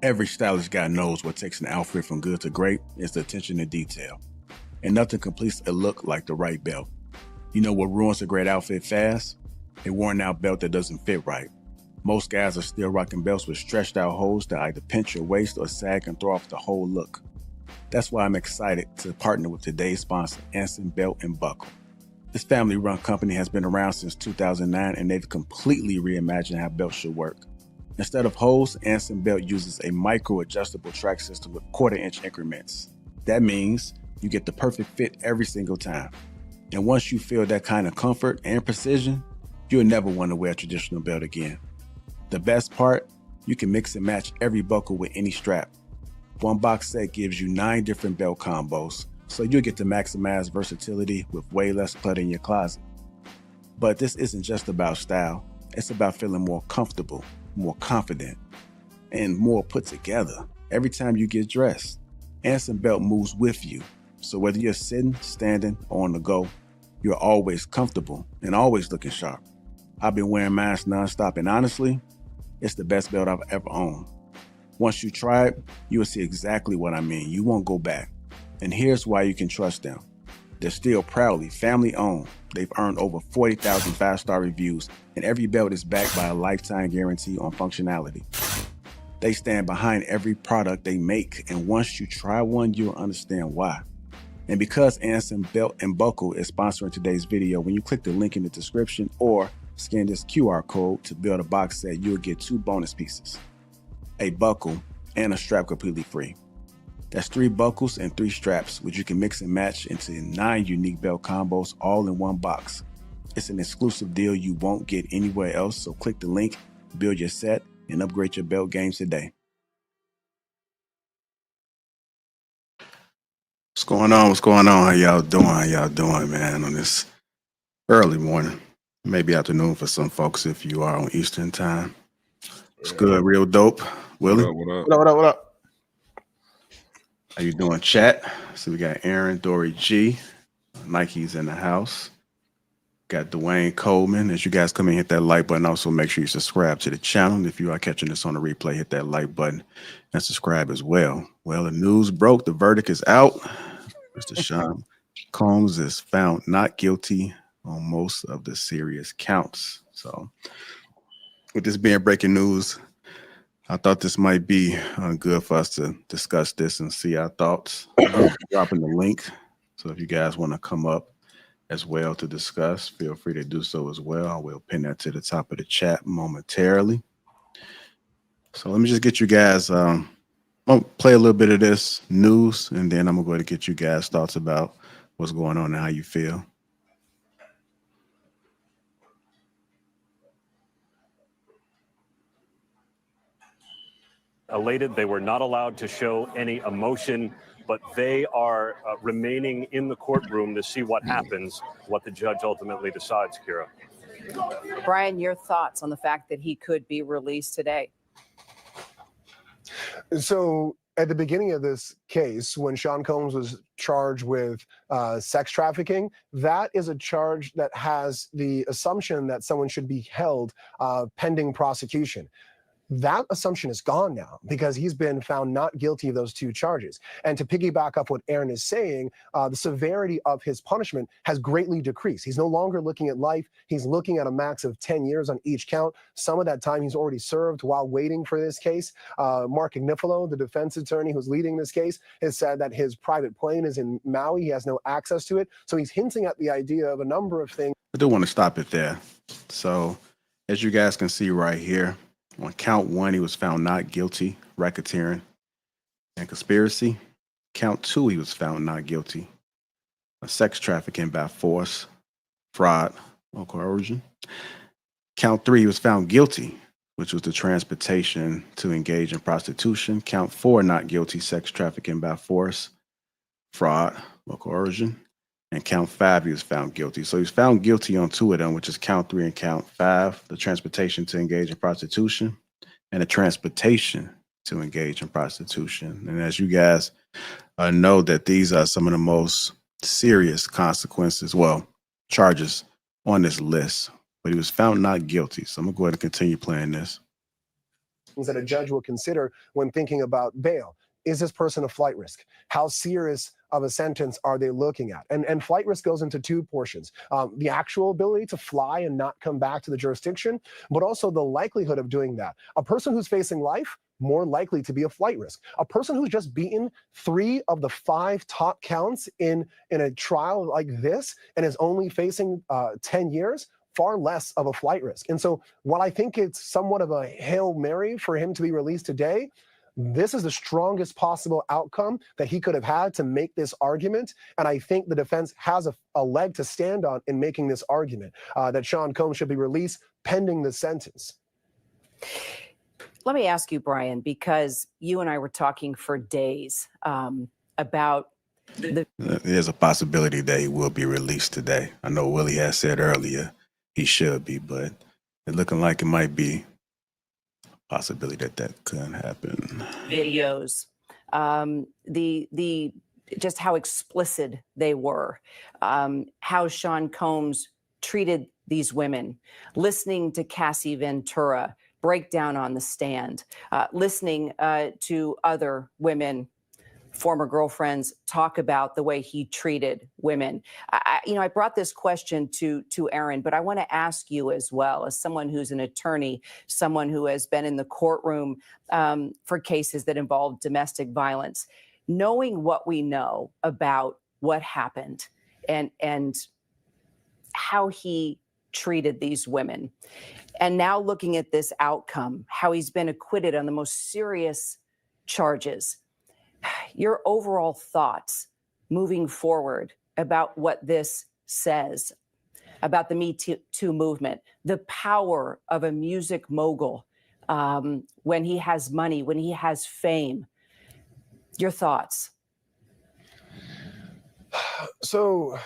Every stylish guy knows what takes an outfit from good to great is the attention to detail. And nothing completes a look like the right belt. You know what ruins a great outfit fast? A worn out belt that doesn't fit right. Most guys are still rocking belts with stretched out holes that either pinch your waist or sag and throw off the whole look. That's why I'm excited to partner with today's sponsor, Anson Belt and Buckle. This family-run company has been around since 2009 and they've completely reimagined how belts should work. Instead of holes, Anson Belt uses a micro-adjustable track system with quarter-inch increments. That means you get the perfect fit every single time. And once you feel that kind of comfort and precision, you'll never want to wear a traditional belt again. The best part, you can mix and match every buckle with any strap. One box set gives you 9 different belt combos, so you'll get to maximize versatility with way less clutter in your closet. But this isn't just about style, it's about feeling more comfortable, more confident, and more put together every time you get dressed. Anson Belt moves with you, so whether you're sitting, standing, or on the go, you're always comfortable and always looking sharp. I've been wearing mine nonstop, and honestly, it's the best belt I've ever owned. Once you try it, you will see exactly what I mean. You won't go back. And here's why you can trust them. They're still proudly family owned. They've earned over 40,000 5-star reviews, and every belt is backed by a lifetime guarantee on functionality. They stand behind every product they make, and once you try one, you'll understand why. And because Anson Belt and Buckle is sponsoring today's video, when you click the link in the description or scan this QR code to build a box set, you'll get 2 bonus pieces, a buckle and a strap completely free. That's 3 buckles and 3 straps, which you can mix and match into 9 unique belt combos all in one box. It's an exclusive deal you won't get anywhere else, so click the link, build your set, and upgrade your belt game today. What's going on? What's going on? How y'all doing? How y'all doing, man, on this early morning? Maybe afternoon for some folks if you are on Eastern time. What's good? Real dope. Willie? What up? How you doing, chat? So we got Aaron, Dory G, Nike's in the house. Got Dwayne Coleman. As you guys come in, hit that like button. Also, make sure you subscribe to the channel. If you are catching this on the replay, hit that like button and subscribe as well. Well, the news broke. The verdict is out. Mr. Sean Combs is found not guilty on most of the serious counts. So, with this being breaking news, I thought this might be good for us to discuss this and see our thoughts. Dropping the link. So if you guys want to come up as well to discuss, feel free to do so as well. I will pin that to the top of the chat momentarily. So let me just get you guys, I'll play a little bit of this news, and then I'm going to go ahead and get you guys' thoughts about what's going on and how you feel. Elated, they were not allowed to show any emotion, but they are remaining in the courtroom to see what happens, what the judge ultimately decides, Kira. Brian, your thoughts on the fact that he could be released today? So at the beginning of this case, when Sean Combs was charged with sex trafficking, that is a charge that has the assumption that someone should be held pending prosecution. That assumption is gone now because he's been found not guilty of those 2 charges. And to piggyback up what Aaron is saying, the severity of his punishment has greatly decreased. He's no longer looking at life. He's looking at a max of 10 years on each count. Some of that time he's already served while waiting for this case. Mark Ignifilo, the defense attorney who's leading this case, has said that his private plane is in Maui. He has no access to it. So he's hinting at the idea of a number of things. I do want to stop it there. So as you guys can see right here, on count 1, he was found not guilty, racketeering and conspiracy. Count 2, he was found not guilty, sex trafficking by force, fraud, or coercion. Count 3, he was found guilty, which was the transportation to engage in prostitution. Count 4, not guilty, sex trafficking by force, fraud, or coercion. And count 5, he was found guilty. So he was found guilty on 2 of them, which is count 3 and count 5, the transportation to engage in prostitution and the transportation to engage in prostitution. And as you guys know, that these are some of the most serious consequences, well, charges on this list. But he was found not guilty. So I'm going to go ahead and continue playing this. that a judge will consider when thinking about bail. Is this person a flight risk? How serious of a sentence are they looking at? And flight risk goes into two portions. The actual ability to fly and not come back to the jurisdiction, but also the likelihood of doing that. A person who's facing life, more likely to be a flight risk. A person who's just beaten 3 of the 5 top counts in a trial like this and is only facing 10 years, far less of a flight risk. And so while I think it's somewhat of a Hail Mary for him to be released today, this is the strongest possible outcome that he could have had to make this argument. And I think the defense has a leg to stand on in making this argument that Sean Combs should be released pending the sentence. Let me ask you, Brian, because you and I were talking for days about There's a possibility that he will be released today. I know Willie has said earlier he should be, but it's looking like it might be a possibility that could happen. videos, the just how explicit they were, how Sean Combs treated these women, listening to Cassie Ventura break down on the stand, listening to other women, former girlfriends, talk about the way he treated women. I brought this question to Aaron, but I want to ask you as well, as someone who's an attorney, someone who has been in the courtroom for cases that involve domestic violence, knowing what we know about what happened and how he treated these women, and now looking at this outcome, how he's been acquitted on the most serious charges, your overall thoughts moving forward about what this says about the Me Too movement, the power of a music mogul when he has money, when he has fame. Your thoughts? So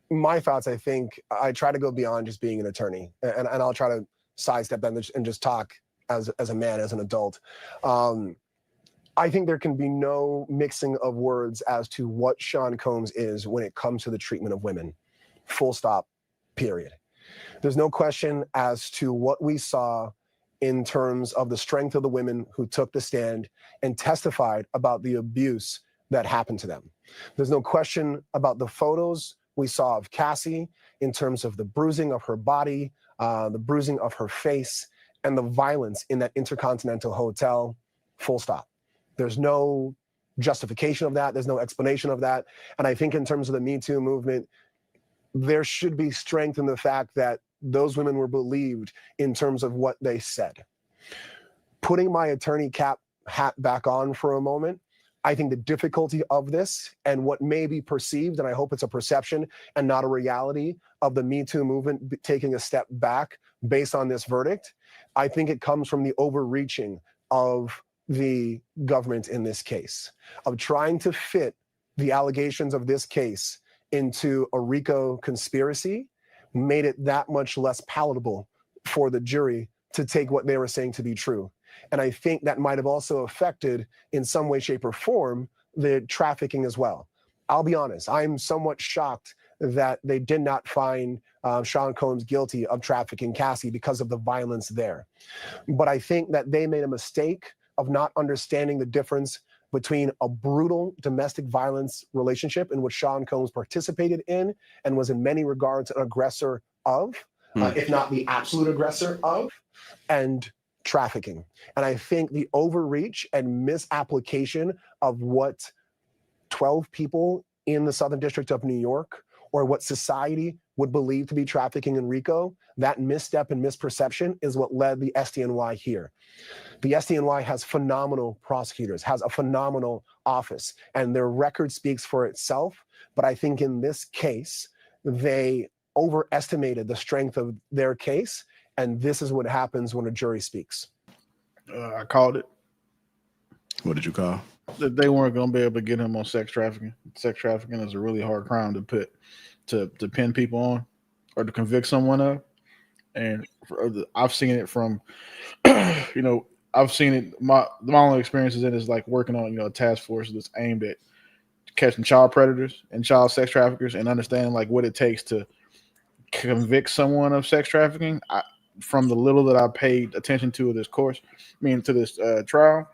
my thoughts, I think I try to go beyond just being an attorney, and I'll try to sidestep them and just talk as a man, as an adult. I think there can be no mixing of words as to what Sean Combs is when it comes to the treatment of women. Full stop, period. There's no question as to what we saw in terms of the strength of the women who took the stand and testified about the abuse that happened to them. There's no question about the photos we saw of Cassie in terms of the bruising of her body, the bruising of her face, and the violence in that Intercontinental Hotel. Full stop. There's no justification of that. There's no explanation of that. And I think in terms of the Me Too movement, there should be strength in the fact that those women were believed in terms of what they said. Putting my attorney hat back on for a moment, I think the difficulty of this and what may be perceived, and I hope it's a perception and not a reality, of the Me Too movement taking a step back based on this verdict, I think it comes from the overreaching of the government in this case, of trying to fit the allegations of this case into a RICO conspiracy, made it that much less palatable for the jury to take what they were saying to be true. And I think that might have also affected, in some way, shape, or form, the trafficking as well. I'll be honest, I'm somewhat shocked that they did not find Sean Combs guilty of trafficking Cassie because of the violence there. But I think that they made a mistake of not understanding the difference between a brutal domestic violence relationship in which Sean Combs participated in and was in many regards an aggressor of, if not the absolute aggressor of, and trafficking. And I think the overreach and misapplication of what 12 people in the Southern District of New York, or what society would believe to be trafficking in RICO, that misstep and misperception is what led the SDNY here. The SDNY has phenomenal prosecutors, has a phenomenal office, and their record speaks for itself. But I think in this case, they overestimated the strength of their case, and this is what happens when a jury speaks. I called it. What did you call? That they weren't going to be able to get him on sex trafficking. Sex trafficking is a really hard crime to pin people on or to convict someone of. And I've seen it from, I've seen it. My only experiences in it is like working on, a task force that's aimed at catching child predators and child sex traffickers and understanding like what it takes to convict someone of sex trafficking. from the little that I paid attention to this to this trial,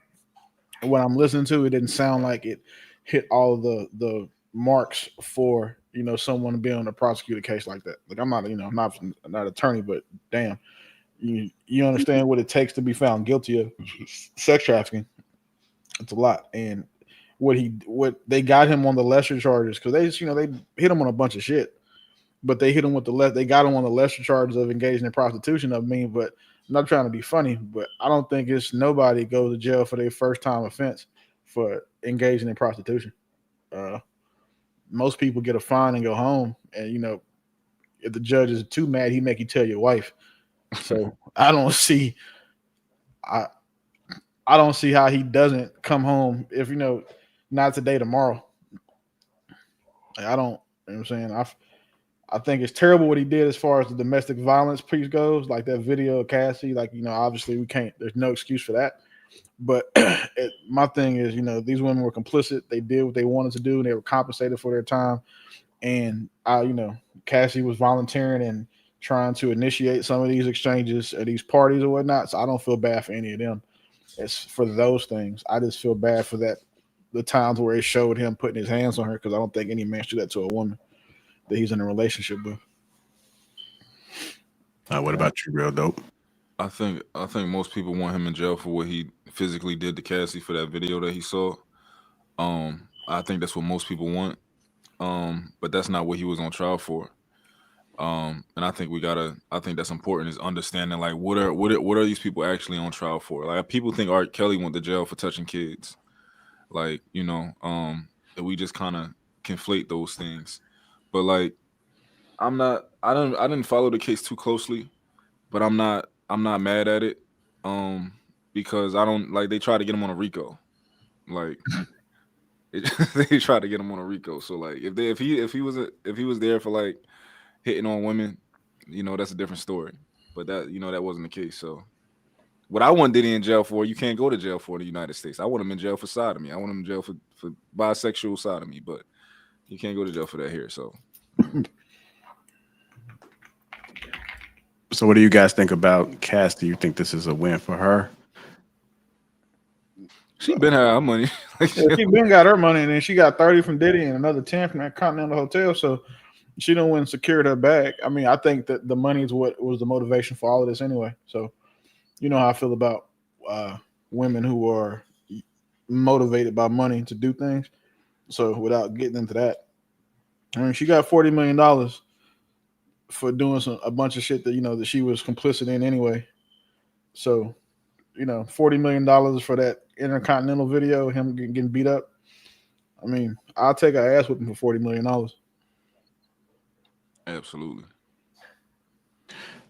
when I'm listening to it, didn't sound like it hit all of the marks for someone to be able to prosecute a case like that. Like I'm not I'm not an attorney, but damn, you understand what it takes to be found guilty of sex trafficking. It's a lot, and what they got him on the lesser charges because they hit him on a bunch of shit, but they hit him with they got him on the lesser charges of engaging in prostitution. But I'm not trying to be funny, but I don't think it's nobody goes to jail for their first time offense for engaging in prostitution. Most people get a fine and go home, and if the judge is too mad, he make you tell your wife. So I don't see how he doesn't come home if not today, tomorrow. I don't. You know what I'm saying? I think it's terrible what he did as far as the domestic violence piece goes, like that video of Cassie. Like, obviously we can't. There's no excuse for that. But my thing is, these women were complicit. They did what they wanted to do, and they were compensated for their time. And Cassie was volunteering and trying to initiate some of these exchanges at these parties or whatnot. So I don't feel bad for any of them. It's for those things. I just feel bad for the times where it showed him putting his hands on her, because I don't think any man should do that to a woman that he's in a relationship with. What about you, Real Dope? I think most people want him in jail for what he physically did to Cassie for that video that he saw. I think that's what most people want. But that's not what he was on trial for. And I think I think that's important, is understanding like what are these people actually on trial for? Like, people think R. Kelly went to jail for touching kids. Like, that we just kind of conflate those things. But like, I didn't follow the case too closely, but I'm not mad at it. Because I don't like, they try to get him on a RICO. Like they tried to get him on a RICO. So like, if he was there for like hitting on women, that's a different story. But that that wasn't the case. So what I want Diddy in jail for, you can't go to jail for in the United States. I want him in jail for sodomy. I want him in jail for bisexual sodomy, but you can't go to jail for that here. So what do you guys think about Cass? Do you think this is a win for her? She been had her money. She been got her money, and then she got 30 from Diddy and another 10 from that Continental Hotel. So she done went and secured her bag. I mean, I think that the money is what was the motivation for all of this anyway. So you know how I feel about women who are motivated by money to do things. So without getting into that, I mean, she got $40 million for doing a bunch of shit that that she was complicit in anyway. So $40 million for that Intercontinental video, him getting beat up. I mean, I'll take an ass whipping for $40 million. Absolutely.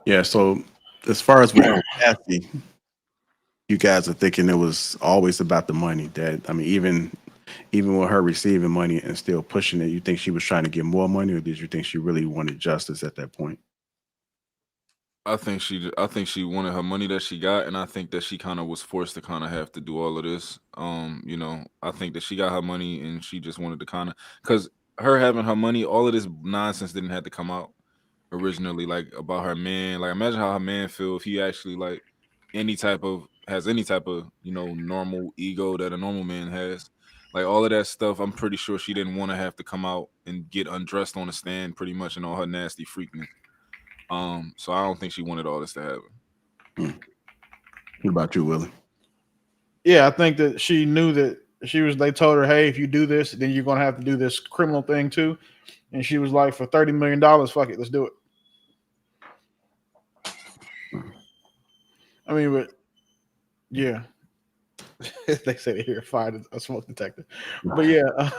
Yeah. So as far as with Cassie, you guys are thinking it was always about the money. That, I mean, even with her receiving money and still pushing it, you think she was trying to get more money, or did you think she really wanted justice at that point? I think she wanted her money that she got, and I think that she kind of was forced to kind of have to do all of this. I think that she got her money and she just wanted to kind of, because her having her money, all of this nonsense didn't have to come out originally, like about her man. Like, imagine how her man feel if he actually like has any type of normal ego that a normal man has. Like, all of that stuff, I'm pretty sure she didn't want to have to come out and get undressed on the stand pretty much and all her nasty freakiness. So I don't think she wanted all this to happen. What about you, Willie? Yeah, I think that she knew that they told her, hey, if you do this, then you're gonna have to do this criminal thing too. And she was like, for $30 million, fuck it, let's do it. I mean, but yeah. They say they hear fired a smoke detector. But yeah.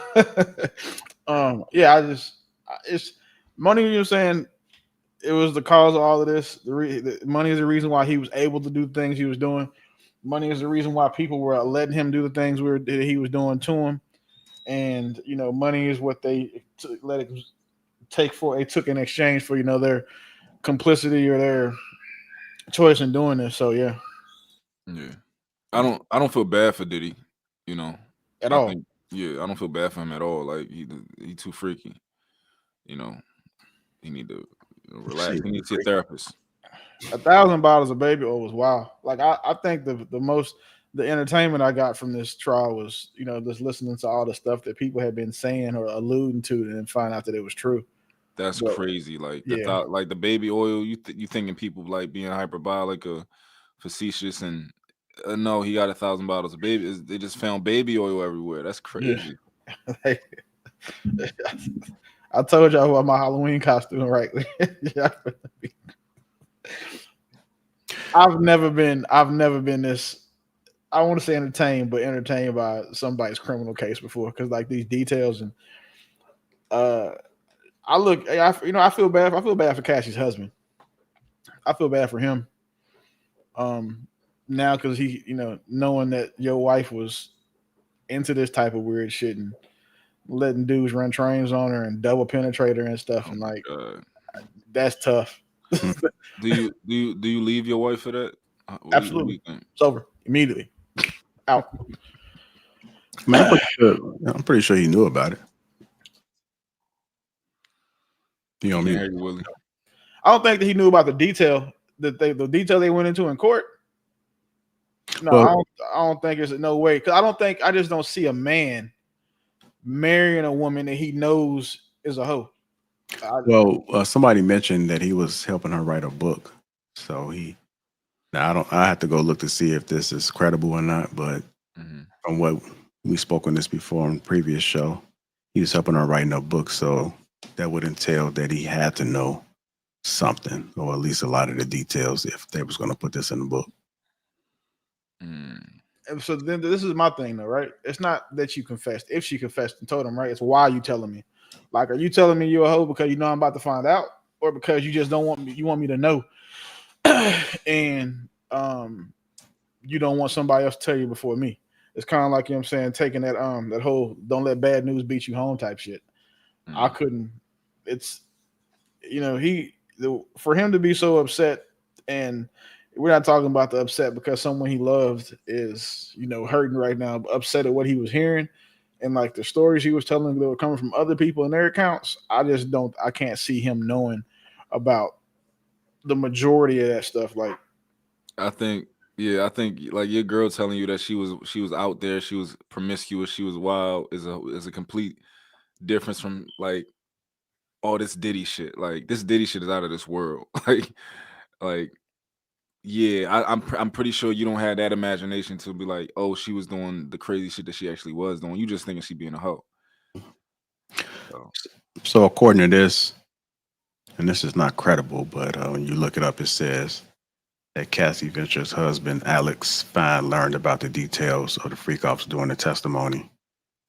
Yeah, it's money, you know what I'm saying? It was the cause of all of this. The money is the reason why he was able to do the things he was doing. Money is the reason why people were letting him do the things that he was doing to him. And money is what they took in exchange for their complicity or their choice in doing this. So yeah. I don't feel bad for Diddy, at all. I don't feel bad for him at all. Like, he too freaky. He need to relax. He needs to see a therapist. 1,000 bottles of baby oil was wild. Like I think the entertainment I got from this trial was, just listening to all the stuff that people had been saying or alluding to, and then find out that it was true. That's But, crazy. Like yeah. like the baby oil, you thinking people like being hyperbolic or facetious, and no, he got 1,000 bottles of baby. They just found baby oil everywhere. That's crazy. Yeah. I told y'all about my Halloween costume, right? I've never been this, I want to say entertained by somebody's criminal case before, because like these details, and I feel bad. I feel bad for Cassie's husband. I feel bad for him. Now because he, knowing that your wife was into this type of weird shit and letting dudes run trains on her and double penetrate her and stuff, and like that's tough. Do you leave your wife for that? Absolutely. It's over immediately. Out. Man, I'm pretty sure he knew about it. You know me. I don't think that he knew about the detail they went into in court. No, well, I don't think there's no way, because I just don't see a man marrying a woman that he knows is a hoe. Somebody mentioned that he was helping her write a book, so I have to go look to see if this is credible or not, but from what we spoke on this before on the previous show, he was helping her writing a book, so that would entail that he had to know something, or at least a lot of the details, if they was going to put this in the book. And so then this is my thing though, right? It's not that you confessed. If she confessed and told him, right, it's why are you telling me? Like, are you telling me you're a hoe because you know I'm about to find out, or because you just don't want me? You want me to know, and you don't want somebody else to tell you before me. It's kind of like, taking that that whole "don't let bad news beat you home" type shit. I couldn't. It's for him to be so upset, and we're not talking about the upset because someone he loved is hurting right now, upset at what he was hearing. And like the stories he was telling that were coming from other people in their accounts, I can't see him knowing about the majority of that stuff. Like, I think like your girl telling you that she was out there, she was promiscuous, she was wild is a complete difference from like all this Diddy shit. Like this Diddy shit is out of this world. like yeah, I'm pretty sure you don't have that imagination to be like, oh, she was doing the crazy shit that she actually was doing. You just thinking she being a hoe. So according to this, and this is not credible, but when you look it up, it says that Cassie Venture's husband, Alex Fine, learned about the details of the freak-offs during the testimony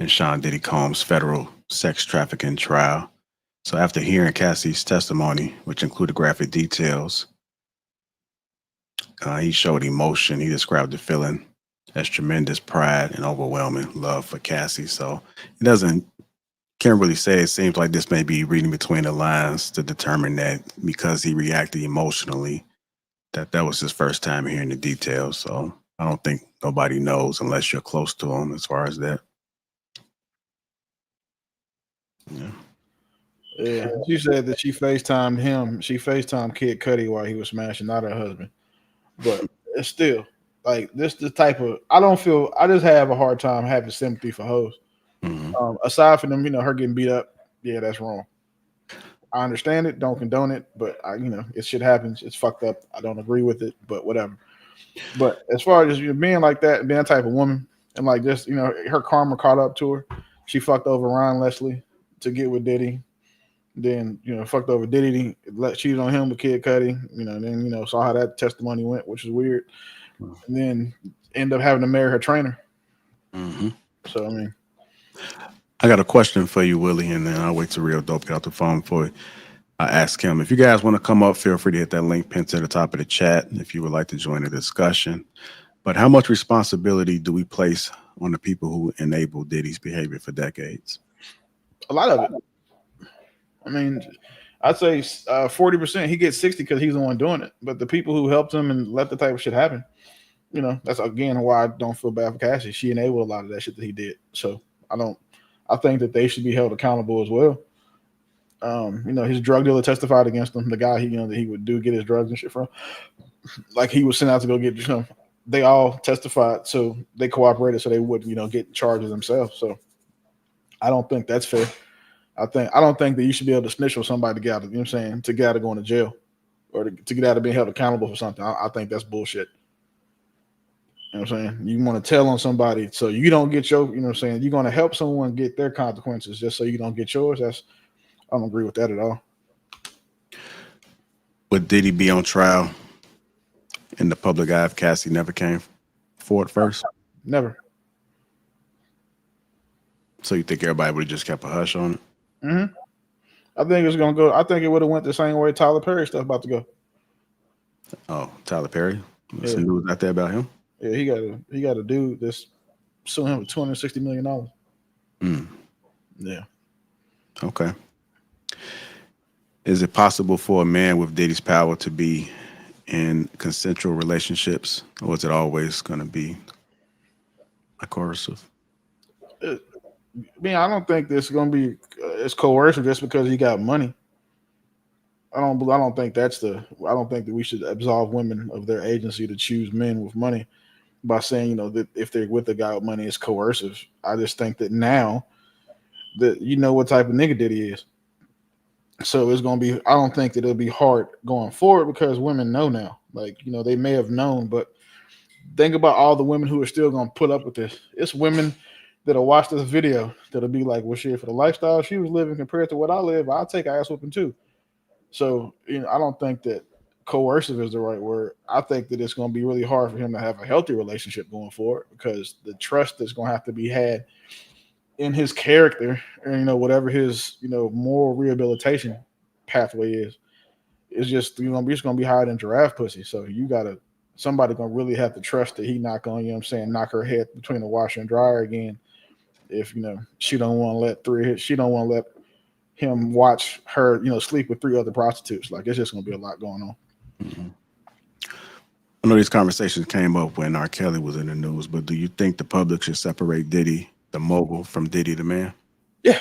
in Sean Diddy Combs' federal sex trafficking trial. So after hearing Cassie's testimony, which included graphic details, he showed emotion. He described the feeling as tremendous pride and overwhelming love for Cassie. So he can't really say. It seems like this may be reading between the lines to determine that because he reacted emotionally, that was his first time hearing the details. So I don't think nobody knows unless you're close to him as far as that. Yeah. She said that she FaceTimed him. She FaceTimed Kid Cudi while he was smashing, not her husband. But it's still like this the type of, I just have a hard time having sympathy for hoes. Aside from them, her getting beat up, yeah, that's wrong. I understand it, don't condone it, but it shit happens. It's fucked up. I don't agree with it, but whatever. But as far as being like that, being that type of woman, and like just her karma caught up to her. She fucked over Ron Leslie to get with Diddy. Then fucked over Diddy, cheated on him with Kid Cudi. Then saw how that testimony went, which is weird. And then end up having to marry her trainer. So I mean, I got a question for you, Willie, and then I'll wait till Real Dope get out the phone for I ask him. If you guys want to come up, feel free to hit that link pinned to the top of the chat if you would like to join the discussion. But how much responsibility do we place on the people who enabled Diddy's behavior for decades? A lot of it. I mean, I'd say 40%. He gets 60 because he's the one doing it. But the people who helped him and let the type of shit happen, that's again why I don't feel bad for Cassie. She enabled a lot of that shit that he did. So I think that they should be held accountable as well. His drug dealer testified against him. The guy that he would get his drugs and shit from. Like he was sent out to go get, they all testified, so they cooperated, so they wouldn't, get charges themselves. So I don't think that's fair. I don't think that you should be able to snitch on somebody to get out of, to get out of going to jail or to get out of being held accountable for something. I think that's bullshit. You know what I'm saying? You want to tell on somebody so you don't get your, you're going to help someone get their consequences just so you don't get yours. I don't agree with that at all. Would Diddy be on trial in the public eye if Cassie never came forward first? Never. So you think everybody would have just kept a hush on it? Mm-hmm. I think it's gonna go. I think it would have went the same way Tyler Perry stuff about to go. Oh, Tyler Perry? Yeah. Some news out there about him? Yeah, he got a dude that's suing him for $260 million. Yeah. Okay. Is it possible for a man with Diddy's power to be in consensual relationships, or is it always going to be coercive? I don't think this is going to be it's coercive just because he got money. I don't think I don't think that we should absolve women of their agency to choose men with money by saying, that if they're with a guy with money, it's coercive. I just think that now that what type of nigga Diddy is. So it's going to be, I don't think that it'll be hard going forward because women know now. Like, they may have known, but think about all the women who are still going to put up with this. It's women that'll watch this video that'll be like, well, shit, for the lifestyle she was living compared to what I live, I'll take ass whooping too. So, I don't think that coercive is the right word. I think that it's going to be really hard for him to have a healthy relationship going forward because the trust that's going to have to be had in his character and, whatever his, moral rehabilitation pathway is just, going to be higher than giraffe pussy. So somebody going to really have to trust that he not going, knock her head between the washer and dryer again. If, she don't want to let him watch her, sleep with 3 other prostitutes. Like, it's just going to be a lot going on. Mm-hmm. I know these conversations came up when R. Kelly was in the news, but do you think the public should separate Diddy, the mogul, from Diddy, the man? Yeah.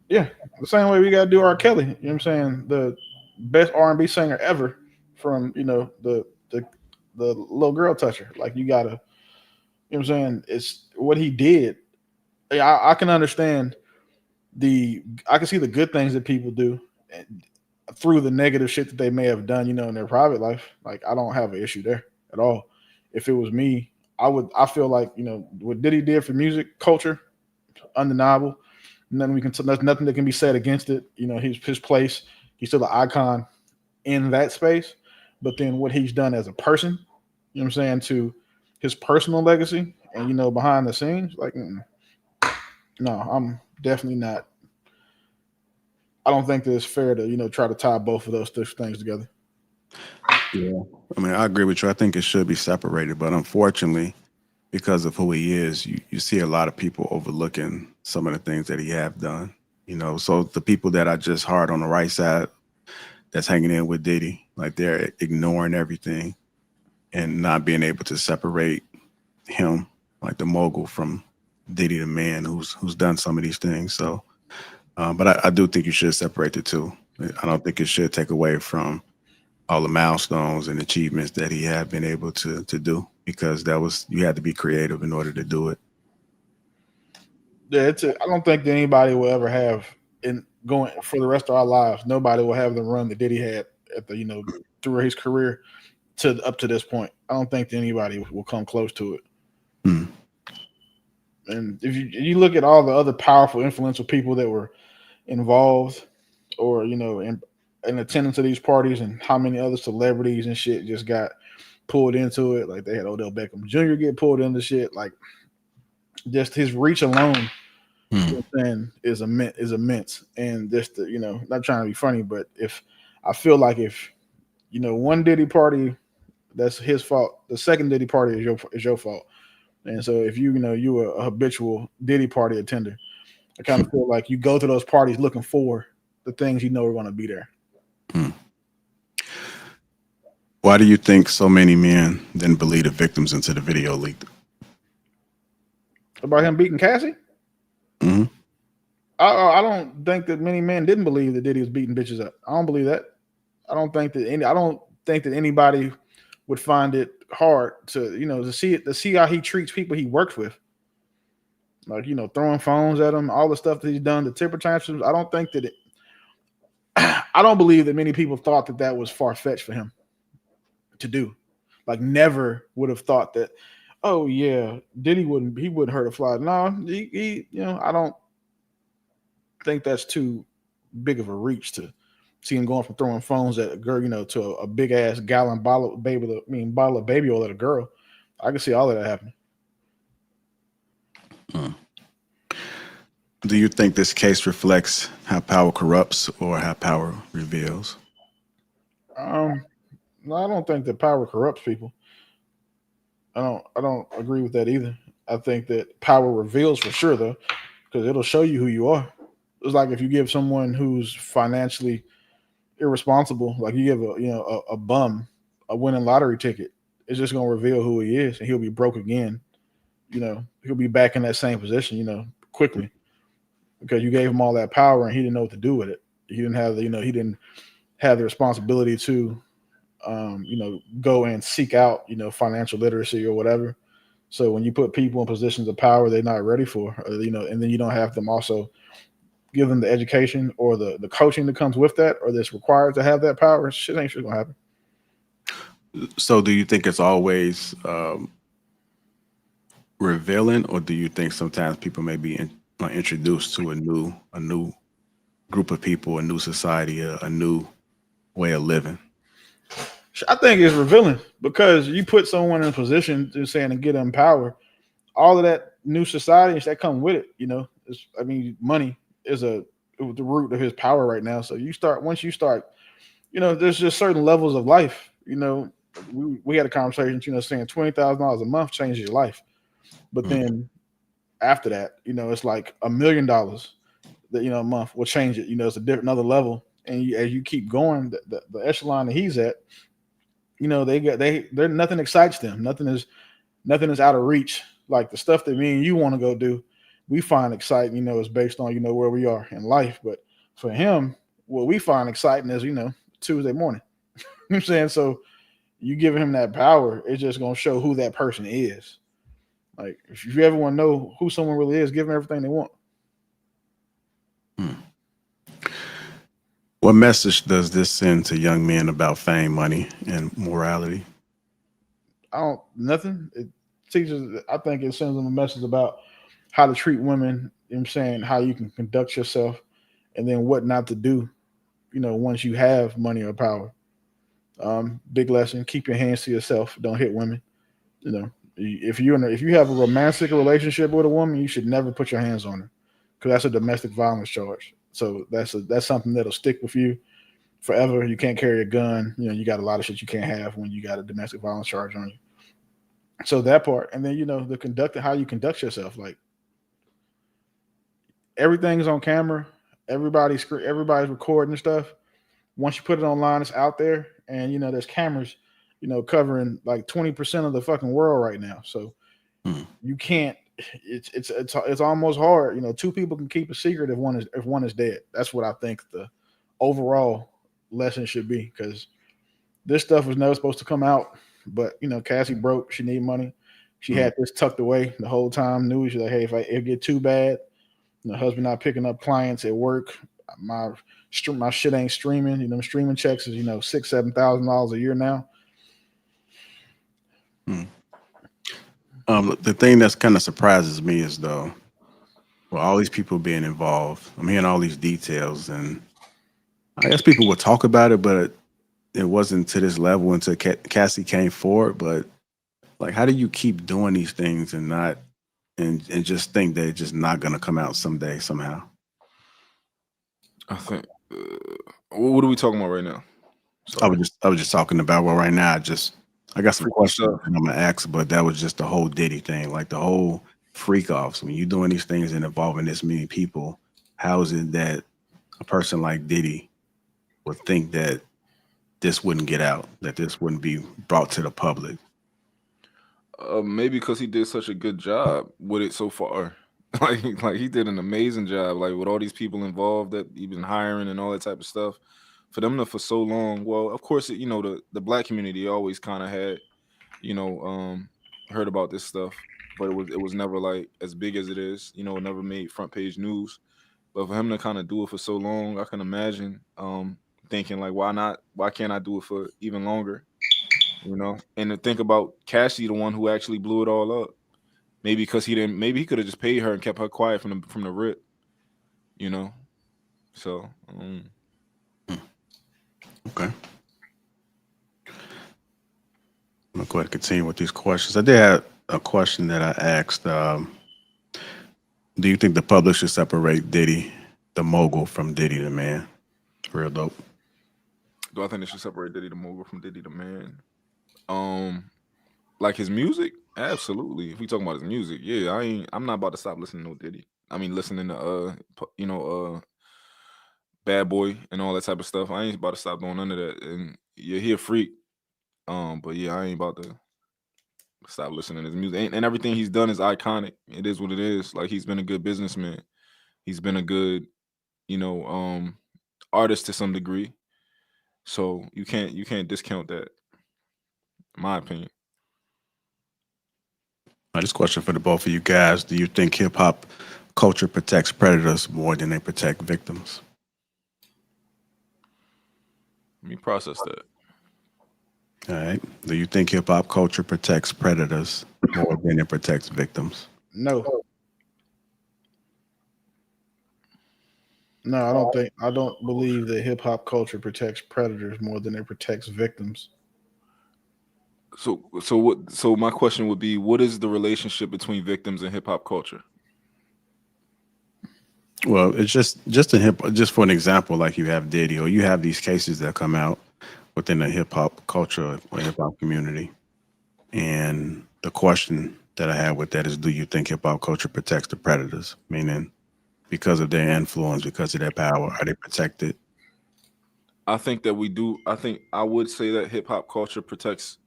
Yeah. The same way we got to do R. Kelly. You know what I'm saying? The best R&B singer ever from, the little girl toucher. Like, you got to, you know what I'm saying? It's what he did. I can understand I can see the good things that people do through the negative shit that they may have done, in their private life. Like, I don't have an issue there at all. If it was me, I feel like, what Diddy did for music culture, undeniable. There's nothing that can be said against it. His place, he's still an icon in that space. But then what he's done as a person, to his personal legacy and, behind the scenes, like, no, I'm definitely not. I don't think that it's fair to, try to tie both of those things together. Yeah. I mean, I agree with you. I think it should be separated, but unfortunately, because of who he is, you see a lot of people overlooking some of the things that he have done, so the people that are just hard on the right side that's hanging in with Diddy, like they're ignoring everything and not being able to separate him, like the mogul, from Diddy, the man who's done some of these things. So, but I do think you should separate the two. I don't think it should take away from all the milestones and achievements that he had been able to do, because you had to be creative in order to do it. Yeah, I don't think that anybody will ever have going for the rest of our lives. Nobody will have the run that Diddy had at the, through his career up to this point. I don't think that anybody will come close to it. And if you look at all the other powerful, influential people that were involved or, in attendance to these parties, and how many other celebrities and shit just got pulled into it. Like, they had Odell Beckham Jr. get pulled into shit. Like, just his reach alone is immense. And just, not trying to be funny, but I feel like if one Diddy party, that's his fault. The second Diddy party is your fault. And so if you were a habitual Diddy party attender, I kind of feel like you go to those parties looking for the things are going to be there. Why do you think so many men didn't believe the victims until the video leaked? About him beating Cassie? Mm-hmm. I don't think that many men didn't believe that Diddy was beating bitches up. I don't believe that. I don't think that anybody would find it hard to, to see how he treats people he works with. Like, throwing phones at him, all the stuff that he's done, the temper tantrums. I don't think that I don't believe that many people thought that that was far-fetched for him to do. Like, never would have thought that, oh yeah, Diddy wouldn't hurt a fly. No, I don't think that's too big of a reach to see him going from throwing phones at a girl, to a big ass gallon bottle of baby oil at a girl. I can see all of that happening. Do you think this case reflects how power corrupts or how power reveals? No, I don't think that power corrupts people. I don't agree with that either. I think that power reveals for sure, though, because it'll show you who you are. It's like if you give someone who's financially irresponsible, like you give a bum a winning lottery ticket, it's just gonna reveal who he is, and he'll be broke again. He'll be back in that same position, quickly, because you gave him all that power and he didn't know what to do with it. He didn't have the responsibility to go and seek out, financial literacy or whatever. So when you put people in positions of power they're not ready for, and then you don't have them also give them the education or the coaching that comes with that, or that's required to have that power, shit ain't gonna happen. So do you think it's always revealing, or do you think sometimes people may be introduced to a new group of people, a new society, a new way of living? I think it's revealing, because you put someone in a position to get them power, all of that new society that come with it, money is the root of his power right now. So once you start, there's just certain levels of life. We had a conversation, saying $20,000 a month changes your life. But then after that, it's like $1 million that, a month will change it. It's another level. And as you keep going, the echelon that he's at, they're nothing excites them. Nothing is out of reach. Like the stuff that me and you want to go do, we find exciting, is based on, where we are in life. But for him, what we find exciting is, Tuesday morning. You know what I'm saying? So you giving him that power, it's just going to show who that person is. Like, if you ever want to know who someone really is, give them everything they want. What message does this send to young men about fame, money, and morality? Nothing. It teaches, I think it sends them a message about how to treat women, how you can conduct yourself, and then what not to do, once you have money or power. Big lesson, keep your hands to yourself. Don't hit women. If you have a romantic relationship with a woman, you should never put your hands on her, because that's a domestic violence charge. So that's something that'll stick with you forever. You can't carry a gun. You got a lot of shit you can't have when you got a domestic violence charge on you. So that part, and then how you conduct yourself. Like, everything's on camera. Everybody's recording stuff. Once you put it online, it's out there, and there's cameras, covering like 20% of the fucking world right now. So you can't. It's almost hard. Two people can keep a secret if one is dead. That's what I think the overall lesson should be, because this stuff was never supposed to come out. But Cassie broke. She needed money. She had this tucked away the whole time. Knew she's like, hey, if it get too bad, husband not picking up clients at work, my shit ain't streaming. Streaming checks is $6,000-$7,000 a year now. The thing that's kind of surprises me is, though, all these people being involved, I'm hearing all these details, and I guess people would talk about it, but it wasn't to this level until Cassie came forward. But like, how do you keep doing these things and just think that it's just not going to come out someday, somehow? I think, what are we talking about right now? Sorry. I was just talking about, right now, I got some questions I'm gonna ask, but that was just the whole Diddy thing, like the whole freak offs. When you're doing these things and involving this many people, how is it that a person like Diddy would think that this wouldn't get out, that this wouldn't be brought to the public? Maybe because he did such a good job with it so far. Like he did an amazing job, like with all these people involved that he been hiring and all that type of stuff. For them to for so long, well, of course, you know, the black community always kind of had, you know, heard about this stuff, but it was never like as big as it is. You know, it never made front page news. But for him to kind of do it for so long, I can imagine thinking like, why not? Why can't I do it for even longer? You know, and to think about Cassie, the one who actually blew it all up. Maybe because he didn't. Maybe he could have just paid her and kept her quiet from the rip. You know, so Okay. I'm gonna go ahead and continue with these questions. I did have a question that I asked. Do you think the public should separate Diddy, the mogul, from Diddy, the man? Real dope. do I think they should separate Diddy the Mogul from Diddy the Man? Like his music, absolutely. If we talking about his music, yeah, I'm not about to stop listening to no Diddy. I mean, listening to you know, Bad Boy and all that type of stuff. I ain't about to stop doing none of that. And yeah, he a freak. But yeah, I ain't about to stop listening to his music. And everything he's done is iconic. It is what it is. Like he's been a good businessman. He's been a good, you know, artist to some degree. So you can't discount that, in my opinion. This question for the both of you guys. Do you think hip hop culture protects predators more than they protect victims? Let me process that. All right. Do you think hip hop culture protects predators more than it protects victims? No. No, I don't believe that hip hop culture protects predators more than it protects victims. So my question would be, what is the relationship between victims and hip hop culture? Well, it's just just for an example, like you have Diddy, or you have these cases that come out within the hip hop culture or hip hop community. And the question that I have with that is, do you think hip hop culture protects the predators? Meaning, because of their influence, because of their power, are they protected? I think that we do. I think I would say that hip hop culture protects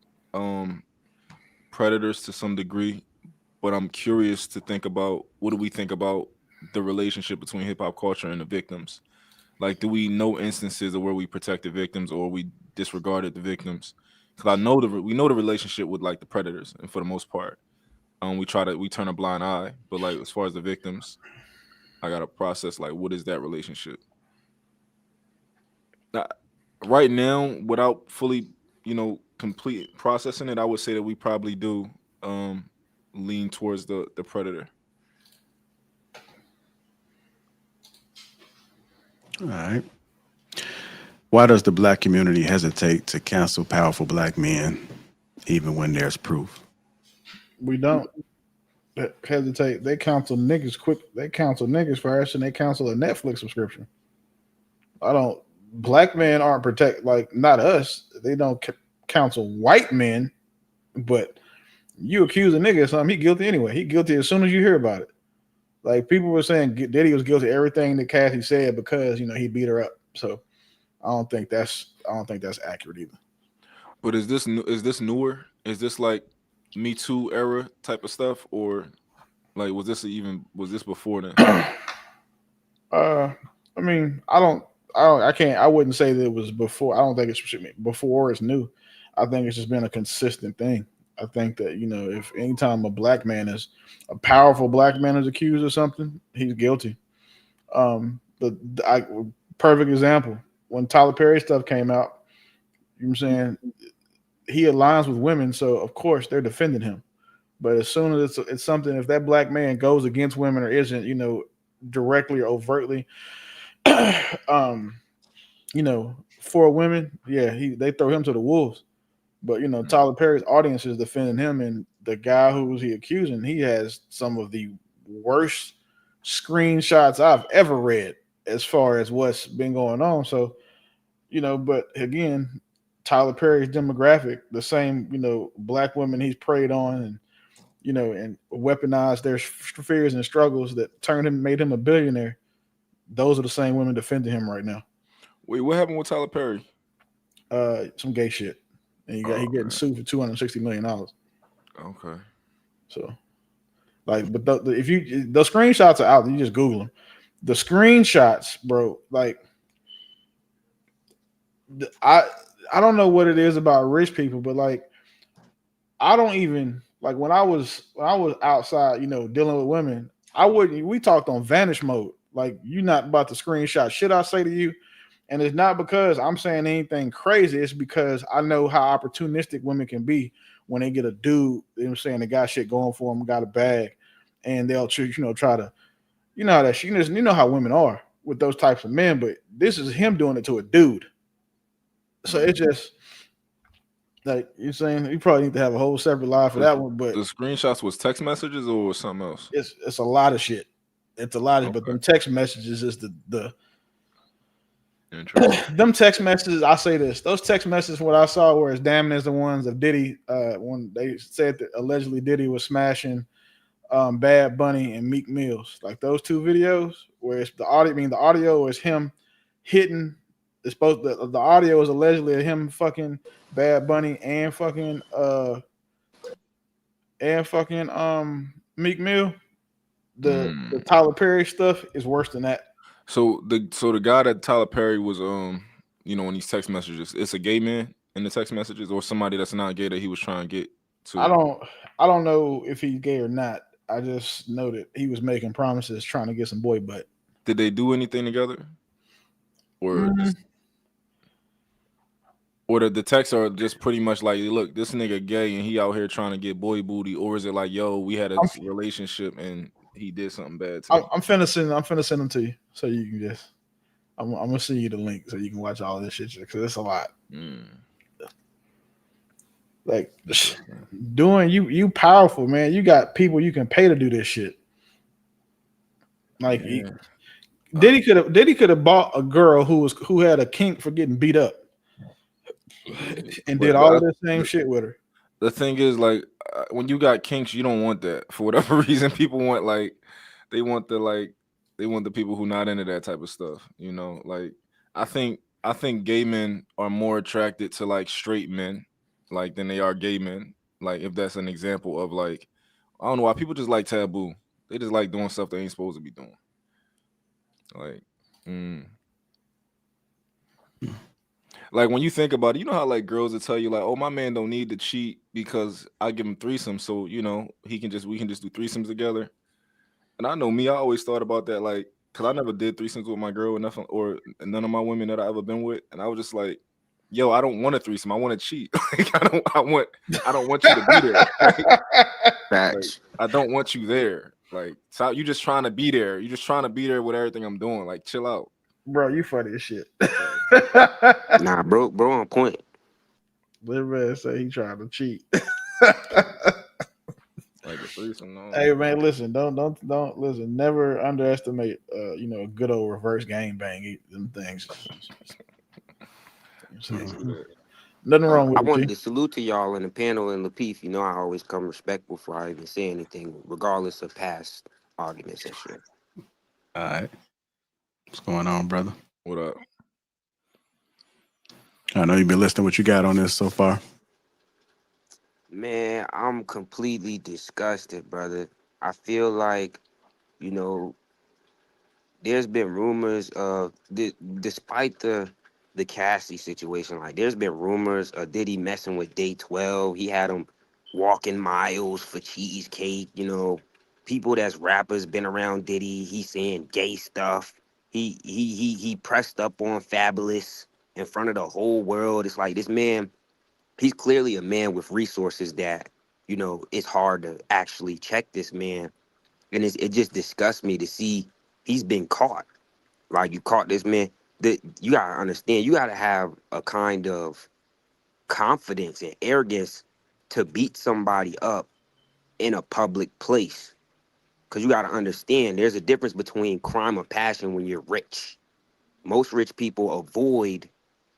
predators to some degree, but I'm curious to think about, what do we think about the relationship between hip hop culture and the victims? Like, do we know instances of where we protected victims or we disregarded the victims? Because we know the relationship with like the predators, and for the most part, we turn a blind eye. But like as far as the victims, I gotta process like, what is that relationship? Right now, without fully, you know, complete processing it, I would say that we probably do lean towards the predator. All right. Why does the black community hesitate to cancel powerful black men, even when there's proof? We don't hesitate. They counsel niggas quick. They counsel niggas first, and they counsel a Netflix subscription. I don't. Black men aren't protect, like not us. They don't counsel white men, but you accuse a nigga of something, he guilty anyway. He guilty as soon as you hear about it. Like people were saying, Diddy was guilty of everything that Cassie said because he beat her up. So I don't think that's accurate either. But is this newer? Is this like Me Too era type of stuff, or like was this before then? I mean, I wouldn't say that it was before. I don't think it's before it's new. I think it's just been a consistent thing. I think that, if anytime a powerful black man is accused of something, he's guilty. Perfect example, when Tyler Perry stuff came out, you know what I'm saying, he aligns with women, so of course they're defending him. But as soon as it's something, if that black man goes against women or isn't, directly or overtly, for women, yeah, they throw him to the wolves. But Tyler Perry's audience is defending him, and the guy who was he accusing, he has some of the worst screenshots I've ever read as far as what's been going on. So, but again, Tyler Perry's demographic, the same, black women he's preyed on and weaponized their fears and struggles that made him a billionaire. Those are the same women defending him right now. Wait, what happened with Tyler Perry? Some gay shit. And he getting sued for $260 million. Okay. So, Like, but if the screenshots are out, you just Google them. The screenshots, bro. Like, I don't know what it is about rich people, but like, I don't even like when I was outside, you know, dealing with women. I wouldn't. We talked on vanish mode. Like, you're not about to screenshot shit I say to you. And it's not because I'm saying anything crazy. It's because I know how opportunistic women can be when they get a dude, you know what I'm saying, they got shit going for them, got a bag, and they'll, you know, try to, you know how that shit, you know how women are with those types of men, but this is him doing it to a dude. So it's just like you're saying, you probably need to have a whole separate live for that one. But the screenshots was text messages or something else? It's a lot of shit. It's a lot of, but them text messages is the them text messages. I say this: those text messages, what I saw, were as damning as the ones of Diddy. When they said that allegedly Diddy was smashing Bad Bunny and Meek Mills, like those two videos, where it's the audio. I mean, the audio is him hitting. It's supposed the audio is allegedly of him fucking Bad Bunny and fucking Meek Mill. The Tyler Perry stuff is worse than that. So the guy that Tyler Perry was you know, in these text messages, it's a gay man in the text messages, or somebody that's not gay that he was trying to get to. I don't know if he's gay or not. I just know that he was making promises trying to get some boy butt. Did they do anything together? Or the texts are just pretty much like, look, this nigga gay and he out here trying to get boy booty, or is it like, yo, we had a relationship and he did something bad to me? I'm finna send them to you so you can just. I'm gonna send you the link so you can watch all this shit because it's a lot. Like, doing you powerful, man. You got people you can pay to do this shit. Like, Diddy could have bought a girl who had a kink for getting beat up, and did all of the same shit with her. The thing is, like, when you got kinks, you don't want that for whatever reason. People want they want the people who not into that type of stuff. You know, like I think gay men are more attracted to like straight men, like, than they are gay men. Like, if that's an example of, like, I don't know why people just like taboo. They just like doing stuff they ain't supposed to be doing. Like, like when you think about it, you know how like girls will tell you like, oh, my man don't need to cheat because I give him threesomes, so you know we can just do threesomes together. And I know me, I always thought about that, like, because I never did threesomes with my girl or nothing, or none of my women that I ever been with, and I was just like, yo, I don't want a threesome, I want to cheat. Like, I don't want you to be there. Like, I don't want you there. Like, so you just trying to be there. You just trying to be there with everything I'm doing. Like, chill out. Bro, you funny as shit. Nah, bro on point. Little man say he trying to cheat. Like a threesome, no. Hey man, listen, don't listen. Never underestimate, you know, a good old reverse gangbang. Them things. Nothing wrong with it. I wanted to salute to y'all in the panel and Lapeef. You know, I always come respectful before I even say anything, regardless of past arguments and shit. All right. What's going on, brother? What up? I know you've been listening. What you got on this so far? Man, I'm completely disgusted, brother. I feel like, you know, there's been rumors of, despite the Cassie situation, like there's been rumors of Diddy messing with Day 12. He had him walking miles for cheesecake, you know. People that's rappers been around Diddy. He's saying gay stuff. He pressed up on Fabulous in front of the whole world. It's like this man, he's clearly a man with resources that, you know, it's hard to actually check this man. And it just disgusts me to see he's been caught. Like, you caught this man. You gotta understand, you gotta have a kind of confidence and arrogance to beat somebody up in a public place. Because you gotta understand, there's a difference between crime of passion when you're rich. Most rich people avoid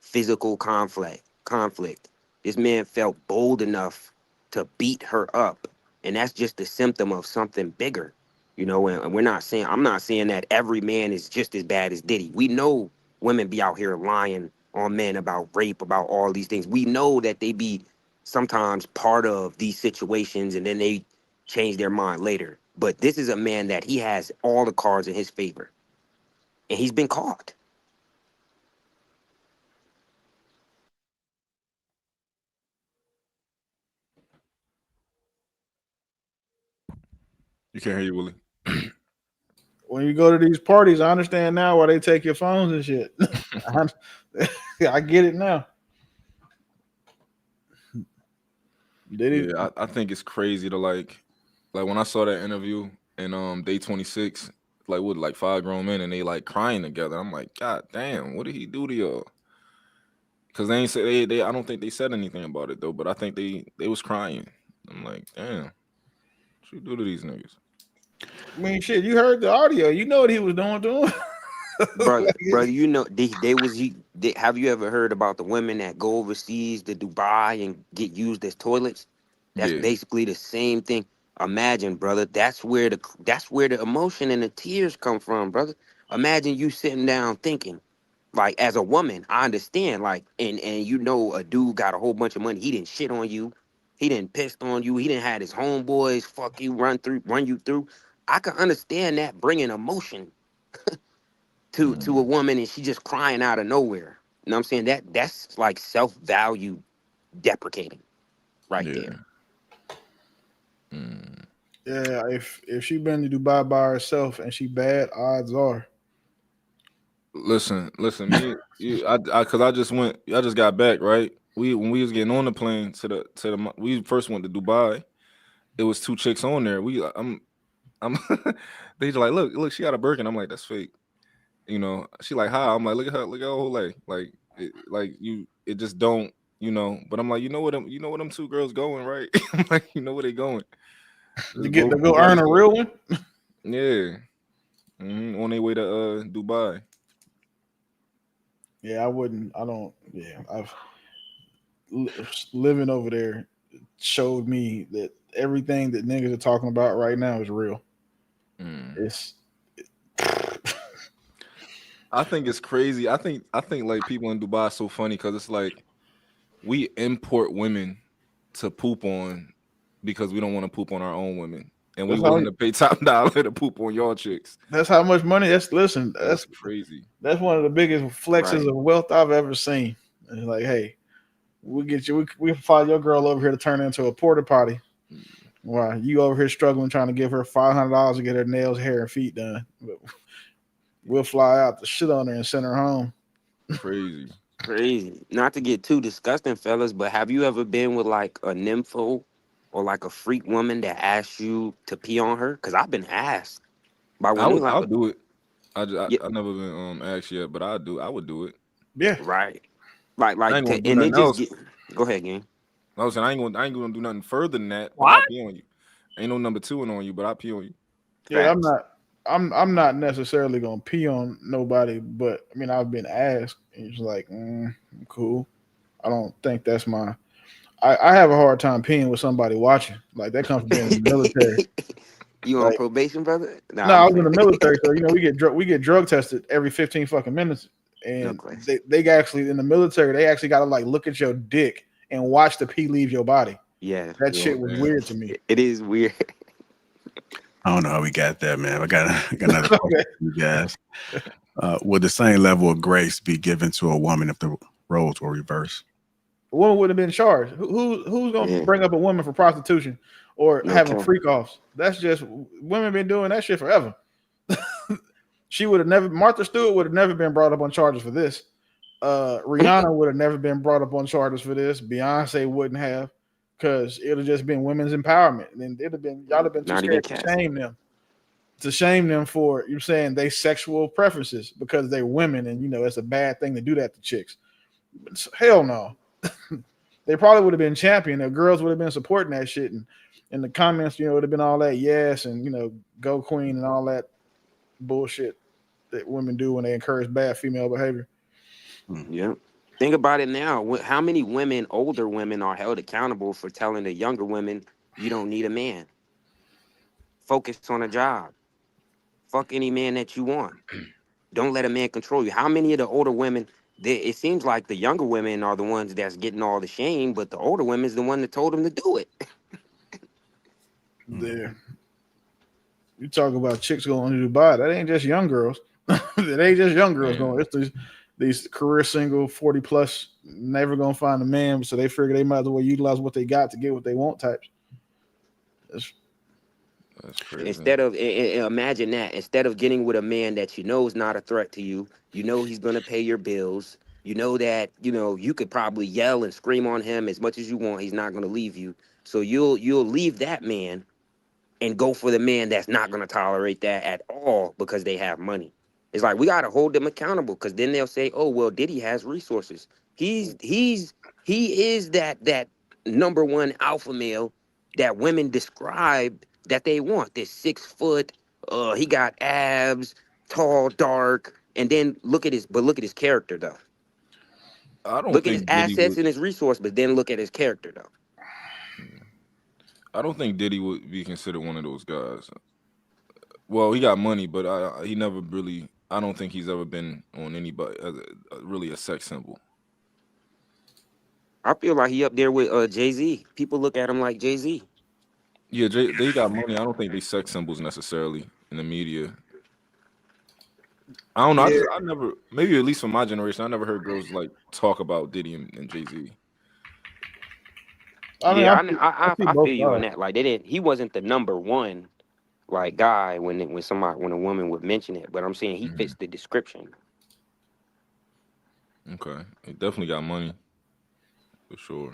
physical conflict. This man felt bold enough to beat her up, and that's just a symptom of something bigger, you know. And I'm not saying that every man is just as bad as Diddy. We know women be out here lying on men about rape, about all these things. We know that they be sometimes part of these situations, and then they change their mind later. But this is a man that he has all the cards in his favor, and he's been caught. You can't hear you, Willie. When you go to these parties, I understand now why they take your phones and shit. I get it now. Yeah, I think it's crazy to like when I saw that interview in Day 26, like with like 5 grown men and they like crying together. I'm like, God damn, what did he do to y'all? Because they ain't say they I don't think they said anything about it though, but I think they was crying. I'm like, damn, what you do to these niggas? I mean, shit, you heard the audio. You know what he was doing to him. Brother, you know, have you ever heard about the women that go overseas to Dubai and get used as toilets? That's Yeah. basically the same thing. Imagine, brother, that's where the emotion and the tears come from, brother. Imagine you sitting down thinking, like, as a woman, I understand, like, and you know, a dude got a whole bunch of money. He didn't shit on you, he didn't piss on you, he didn't have his homeboys fuck you, run you through. I can understand that bringing emotion to a woman, and she just crying out of nowhere. You know what I'm saying? That's like self-value deprecating right there. Yeah, if she been to Dubai by herself and she bad, odds are. Listen, me, cause I just got back, right? When we was getting on the plane we first went to Dubai. It was 2 chicks on there. I'm they just like, look, she got a Birkin. I'm like, that's fake. You know, she like, hi. I'm like, look at her whole leg. It just don't, you know. But I'm like, you know what them 2 girls going, right? I'm like, you know where they going? You get to go earn a real one. Yeah, on their way to Dubai. Yeah, I wouldn't. I don't. Yeah, living over there showed me that everything that niggas are talking about right now is real. I think it's crazy. I think like people in Dubai are so funny because it's like we import women to poop on because we don't want to poop on our own women, and we willing to pay top dollar to poop on y'all chicks. That's how much money. That's crazy. That's one of the biggest flexes of wealth I've ever seen. It's like, hey, we'll get you. We follow your girl over here to turn into a porta potty. Why you over here struggling trying to give her $500 to get her nails, hair, and feet done? But we'll fly out the shit on her and send her home. Crazy. Not to get too disgusting, fellas, but have you ever been with like a nympho or like a freak woman that asked you to pee on her? Because I've been asked by women. I'll do it. I've never been asked yet, but I would do it. Yeah. Right. Like I ain't gonna do and nothing then else. Go ahead, gang. I was saying I ain't gonna do nothing further than that. What? I'll pee on you. Ain't no number 2 on you, but I'll pee on you. Yeah, I'm not necessarily gonna pee on nobody, but I mean I've been asked, and it's like, I'm cool. I don't think that's my. I have a hard time peeing with somebody watching. Like that comes from being in the military. You on probation, brother? No, I was in the military, so you know we get drug tested every 15 fucking minutes, and they actually in the military they actually got to like look at your dick and watch the pee leave your body. Yeah, that shit was weird to me. It is weird. I don't know how we got that, man. I got another question for you guys. Would the same level of grace be given to a woman if the roles were reversed? A woman would have been charged. Who's gonna bring up a woman for prostitution or having freak offs? That's just women been doing that shit forever. She would have never. Martha Stewart would have never been brought up on charges for this. Rihanna would have never been brought up on charges for this. Beyonce wouldn't have, because it would have just been women's empowerment. And it'd have been y'all have been too scared to shame them. To shame them for you're saying they sexual preferences because they're women, and you know it's a bad thing to do that to chicks. But hell no. They probably would have been champion. The girls would have been supporting that shit, and in the comments, you know, it would have been all that yes and you know, go queen and all that bullshit that women do when they encourage bad female behavior. Yeah. Think about it now. How many women, older women, are held accountable for telling the younger women, you don't need a man. Focus on a job. Fuck any man that you want. Don't let a man control you. How many of the older women, it seems like the younger women are the ones that's getting all the shame, but the older women is the one that told them to do it. Yeah. You talk about chicks going to Dubai. That ain't just young girls. It ain't just young girls going. It's these career single, 40 plus, never gonna find a man, so they figure they might as well utilize what they got to get what they want types. That's crazy. Instead of imagine that, instead of getting with a man that you know is not a threat to you, you know he's gonna pay your bills, you know that you could probably yell and scream on him as much as you want, he's not gonna leave you. So you'll leave that man and go for the man that's not gonna tolerate that at all because they have money. It's like we gotta hold them accountable, because then they'll say, "Oh well, Diddy has resources. He is that number one alpha male that women describe that they want. This 6 foot, he got abs, tall, dark, and then look at his character though. I don't Look at his think Diddy assets would. and his resource, but then look at his character though. I don't think Diddy would be considered one of those guys. Well, he got money, but he never really. I don't think he's ever been on anybody really a sex symbol. I feel like he up there with Jay-Z. People look at him like Jay-Z. Yeah, they got money. I don't think they sex symbols necessarily in the media. I don't know. I never, maybe at least for my generation, I never heard girls like talk about Diddy and Jay-Z. I feel you on that. Like he wasn't the number one like guy when a woman would mention it, but I'm saying he fits the description. Okay, he definitely got money for sure.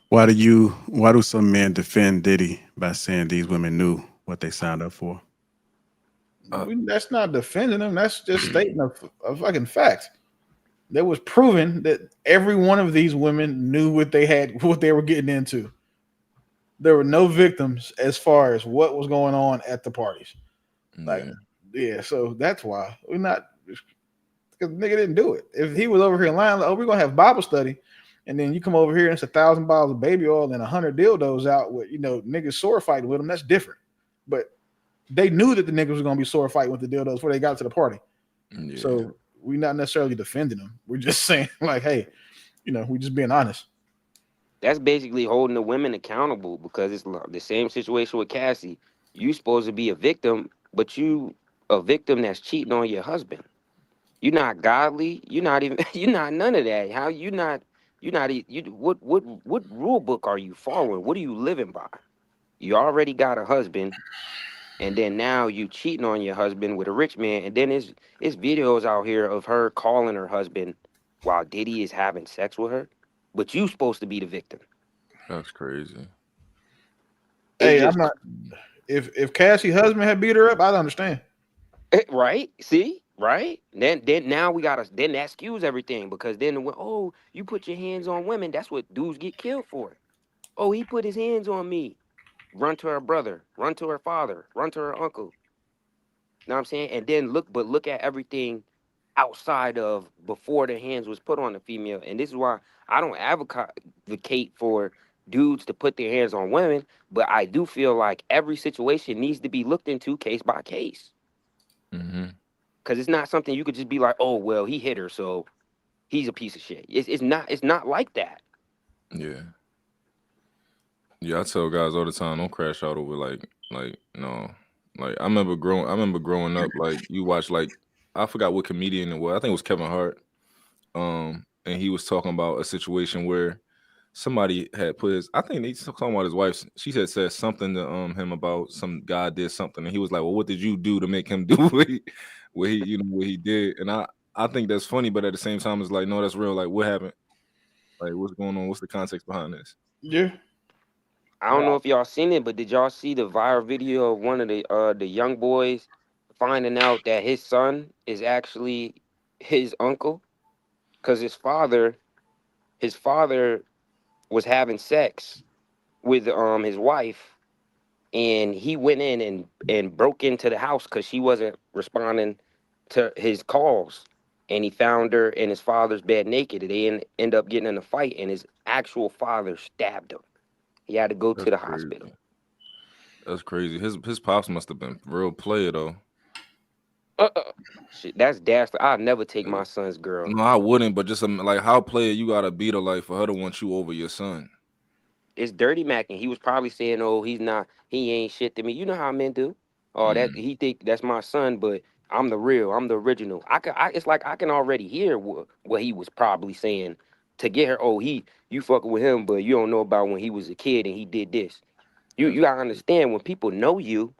Why do some men defend Diddy by saying these women knew what they signed up for? That's not defending them. That's just stating a fucking fact. That was proven that every one of these women knew what they were getting into. There were no victims as far as what was going on at the parties. So that's why we're not, because nigga didn't do it. If he was over here lying, we're gonna have Bible study, and then you come over here and it's 1,000 bottles of baby oil and 100 dildos out with niggas sword fighting with them. That's different. But they knew that the niggas was gonna be sword fighting with the dildos before they got to the party. Yeah. So we're not necessarily defending them. We're just saying like, hey, we're just being honest. That's basically holding the women accountable, because it's the same situation with Cassie. You supposed to be a victim, but you a victim that's cheating on your husband. You're not godly. You're not even. You're not none of that. How you not? You're not. What rule book are you following? What are you living by? You already got a husband, and then now you cheating on your husband with a rich man, and then it's videos out here of her calling her husband while Diddy is having sex with her, but you supposed to be the victim. That's crazy. Hey, I'm not. If Cassie's husband had beat her up, I'd understand. Right? See? Right? Then now we gotta, then that skews everything, because then you put your hands on women, that's what dudes get killed for. Oh, he put his hands on me. Run to her brother, run to her father, run to her uncle. You know what I'm saying? And then look at everything outside of before the hands was put on the female. And this is why I don't advocate for dudes to put their hands on women, but I do feel like every situation needs to be looked into case by case. Because it's not something you could just be like, oh well, he hit her, so he's a piece of shit. It's not like that. Yeah, I tell guys all the time, don't crash out over no. Like I remember growing up, like you watch, like I forgot what comedian it was. I think it was Kevin Hart. And he was talking about a situation where somebody had put I think they talking about his wife. She said something to him about some guy did something, and he was like, well, what did you do to make him do what he did? And I think that's funny, but at the same time, it's like, no, that's real. Like, what happened? Like, what's going on? What's the context behind this? Yeah. I don't know if y'all seen it, but did y'all see the viral video of one of the young boys finding out that his son is actually his uncle? Because his father was having sex with his wife, and he went in and broke into the house because she wasn't responding to his calls, and he found her in his father's bed naked. They end up getting in a fight, and his actual father stabbed him. He had to go to the hospital. That's crazy. His pops must have been real player though. Shit, that's dastardly. I'd never take my son's girl. No, I wouldn't. But just like, how player you gotta be to like for her to want you over your son? It's dirty macking. He was probably saying, "Oh, he ain't shit to me." You know how men do. Oh, that he think that's my son, but I'm the real, I'm the original. It's like I can already hear what he was probably saying to get her. Oh, you fucking with him, but you don't know about when he was a kid and he did this. You gotta understand when people know you.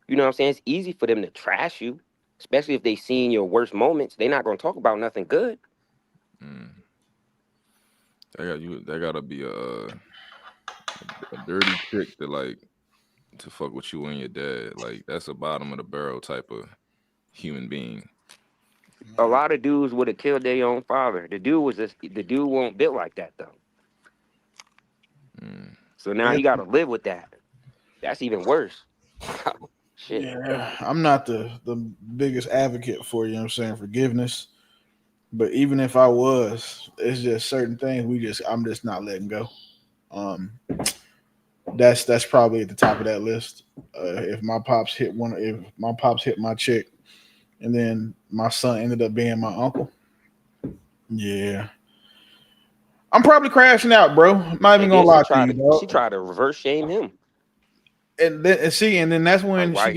You know what I'm saying? It's easy for them to trash you, especially if they seen your worst moments. They're not gonna talk about nothing good. That gotta be a dirty trick to fuck with you and your dad. Like that's a bottom of the barrel type of human being. A lot of dudes would have killed their own father. The dude won't built like that though. So now he got to live with that. That's even worse. Shit. Yeah, I'm not the biggest advocate for, you know what I'm saying, forgiveness. But even if I was, it's just certain things I'm just not letting go. That's probably at the top of that list. If my pops hit my chick, and then my son ended up being my uncle, yeah, I'm probably crashing out, bro. I'm not even gonna lie to you, dog. She tried to reverse shame him. And then that's when Like,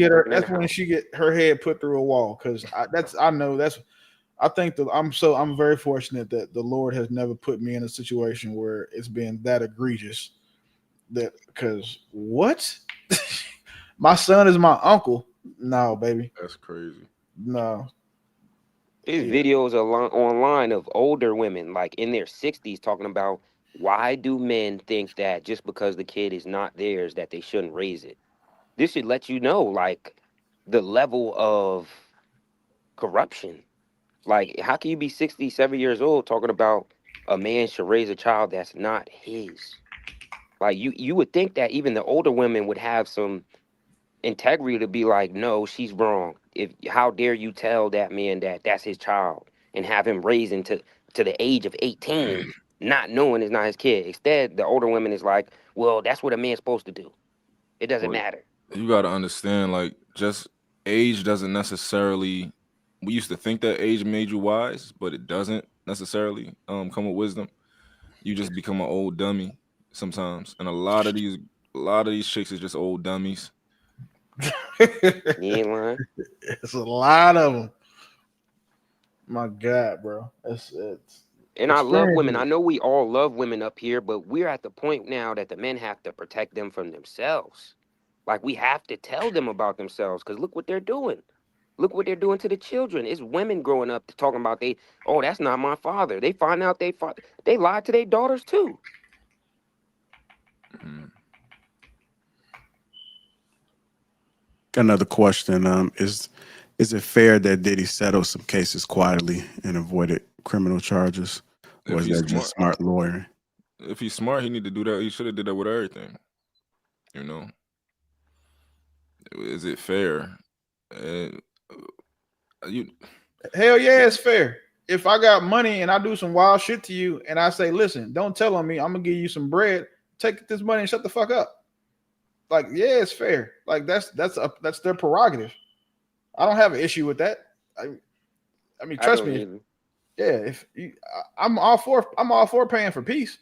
she get her head put through a wall. Because I'm very fortunate that the Lord has never put me in a situation where it's been that egregious. That because what? My son is my uncle. No, baby. That's crazy. No. There's videos online of older women, like in their 60s, talking about why do men think that just because the kid is not theirs that they shouldn't raise it. This should let you know, like, the level of corruption. Like, how can you be 67 years old talking about a man should raise a child that's not his? Like, you would think that even the older women would have some integrity to be like, no, she's wrong. How dare you tell that man that that's his child and have him raised to the age of 18, not knowing it's not his kid. Instead, the older women is like, well, that's what a man's supposed to do. It doesn't matter. You got to understand, like, just age doesn't necessarily. We used to think that age made you wise, but it doesn't necessarily come with wisdom. You just become an old dummy sometimes, and a lot of these chicks is just old dummies. You ain't lying. It's a lot of them. My God, bro. And I love women. I know we all love women up here, but we're at the point now that the men have to protect them from themselves. Like, we have to tell them about themselves, because look what they're doing. Look what they're doing to the children. It's women growing up talking about that's not my father. They find out they lied to their daughters too. Got another question. Is it fair that Diddy settled some cases quietly and avoided criminal charges? Or is that just smart lawyering? If he's smart, he need to do that. He should have did that with everything. You know? Is it fair? Hell yeah, it's fair. If I got money and I do some wild shit to you and I say, listen, don't tell on me, I'm gonna give you some bread, take this money and shut the fuck up. Like, yeah, it's fair. Like that's their prerogative. I don't have an issue with that. I mean, trust me. Yeah, I'm all for paying for peace.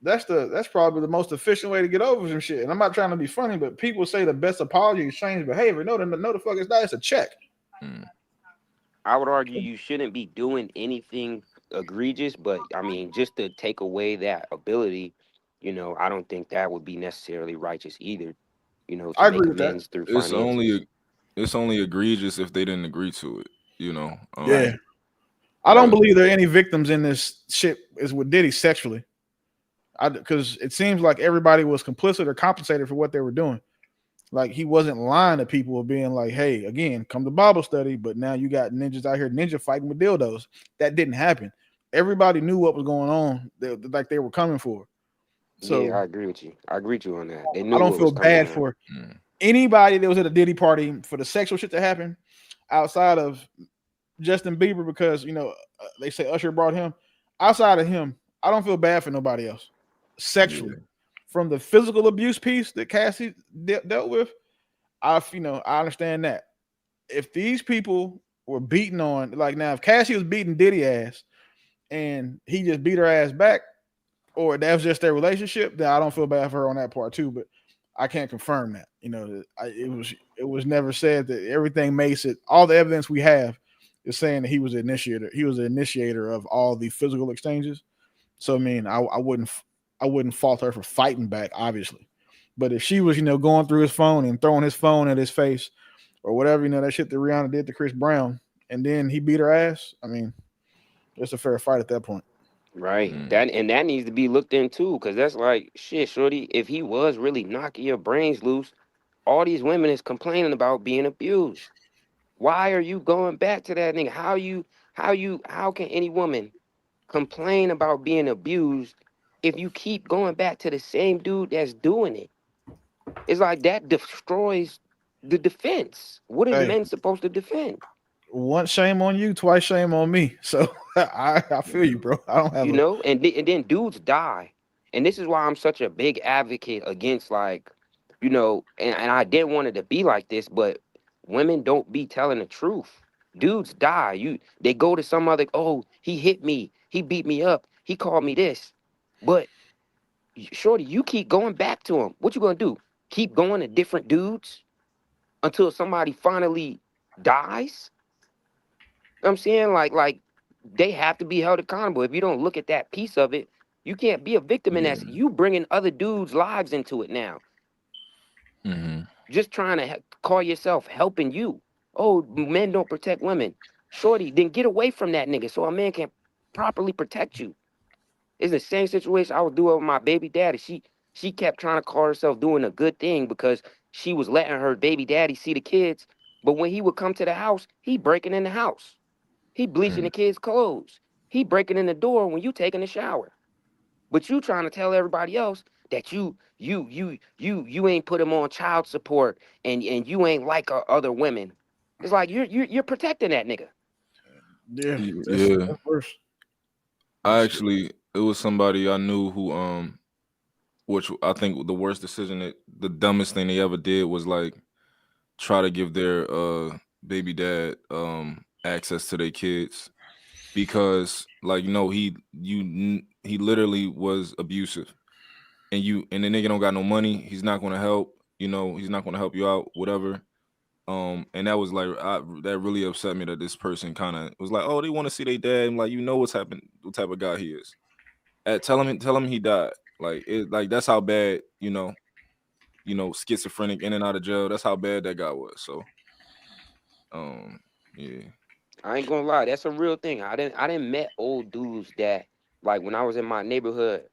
That's probably the most efficient way to get over some shit. And I'm not trying to be funny, but people say the best apology is change behavior. No, the fuck is that? It's a check. I would argue you shouldn't be doing anything egregious, but I mean, just to take away that ability, I don't think that would be necessarily righteous either. To I make agree with amends that. through finances. It's only egregious if they didn't agree to it. Yeah. I don't believe there are any victims in this shit is with Diddy sexually. Because it seems like everybody was complicit or compensated for what they were doing. Like, he wasn't lying to people of being like, hey, again, come to Bible study, but now you got ninjas out here ninja fighting with dildos. That didn't happen. Everybody knew what was going on, like they were coming for. So yeah, I agree with you. I agree with you on that. They knew I don't feel bad for anybody that was at a Diddy party for the sexual shit that happened outside of Justin Bieber, because they say Usher brought him. Outside of him, I don't feel bad for nobody else sexually. Yeah. From the physical abuse piece that Cassie dealt with, I understand that. If these people were beating on, like, now if Cassie was beating Diddy ass and he just beat her ass back, or that was just their relationship, then I don't feel bad for her on that part too. But I can't confirm that. You know, it was never said that everything makes it. All the evidence we have is saying that he was the initiator. He was the initiator of all the physical exchanges. So I mean, I wouldn't fault her for fighting back, obviously. But if she was, going through his phone and throwing his phone at his face or whatever, that shit that Rihanna did to Chris Brown, and then he beat her ass, I mean, it's a fair fight at that point. Right. That needs to be looked into, because that's like shit, shorty. If he was really knocking your brains loose, all these women is complaining about being abused. Why are you going back to that nigga? How can any woman complain about being abused if you keep going back to the same dude that's doing it? It's like that destroys the defense. What is Hey, men supposed to defend? once shame on you, twice shame on me. So I feel you, bro. I don't have And then dudes die. And this is why I'm such a big advocate against, like, and I didn't want it to be like this, but women don't be telling the truth. Dudes die. They go to some other, oh, he hit me, he beat me up, he called me this. But shorty, you keep going back to him. What you gonna do? Keep going to different dudes until somebody finally dies? You know what I'm saying? Like they have to be held accountable. If you don't look at that piece of it, you can't be a victim in that. You bringing other dudes' lives into it now. Just trying to call yourself helping you. Oh, men don't protect women. Shorty, then get away from that nigga so a man can properly protect you. It's the same situation I was doing with my baby daddy. She kept trying to call herself doing a good thing because she was letting her baby daddy see the kids. But when he would come to the house, he breaking in the house. He bleaching the kids' clothes. He breaking in the door when you taking a shower. But you trying to tell everybody else that you ain't put him on child support and you ain't like other women. It's like you're protecting that nigga. Yeah, Yeah. that's worse. It was somebody I knew who which I think the worst decision, the dumbest thing they ever did was like try to give their baby dad access to their kids, because like he literally was abusive, and the nigga don't got no money. He's not gonna help. He's not gonna help you out, whatever. And that was like that really upset me that this person kind of was like, oh, they want to see their dad. I'm like, what's happened, what type of guy he is. Tell him he died. Like that's how bad, schizophrenic, in and out of jail. That's how bad that guy was. So, yeah. I ain't gonna lie, that's a real thing. I didn't met old dudes that, like, when I was in my neighborhood,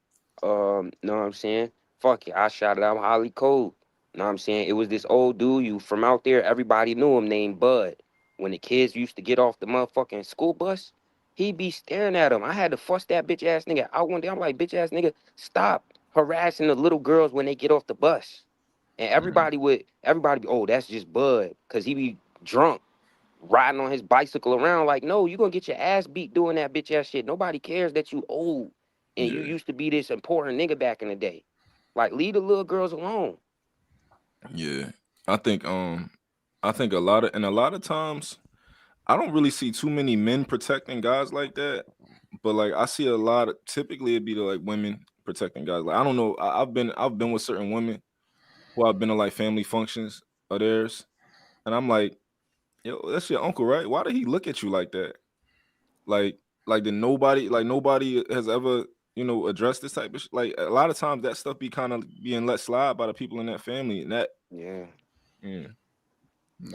know what I'm saying? Fuck it, I shouted out Holly Cole. Know what I'm saying? It was this old dude, you from out there, everybody knew him, named Bud. When the kids used to get off the motherfucking school bus, he'd be staring at him. I had to fuss that bitch ass nigga out one day. I'm like, bitch ass nigga, stop harassing the little girls when they get off the bus. And everybody oh, that's just Bud, cause he be drunk, riding on his bicycle around. Like, no, you gonna get your ass beat doing that bitch ass shit. Nobody cares that you old and you used to be this important nigga back in the day. Like, leave the little girls alone. Yeah. I think a lot of times I don't really see too many men protecting guys like that. But like I see a lot of, typically it'd be like women protecting guys. Like I don't know. I've been with certain women who I've been to like family functions of theirs, and I'm like, yo, that's your uncle, right? Why did he look at you like that? Like nobody has ever, addressed this type of like a lot of times that stuff be kind of being let slide by the people in that family, and that Yeah.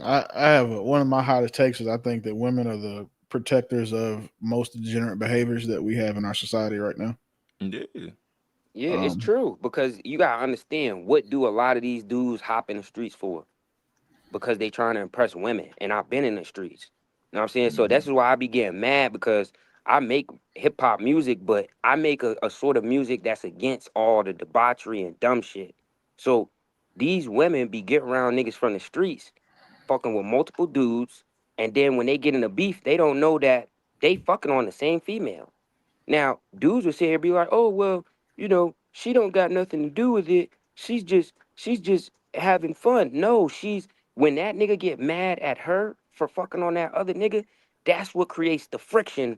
I have one of my hottest takes is I think that women are the protectors of most degenerate behaviors that we have in our society right now. Yeah, it's true, because you gotta understand, what do a lot of these dudes hop in the streets for? Because they trying to impress women, and I've been in the streets. You know what I'm saying? So that's why I be getting mad, because I make hip hop music, but I make a sort of music that's against all the debauchery and dumb shit. So these women be getting around niggas from the streets, fucking with multiple dudes, and then when they get in a beef, they don't know that they fucking on the same female. Now, dudes will sit here and be like, oh, well, she don't got nothing to do with it. She's just having fun. No, when that nigga get mad at her for fucking on that other nigga, that's what creates the friction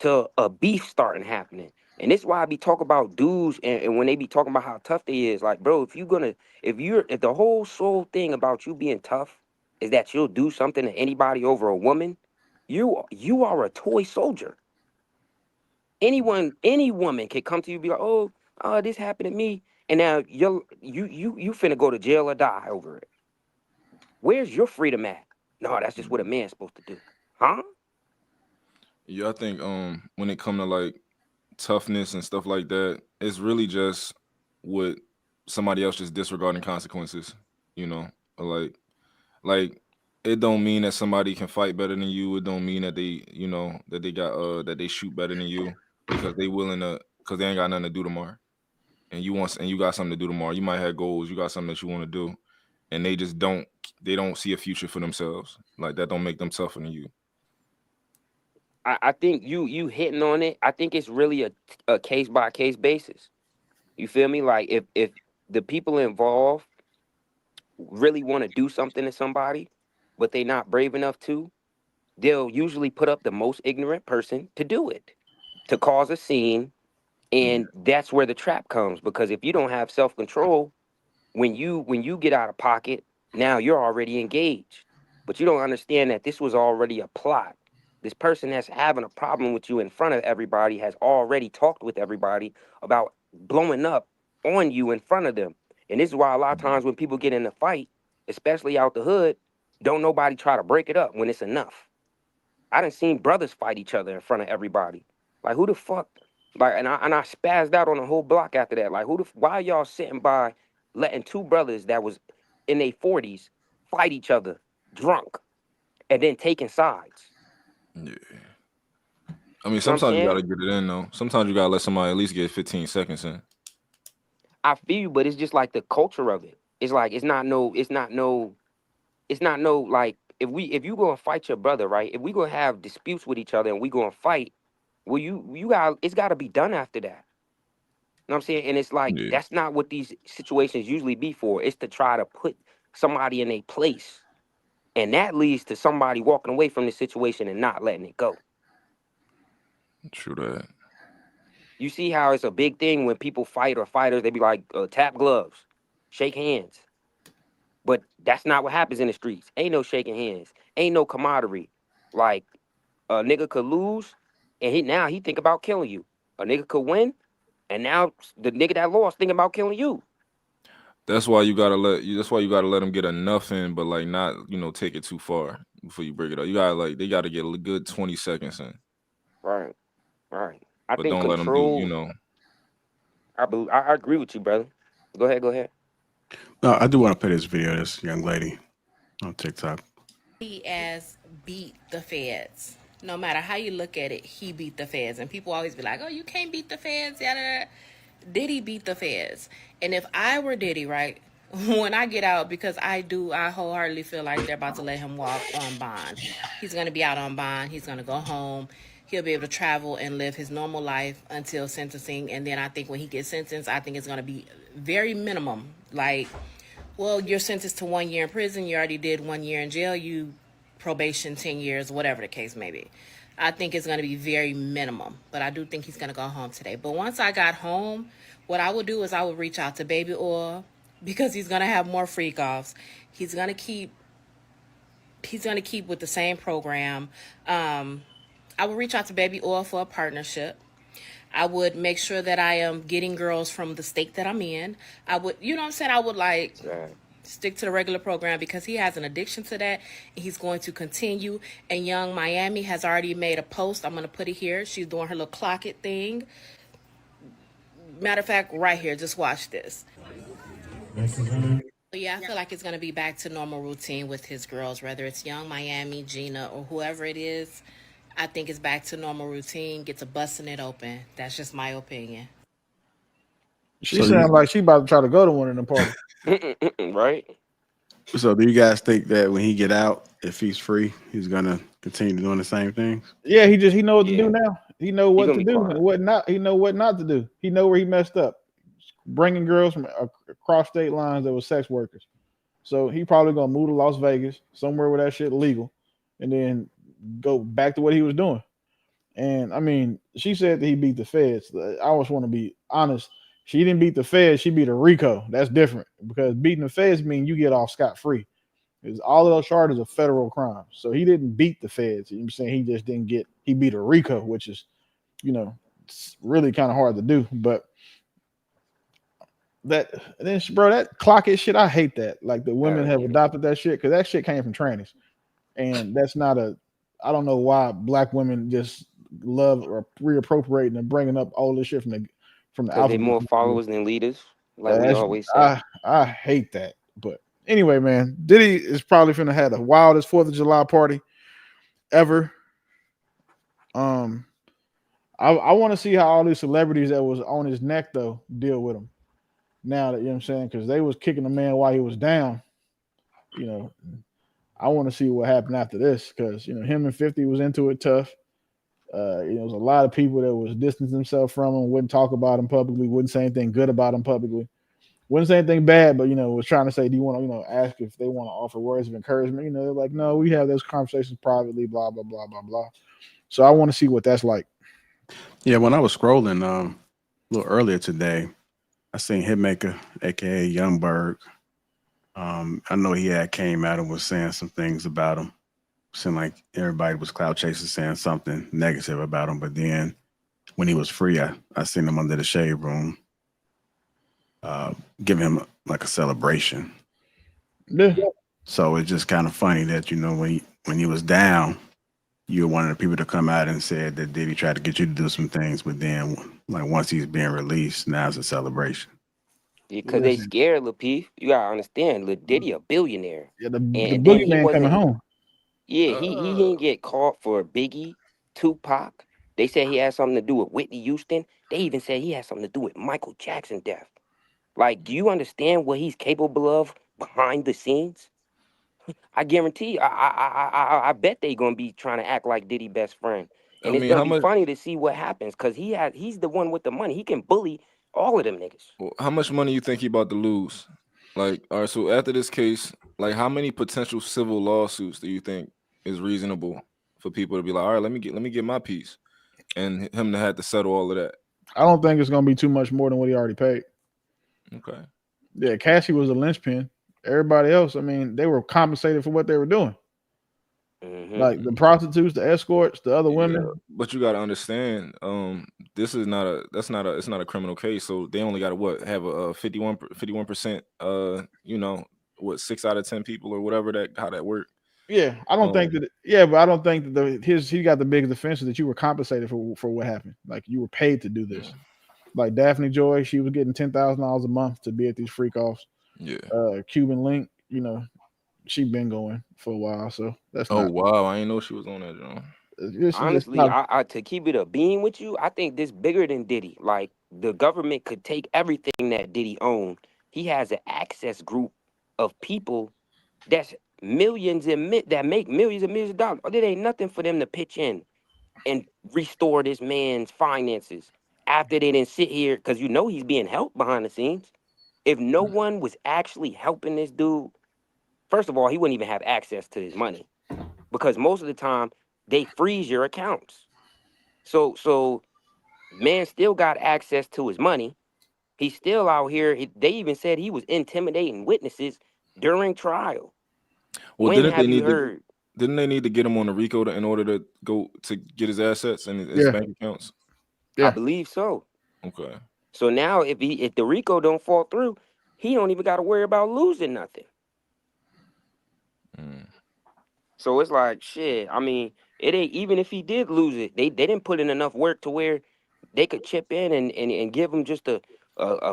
to a beef starting happening. And this is why I be talking about dudes, and when they be talking about how tough they is, like, bro, if the whole sole thing about you being tough is that you'll do something to anybody over a woman, you are a toy soldier. Any woman can come to you and be like, oh, this happened to me, and now you finna go to jail or die over it. Where's your freedom at? No, that's just what a man's supposed to do. Huh? Yeah, I think when it come to like toughness and stuff like that, it's really just with somebody else just disregarding consequences, you know. Like it don't mean that somebody can fight better than you. It don't mean that they, you know, that they got that they shoot better than you because they willing to, because they ain't got nothing to do tomorrow. And you got something to do tomorrow. You might have goals, you got something that you want to do, and they just don't see a future for themselves. Like that don't make them tougher than you. I think you hitting on it. I think it's really a case by case basis. You feel me? Like if the people involved really want to do something to somebody, but they not brave enough to, they'll usually put up the most ignorant person to do it, to cause a scene, and that's where the trap comes. Because if you don't have self-control, when you get out of pocket, now you're already engaged. But you don't understand that this was already a plot. This person that's having a problem with you in front of everybody has already talked with everybody about blowing up on you in front of them. And this is why a lot of times when people get in a fight, especially out the hood, don't nobody try to break it up when it's enough. I done seen brothers fight each other in front of everybody. Like, who the fuck? Like, and I spazzed out on the whole block after that. Like, why are y'all sitting by letting two brothers that was in their 40s fight each other drunk and then taking sides? Yeah. I mean, sometimes you gotta get it in though. Sometimes you gotta let somebody at least get 15 seconds in. I feel you, but it's just like the culture of it. It's like it's not no like if you gonna fight your brother, right? If we gonna have disputes with each other and we gonna fight, well, it's gotta be done after that. You know what I'm saying? And it's like that's not what these situations usually be for. It's to try to put somebody in a place. And that leads to somebody walking away from the situation and not letting it go. True that. You see how it's a big thing when people fight or fighters, they be like, tap gloves, shake hands. But that's not what happens in the streets. Ain't no shaking hands. Ain't no camaraderie. Like, a nigga could lose, and he think about killing you. A nigga could win, and now the nigga that lost thinking about killing you. That's why you gotta let them get enough in, but like not, take it too far before you break it up. They gotta get a good 20 seconds in. Right. I think don't control, let them do, I agree with you, brother. Go ahead. No, I do want to play this video of this young lady on TikTok. He as beat the feds. No matter how you look at it, he beat the feds. And people always be like, oh, you can't beat the feds. Yada. Diddy beat the feds. And if I were Diddy, right, when I get out, because I wholeheartedly feel like they're about to let him walk on bond. He's going to be out on bond. He's going to go home. He'll be able to travel and live his normal life until sentencing. And then I think when he gets sentenced, I think it's going to be very minimum. Like, well, you're sentenced to 1 year in prison. You already did 1 year in jail. You probation 10 years, whatever the case may be. I think it's going to be very minimum. But I do think he's going to go home today. But once I got home, what I would do is I would reach out to Baby Oil because he's going to have more freak offs. He's going to keep with the same program. I would reach out to Baby Oil for a partnership. I would make sure that I am getting girls from the state that I'm in. I would, you know what I'm saying? I would stick to the regular program because he has an addiction to that. He's going to continue. And Young Miami has already made a post. I'm going to put it here. She's doing her little clock it thing. Matter of fact, right here, just watch this. Yeah, I feel like it's going to be back to normal routine with his girls, whether it's Young Miami, Gina, or whoever it is. I think it's back to normal routine, get to busting it open. That's just my opinion. She sounds like she about to try to go to one of them parties. Right? So do you guys think that when he get out, if he's free, he's gonna continue doing the same things? Yeah, he know what to do now. He know what to do and quiet. what not. He know what not to do. He know where he messed up. Bringing girls from across state lines that were sex workers. So he probably gonna move to Las Vegas, somewhere where that shit legal, and then go back to what he was doing. And I mean, she said that he beat the feds. I always want to be honest. She didn't beat the feds. She beat a RICO. That's different because beating the feds means you get off scot free. Because all of those charges are federal crimes. So he didn't beat the feds. You know what I'm saying? He just didn't get. He beat a RICO, which is, it's really kind of hard to do. But that then, bro, that clock it shit, I hate that. Like the women have adopted that shit because that shit came from trannies, and that's not a. I don't know why black women just love or reappropriating and bringing up all this shit from the Because they more followers than leaders, like we always say. I hate that. But anyway, man, Diddy is probably finna have the wildest 4th of July party ever. I want to see how all these celebrities that was on his neck though deal with him. Now that you know what I'm saying, because they was kicking the man while he was down. I want to see what happened after this because him and 50 was into it tough. There was a lot of people that was distancing themselves from him, wouldn't talk about him publicly, wouldn't say anything good about him publicly, wouldn't say anything bad, but was trying to say, do you want to ask if they want to offer words of encouragement? They're like, no, we have those conversations privately, blah blah blah blah blah. So I want to see what that's like. Yeah, when I was scrolling a little earlier today, I seen Hitmaker, aka Youngberg. I know he had came out and was saying some things about him. Seemed like everybody was cloud chasing, saying something negative about him. But then when he was free, I seen him under the shade room, giving him like a celebration. Yeah. So it's just kind of funny that when he was down, you were one of the people to come out and said that Diddy tried to get you to do some things, but then like once he's being released, now it's a celebration. Because they scared Lapeef. You gotta understand, Lil Diddy a billionaire. Yeah, the boogeyman coming home. Yeah, he didn't get caught for Biggie, Tupac. They said he had something to do with Whitney Houston. They even said he had something to do with Michael Jackson's death. Like, do you understand what he's capable of behind the scenes? I guarantee you, I bet they gonna be trying to act like Diddy best friend. And it's gonna be funny to see what happens because he's the one with the money. He can bully all of them niggas. How much money you think he about to lose? Like, all right, so after this case, like how many potential civil lawsuits do you think is reasonable for people to be like, all right, let me get my piece, and him to have to settle all of that? I don't think it's gonna be too much more than what he already paid. Okay. Yeah, Cassie was a linchpin. Everybody else, I mean, they were compensated for what they were doing. Like the prostitutes, the escorts, the other women. But you got to understand, this is not a criminal case, so they only got to have a 51%. 6 out of 10 people or whatever how that worked. Yeah, I don't think that. Yeah, but I don't think that he got the biggest offense that you were compensated for what happened. Like you were paid to do this. Like Daphne Joy, she was getting $10,000 a month to be at these freak offs. Yeah. Cuban Link, she been going for a while, so that's. Oh wow, I didn't know she was on that, John. Honestly, I to keep it a bean with you, I think this bigger than Diddy. Like the government could take everything that Diddy owned. He has an access group of people that's millions that make millions and millions of dollars. There ain't nothing for them to pitch in and restore this man's finances after they didn't sit here because he's being helped behind the scenes. If no one was actually helping this dude, first of all, he wouldn't even have access to his money because most of the time they freeze your accounts. So man still got access to his money. He's still out here. They even said he was intimidating witnesses during trial. Well, didn't they need to get him on the RICO in order to go to get his assets and his bank accounts? Yeah. I believe so. Okay. So now if the RICO don't fall through, he don't even got to worry about losing nothing. So it's like shit. I mean, it ain't even if he did lose it, they didn't put in enough work to where they could chip in and give him just a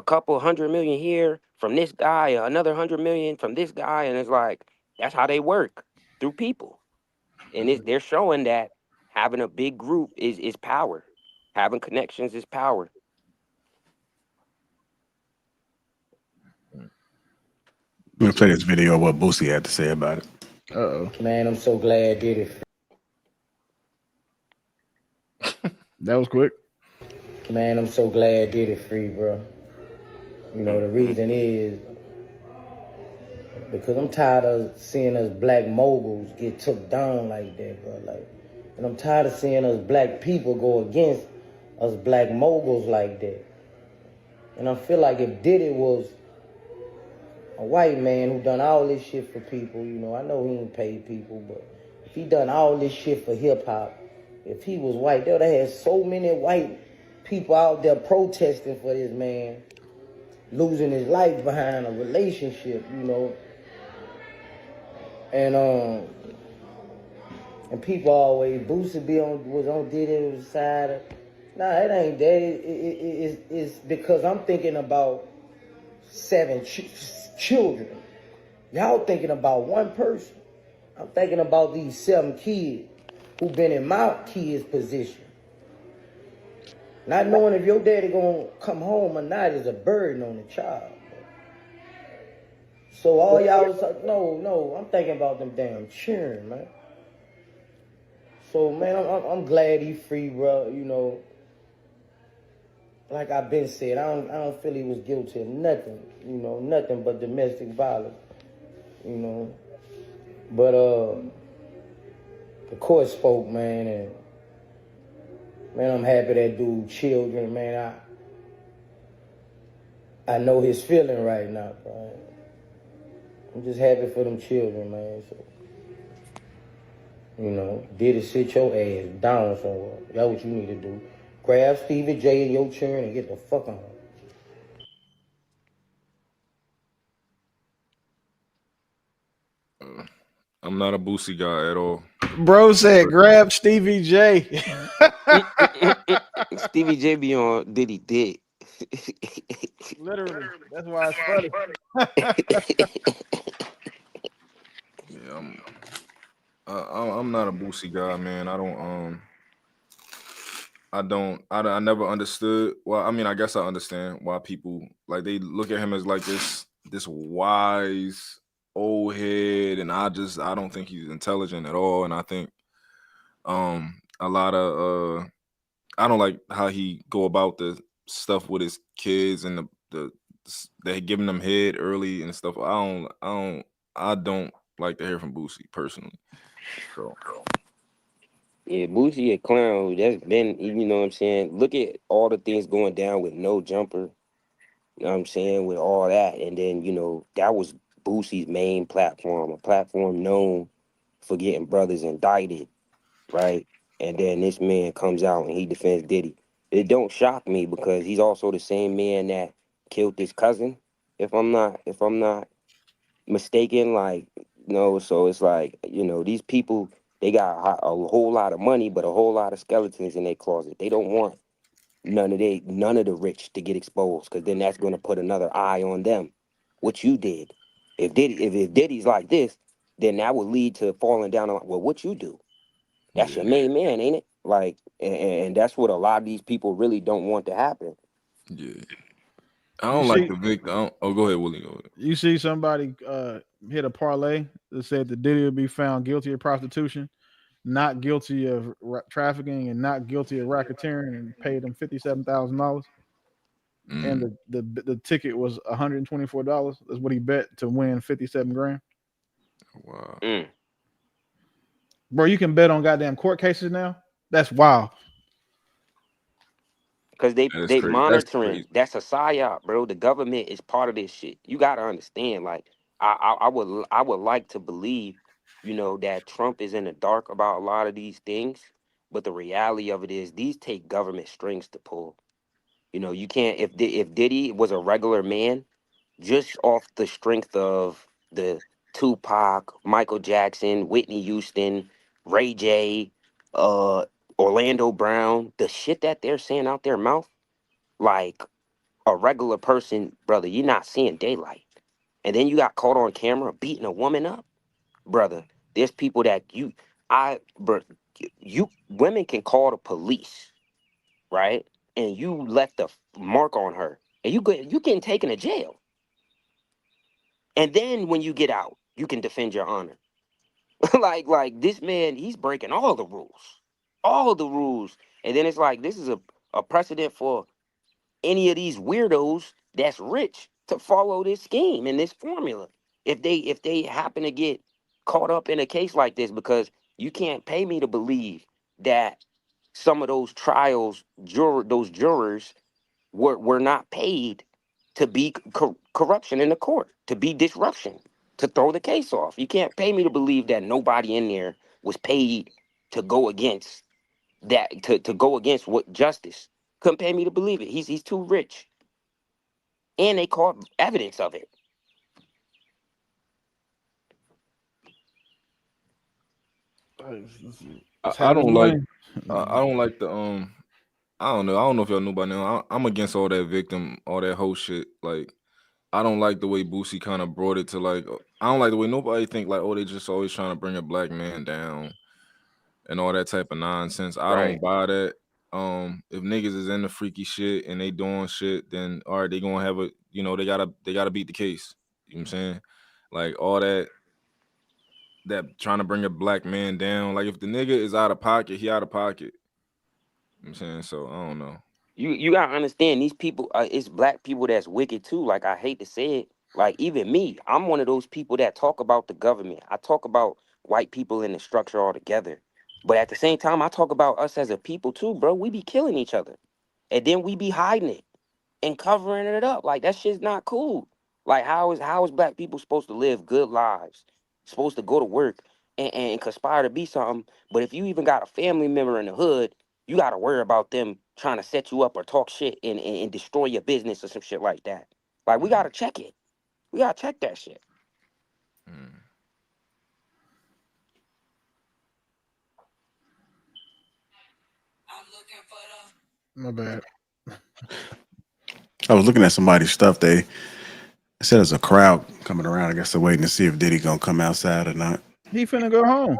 couple $100 million here from this guy, another $100 million from this guy, and it's like that's how they work through people. And they're showing that having a big group is power. Having connections is power. I'm gonna play this video of what Boosie had to say about it. Man, I'm so glad Diddy. That was quick. Man, I'm so glad Diddy free, bro. The reason is because I'm tired of seeing us black moguls get took down like that, bro. Like, And I'm tired of seeing us black people go against us black moguls like that. And I feel like if Diddy was a white man who done all this shit for people, you know, I know he ain't paid people, but if he done all this shit for hip hop, if he was white, they would have had so many white people out there protesting for this man losing his life behind a relationship, you know. And people always, Boosie was on Diddy's side. Nah, it ain't that. It's because I'm thinking about 7 children. Y'all thinking about one person. I'm thinking about these 7 kids who been in my kid's position. Not knowing if your daddy gonna come home or not is a burden on the child. So all y'all was like, no, I'm thinking about them damn children, man. So man, I'm glad he free, bro. You know, like I've been said, I don't feel he was guilty of nothing. You know, nothing but domestic violence. You know, but the court spoke, man, and man, I'm happy that dude children, man. I know his feeling right now, bro. I'm just happy for them children, man. So, you know, Diddy, sit your ass down somewhere. That's what you need to do. Grab Stevie J and your children and get the fuck on. I'm not a Boosie guy at all. Bro said, "Grab Stevie J." Stevie J be on Diddy dick. Literally, that's why it's funny. Yeah, I'm not a Boosie guy, man. I never understood. Well, I mean, I guess I understand why people like they look at him as like this wise old head, and I don't think he's intelligent at all. And I think a lot of I don't like how he go about the stuff with his kids and they giving them head early and stuff. I don't like to hear from Boosie personally. So Yeah, Boosie a clown. That's been, you know what I'm saying? Look at all the things going down with No Jumper. You know what I'm saying? With all that. And then, you know, that was Boosie's main platform, a platform known for getting brothers indicted, right? And then this man comes out and he defends Diddy. It don't shock me because he's also the same man that killed his cousin, if I'm not mistaken. Like, you know, so it's like, you know, these people, they got a whole lot of money, but a whole lot of skeletons in their closet. They don't want none of the rich to get exposed, because then that's going to put another eye on them. What you did, if Diddy's like this, then that would lead to falling down on, well, what you do? That's your main man, ain't it? Like, and that's what a lot of these people really don't want to happen. yeah, I don't like the victim. Oh, go ahead, Willie. Go ahead. You see somebody hit a parlay that said that Diddy will be found guilty of prostitution, not guilty of trafficking, and not guilty of racketeering, and paid him $57,000. And the ticket was $124. That's what he bet to win 57 grand. Wow. Bro, you can bet on goddamn court cases now. That's wild. Because they monitoring. That's a psyop, bro. The government is part of this shit. You gotta understand. Like, I would like to believe, you know, that Trump is in the dark about a lot of these things, but the reality of it is these take government strings to pull. You know, you can't, if Diddy was a regular man, just off the strength of the Tupac, Michael Jackson, Whitney Houston, Ray J, Orlando Brown, the shit that they're saying out their mouth, like a regular person, brother, you're not seeing daylight. And then you got caught on camera beating a woman up, brother. There's people that women can call the police, right? And you left a mark on her, and you getting taken to jail. And then when you get out, you can defend your honor. like this man, he's breaking all the rules. And then it's like, this is a precedent for any of these weirdos that's rich to follow this scheme and this formula. If they happen to get caught up in a case like this, because you can't pay me to believe that some of those trials, those jurors were not paid to be corruption in the court, to be disruption, to throw the case off. You can't pay me to believe that nobody in there was paid to go against that, to go against what justice. Couldn't pay me to believe it. He's too rich. And they caught evidence of it. I don't like I don't like the I don't know. I don't know if y'all know by now. I'm against all that victim, all that whole shit. Like, I don't like the way Boosie kind of brought it to like. I don't like the way nobody think like, oh, they just always trying to bring a black man down and all that type of nonsense. I don't buy that. If niggas is in the freaky shit and they doing shit, then all right, they gonna have a, you know, they gotta beat the case. You know what I'm saying? Like all that trying to bring a black man down. Like if the nigga is out of pocket, he out of pocket. You know what I'm saying? So I don't know. You gotta understand, these people, it's black people that's wicked too. Like, I hate to say it, like even me, I'm one of those people that talk about the government. I talk about white people in the structure altogether. But at the same time, I talk about us as a people too, bro. We be killing each other. And then we be hiding it and covering it up. Like, that shit's not cool. Like, how is black people supposed to live good lives? Supposed to go to work and conspire to be something. But if you even got a family member in the hood, you got to worry about them trying to set you up or talk shit and destroy your business or some shit like that. Like, we got to check it. We got to check that shit. My bad. I was looking at somebody's stuff. They said there's a crowd coming around. I guess they're waiting to see if Diddy gonna come outside or not. He finna go home.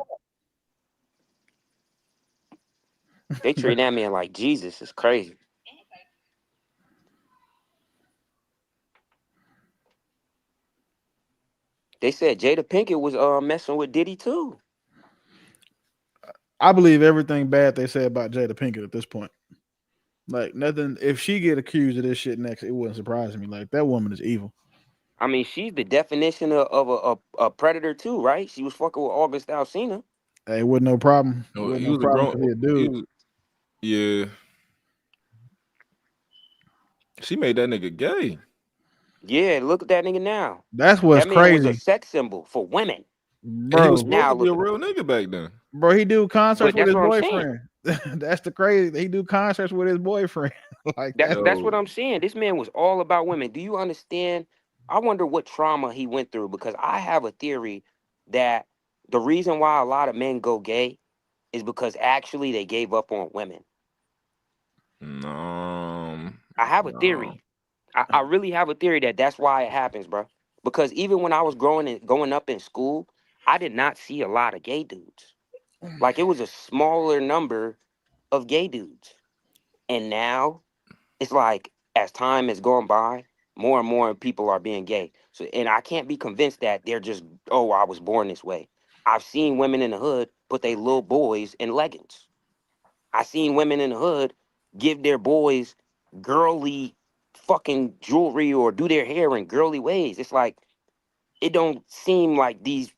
They treat that man like Jesus. It's crazy. They said Jada Pinkett was messing with Diddy too. I believe everything bad they say about Jada Pinkett at this point. Like nothing. If she get accused of this shit next, it wouldn't surprise me. Like that woman is evil. I mean, she's the definition of a predator too, right? She was fucking with August Alsina. Hey, it wasn't no problem. No, It he wasn't was no a problem grown. to be a dude. Yeah. She made that nigga gay. Yeah, look at that nigga now. That's what's that man crazy. was a sex symbol for women. And he was Bro, supposed to be a real nigga back then. bro, he do concerts But with that's his what I'm saying. boyfriend. That's the crazy. He do concerts with his boyfriend. Like That's what I'm saying. This man was all about women. Do you understand? I wonder what trauma he went through, because I have a theory that the reason why a lot of men go gay is because actually they gave up on women. No. I have a theory. I really have a theory that that's why it happens, bro. Because even when I was going up in school, I did not see a lot of gay dudes. Like, it was a smaller number of gay dudes. And now it's like, as time has gone by, more and more people are being gay. So, and I can't be convinced that they're just, oh, I was born this way. I've seen women in the hood put their little boys in leggings. I seen women in the hood give their boys girly fucking jewelry or do their hair in girly ways. It's like, it don't seem like these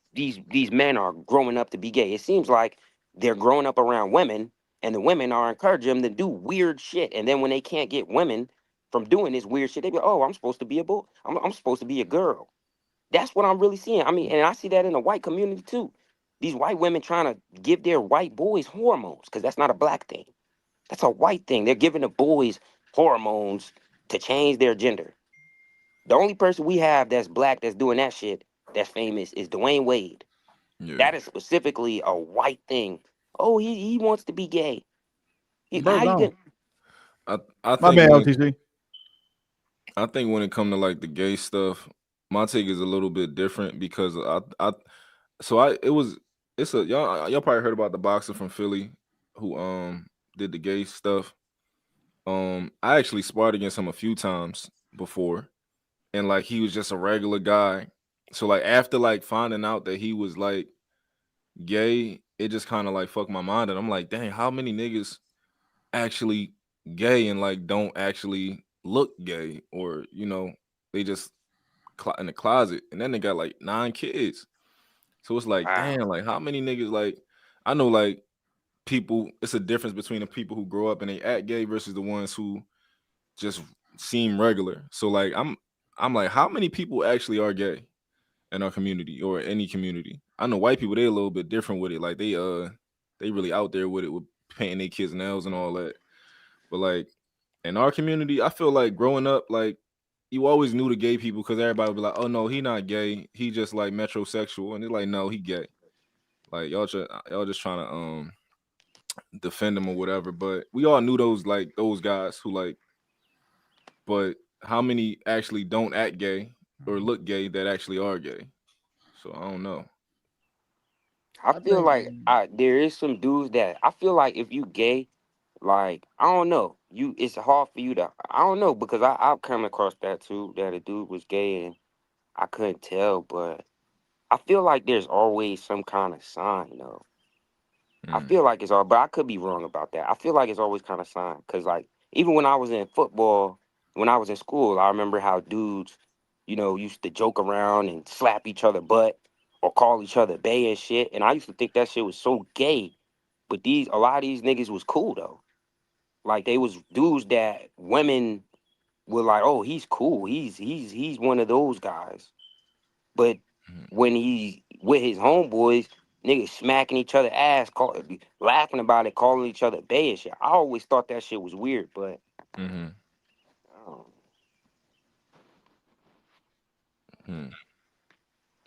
men are growing up to be gay. It seems like they're growing up around women, and the women are encouraging them to do weird shit. And then when they can't get women from doing this weird shit, they go, "Oh, I'm supposed to be a boy. I'm supposed to be a girl." That's what I'm really seeing. I mean, and I see that in the white community too. These white women trying to give their white boys hormones, because that's not a black thing. That's a white thing. They're giving the boys hormones to change their gender. The only person we have that's black that's doing that shit that's famous is Dwayne Wade. Yeah. That is specifically a white thing. Oh, he wants to be gay. Bro, How you don't. I My think bad, when, LTC. I think when it come to like the gay stuff, my take is a little bit different, because it's a y'all probably heard about the boxer from Philly who did the gay stuff. I actually sparred against him a few times before, and like he was just a regular guy. So like after like finding out that he was like gay, it just kind of like fucked my mind, and I'm like, dang, how many niggas actually gay and like don't actually look gay, or you know, they just in the closet, and then they got like 9 kids. So it's like, Wow. damn, like how many niggas, like I know like people. It's a difference between the people who grow up and they act gay versus the ones who just seem regular. So like I'm like, how many people actually are gay in our community or any community? I know white people, they a little bit different with it. Like they really out there with it, with painting their kids' nails and all that. But like in our community, I feel like growing up, like you always knew the gay people because everybody would be like, oh no, he not gay, he just like metrosexual, and they're like, no, he gay. Like y'all just trying to defend him or whatever. But we all knew those guys who like, but how many actually don't act gay or look gay that actually are gay? So I don't know. I I feel think like there is some dudes that I feel like if you gay, like I don't know, it's hard for you to I don't know because I've come across that too, that a dude was gay and I couldn't tell, but I feel like there's always some kind of sign though. I feel like it's all, but I could be wrong about that. I feel like it's always kind of sign because like even when I was in football, when I was in school, I remember how dudes, used to joke around and slap each other butt or call each other bae and shit, and I used to think that shit was so gay. But a lot of these niggas was cool though. Like they was dudes that women were like, oh, he's cool. He's one of those guys. But when he with his homeboys, niggas smacking each other ass, laughing about it, calling each other bae and shit. I always thought that shit was weird, but Mm-hmm. um,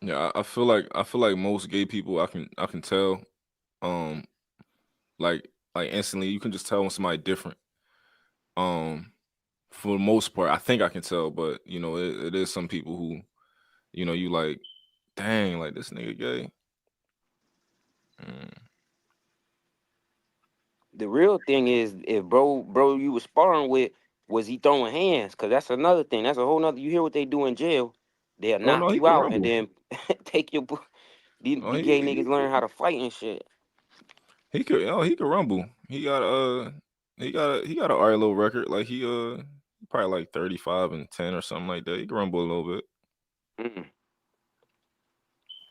Yeah, I feel like most gay people I can tell, um, like instantly you can just tell when somebody different. Um, for the most part, I think I can tell, but it is some people who, you like, dang, like this nigga gay. Mm. the real thing is if bro you was sparring with, was he throwing hands? Cause that's another thing. That's a whole nother. You hear what they do in jail? They'll Oh no, knock he you can out and rumble. then take your. Oh, The gay niggas learn how to fight and shit. he could rumble. He got a alright little record. Like he probably like 35-10 or something like that. He can rumble a little bit. Mm.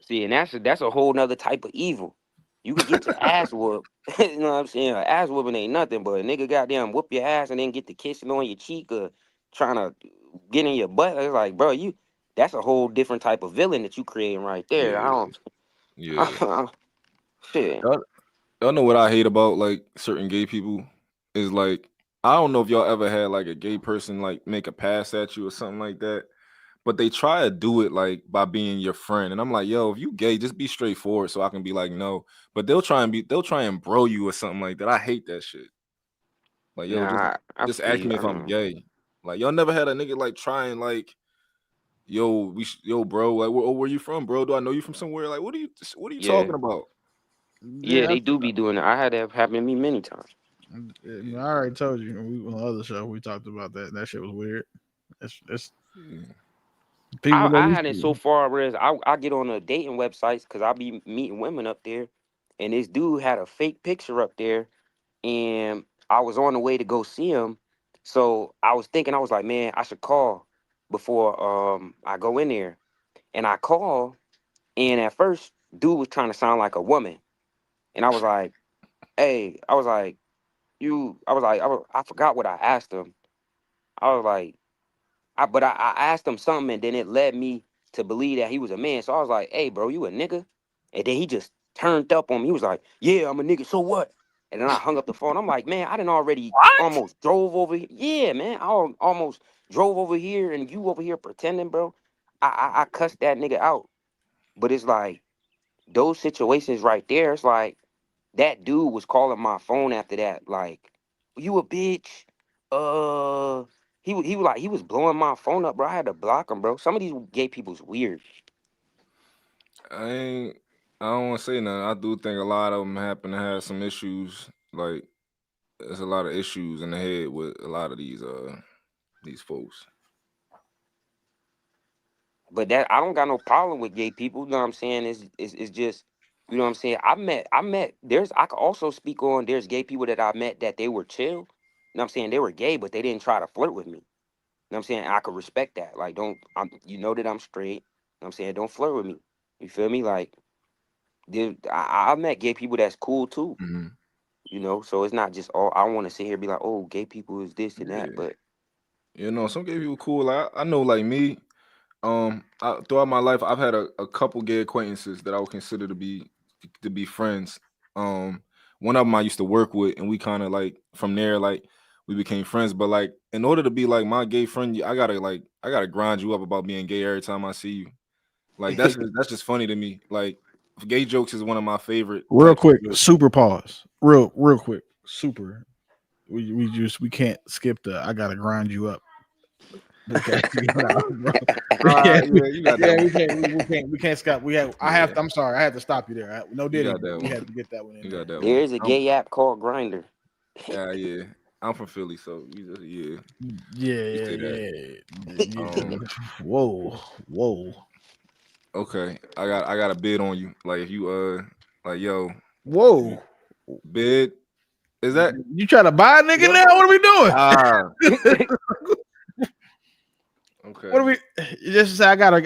See, and that's a whole nother type of evil. You could get your ass whooped. You know what I'm saying? An ass whooping ain't nothing, but a nigga goddamn whoop your ass and then get the kissing on your cheek or trying to get in your butt. It's like, bro, that's a whole different type of villain that you creating right there. I Yeah, don't yeah. shit. Y'all know what I hate about like certain gay people is like, I don't know if y'all ever had like a gay person like make a pass at you or something like that, but they try to do it like by being your friend, and I'm like, yo, if you gay, just be straightforward so I can be like, no. But they'll try and bro you or something like that. I hate that shit. Like, yo, just Nah, I just feel ask you. me I if I'm don't. gay. Like, y'all never had a nigga like try and like, yo, bro, like, where you from, bro? Do I know you from somewhere? Like, what are you Yeah, talking about? yeah, yeah, they do be doing it. I had that happen to me many times. I already told you on the other show we talked about that. That shit was weird. It's Yeah. people that I used had it so to. far whereas I get on the dating websites because I be meeting women up there, and this dude had a fake picture up there, and I was on the way to go see him, so I was thinking I was like, man, I should call before I go in there, and I call, and at first dude was trying to sound like a woman, and I was like, hey, I forgot what I asked him. I was like. But I asked him something, and then it led me to believe that he was a man. So I was like, "Hey, bro, you a nigga?" And then he just turned up on me. He was like, "Yeah, I'm a nigga. So what?" And then I hung up the phone. I'm like, "Man, I didn't already almost drove over here. Yeah, man, almost drove over here, and you over here pretending, bro." I cussed that nigga out. But it's like those situations right there. It's like that dude was calling my phone after that, like, "You a bitch." Uh, he was blowing my phone up, bro. I had to block him, bro. Some of these gay people's weird. I ain't. I don't want to say nothing. I do think a lot of them happen to have some issues. Like, there's a lot of issues in the head with a lot of these folks. But that I don't got no problem with gay people. You know what I'm saying? It's just, you know what I'm saying. I met. I could also speak on. There's gay people that I met that they were chill. You know what I'm saying? They were gay, but they didn't try to flirt with me. You know what I'm saying? I could respect that. Like, don't. You know that I'm straight. You know what I'm saying? Don't flirt with me. You feel me? Like, I met gay people that's cool too. Hmm. You know, so it's not just all I want to sit here and be like, oh, gay people is this and that, Yeah. but You know, some gay people cool. I know, like me. Throughout my life, I've had a couple gay acquaintances that I would consider to be friends. One of them I used to work with, and we kind of like from there, like we became friends. But like, in order to be like my gay friend, I gotta grind you up about being gay every time I see you. Like that's just funny to me. Like gay jokes is one of my favorite Real types of quick, jokes. super pause. Real quick, super. We can't skip the I gotta grind you up. Because Yeah, you got that one. we can't stop. I'm sorry, I have to stop you there. No You Diddy, got but that we one. had to get that one in You there. got that there one. is a gay app called Grinder. Yeah. I'm from Philly, so we just we say that. Yeah. Whoa. Okay, I got a bid on you. Like if you like yo Whoa. bid is that You trying to buy a nigga now? What are we doing? Okay. What are we? You just say I got a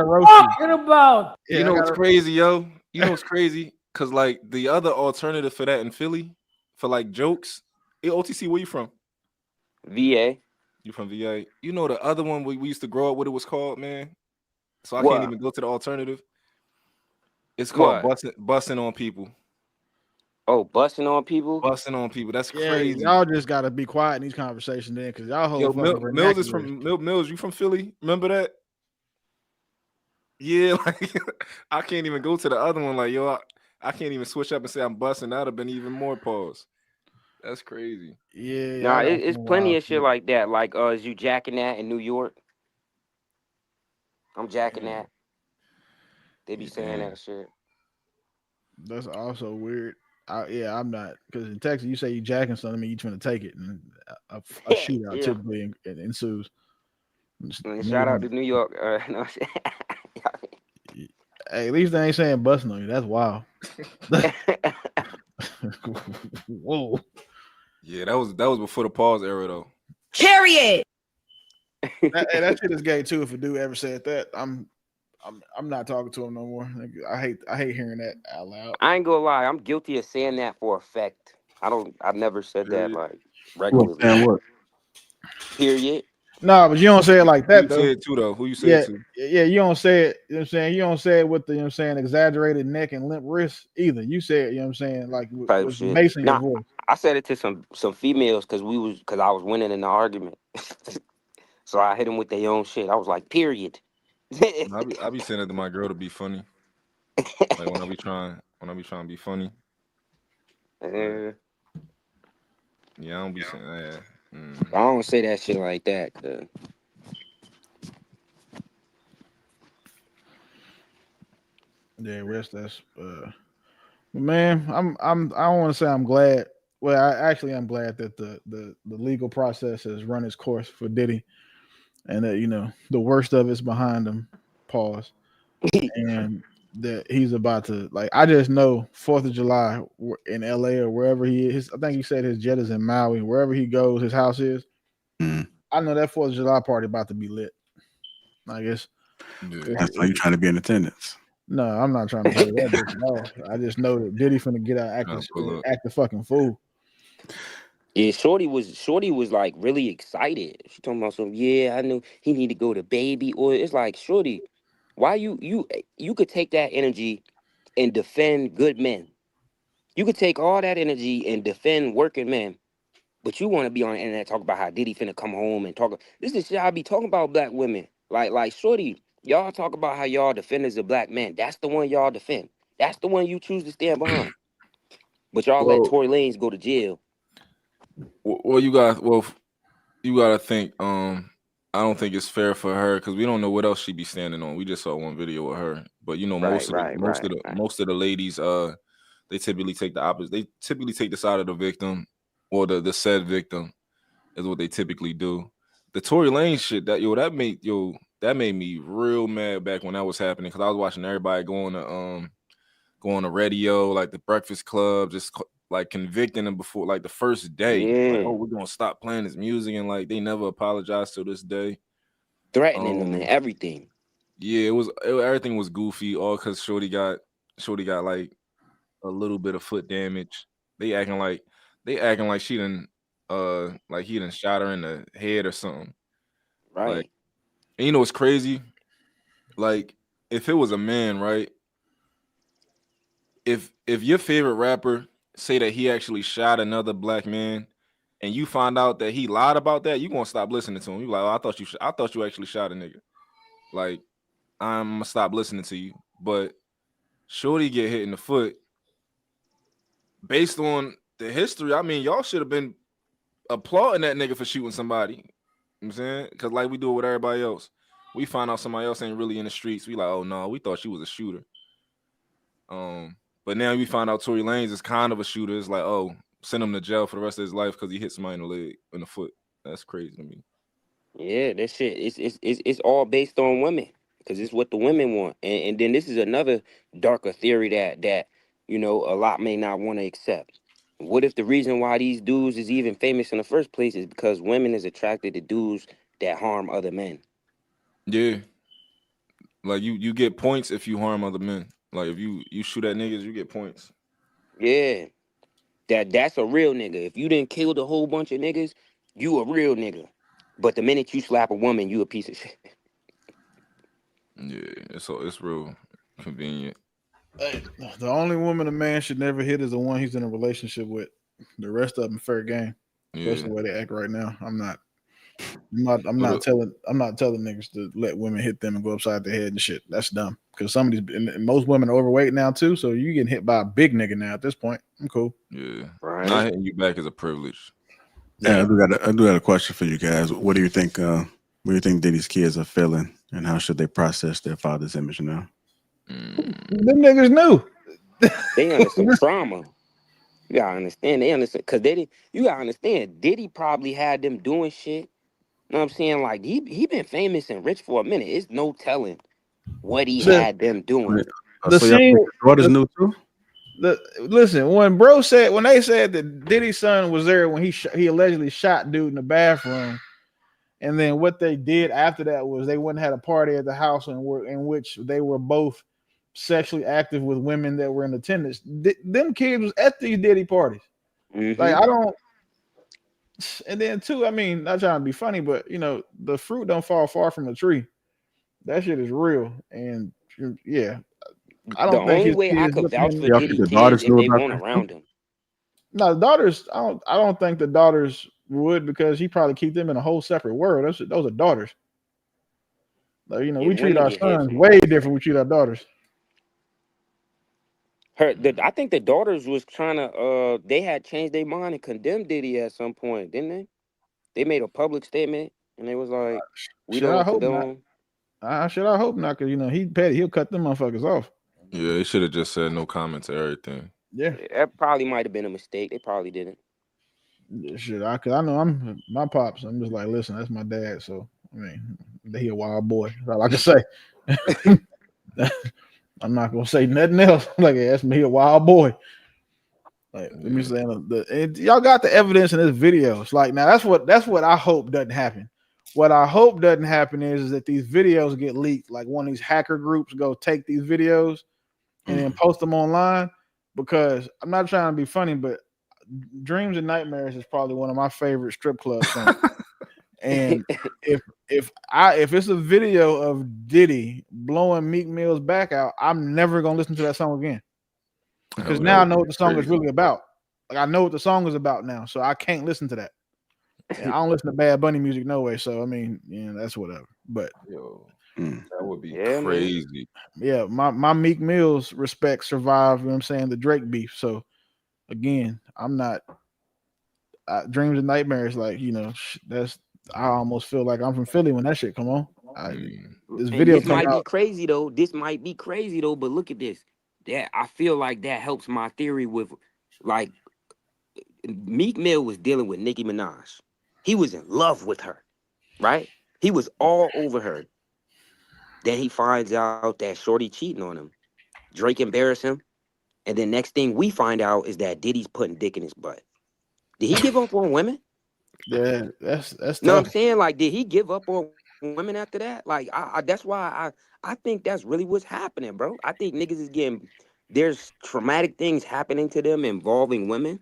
roast you. What about? You know what's crazy, yo? You know what's crazy? Cause like the other alternative for that in Philly, for like jokes, OTC, where you from? VA. You from VA? You know the other one we used to grow up, what it was called, man? So I What? can't even go to the alternative. It's called busting on people. Oh, busting on people? Busting on people. That's Yeah, crazy. y'all just gotta be quiet in these conversations then, because y'all whole Yo, fucking Mills is vernacular. from Mills. You from Philly? Remember that? Yeah, like I can't even go to the other one. Like yo, I can't even switch up and say I'm busting. That'd have been even more pause. That's crazy. Yeah. Nah, it's plenty of shit like that. Like, is you jacking that in New York? I'm jacking that. They be saying that shit. That's also weird. I'm not, because in Texas you say you jacking something, I mean you trying to take it, and a shootout typically ensues. Shout out to New York. No, hey, at least they ain't saying busting on you. That's wild. Whoa. Yeah, that was before the pause era though. Period. That shit is gay too. If a dude ever said that, I'm not talking to him no more. I hate hearing that out loud. I ain't gonna lie, I'm guilty of saying that for effect. I've never said that like regularly. What? Period. No, but you don't say it like that though. Who you say it to though? Who you say it to? Yeah, you don't say it, you know what I'm saying? You don't say it with the, you know what I'm saying, exaggerated neck and limp wrists either. You say it, you know what I'm saying, like with bass in your voice. I said it to some females because I was winning in the argument. So I hit them with their own shit. I was like, period. I be saying it to my girl to be funny. Like when I be trying to be funny. Yeah, I don't be saying that. I don't say that shit like that. Yeah, that's man, I don't want to say I'm glad. Well, I'm glad that the legal process has run its course for Diddy, and that, you know, the worst of it's behind him. Pause. And that he's about to, like, I just know 4th of July in LA or wherever he is. I think he said his jet is in Maui. Wherever he goes, his house is. I know that 4th of July party about to be lit. I guess. That's why you're trying to be in attendance. No, I'm not trying to do that at all. I just know that Diddy finna get out act the fucking fool. Yeah, Shorty was like really excited. She talking about some, I knew he need to go to baby oil. It's like, Shorty, why you could take that energy and defend good men. You could take all that energy and defend working men, but you want to be on the internet talk about how Diddy finna come home and talk. This is shit I be talking about black women. Like Shorty, y'all talk about how y'all defenders of black men. That's the one y'all defend. That's the one you choose to stand behind. But y'all let Tory Lanez go to jail. Well, you gotta think. I don't think it's fair for her because we don't know what else she be standing on. We just saw one video of her, but you know, most of the ladies, they typically take the opposite. They typically take the side of the victim or the said victim is what they typically do. The Tory Lanez shit that made me real mad back when that was happening because I was watching everybody go on the radio, like the Breakfast Club, just like convicting him before like the first day. Like, oh, we're gonna stop playing his music, and like they never apologized to this day. Threatening them and everything. Yeah, everything was goofy, all because Shorty got like a little bit of foot damage. They acting like she done like he done shot her in the head or something. Right. Like, and you know what's crazy? Like, if it was a man, right? If your favorite rapper say that he actually shot another black man, and you find out that he lied about that, you gonna stop listening to him. You like, oh, I thought you actually shot a nigga. Like, I'm gonna stop listening to you. But Shorty get hit in the foot based on the history. I mean, y'all should have been applauding that nigga for shooting somebody. You know what I'm saying? Because like we do it with everybody else. We find out somebody else ain't really in the streets. We like, oh no, we thought she was a shooter. But now we find out Tory Lanez is kind of a shooter. It's like, oh, send him to jail for the rest of his life because he hit somebody in the leg, in the foot. That's crazy to me. Yeah, that shit. It's all based on women because it's what the women want. And then this is another darker theory that you know a lot may not want to accept. What if the reason why these dudes is even famous in the first place is because women is attracted to dudes that harm other men? Yeah. Like you get points if you harm other men. Like if you shoot at niggas, you get points. Yeah. That's a real nigga. If you didn't kill the whole bunch of niggas, you a real nigga. But the minute you slap a woman, you a piece of shit. Yeah, it's real convenient. The only woman a man should never hit is the one he's in a relationship with. The rest of them fair game. Especially the way they act right now. I'm not telling niggas to let women hit them and go upside their head and shit. That's dumb. Because some of these and most women are overweight now too. So you getting hit by a big nigga now at this point. I'm cool. Yeah. Right. Not hitting you back is a privilege. Yeah, I do got a question for you guys. What do you think Diddy's kids are feeling, and how should they process their father's image now? Them niggas knew. They under some trauma. You gotta understand. They understand because you gotta understand. Diddy probably had them doing shit. You know what I'm saying? Like he been famous and rich for a minute. It's no telling what he had them doing. The So your scene, daughters knew too. Listen, when they said that Diddy's son was there when he allegedly shot dude in the bathroom, and then what they did after that was they went and had a party at the house in which they were both sexually active with women that were in attendance. Them kids was at these Diddy parties. Mm-hmm. Like I don't. And then too, I mean, not trying to be funny, but you know, the fruit don't fall far from the tree. That shit is real, and yeah. I don't the think only his way I kids could vouch for Y'all Diddy think the kids daughters if knew they about weren't that around him. No, the daughters. I don't think the daughters would because he probably keep them in a whole separate world. Those are daughters. Like, you know, Yeah, we treat women our get head sons from way all. different. We treat our daughters. I think the daughters was trying to. They had changed their mind and condemned Diddy at some point, didn't they? They made a public statement and they was like, "We Shit, I don't hope not. condone." I hope not, because you know he petty. He'll cut them motherfuckers off. Yeah, they should have just said no comment to everything. Yeah, That probably might have been a mistake. They probably didn't. shit. Cause I know I'm my pops. I'm just like, listen, that's my dad. So I mean, he a wild boy. That's all I can say. I'm not gonna say nothing else. Like, that's me, a wild boy. Like, let me say, y'all got the evidence in this video. It's like, now that's what I hope doesn't happen. What I hope doesn't happen is that these videos get leaked. Like one of these hacker groups go take these videos and then post them online. Because I'm not trying to be funny, but Dreams and Nightmares is probably one of my favorite strip club songs. And if it's a video of Diddy blowing Meek Mill's back out, I'm never gonna listen to that song again. Because now I know what the song is really about. Like I know what the song is about now, so I can't listen to that. And I don't listen to Bad Bunny music no way. So I mean, yeah, that's whatever. But that would be crazy. Yeah, my Meek Mill's respect survived. You know what I'm saying, the Drake beef. So again, I'm not Dreams and Nightmares. Like, you know, I almost feel like I'm from Philly when that shit come on. This video might be crazy though. This might be crazy though. But look at this. That I feel like that helps my theory with, like, Meek Mill was dealing with Nicki Minaj. He was in love with her, right? He was all over her. Then he finds out that Shorty cheating on him. Drake embarrassed him. And then next thing we find out is that Diddy's putting dick in his butt. Did he give up on women? Yeah, that's tough. No, I'm saying, like, did he give up on women after that? Like, that's why I think that's really what's happening, bro. I think niggas is getting there's traumatic things happening to them involving women,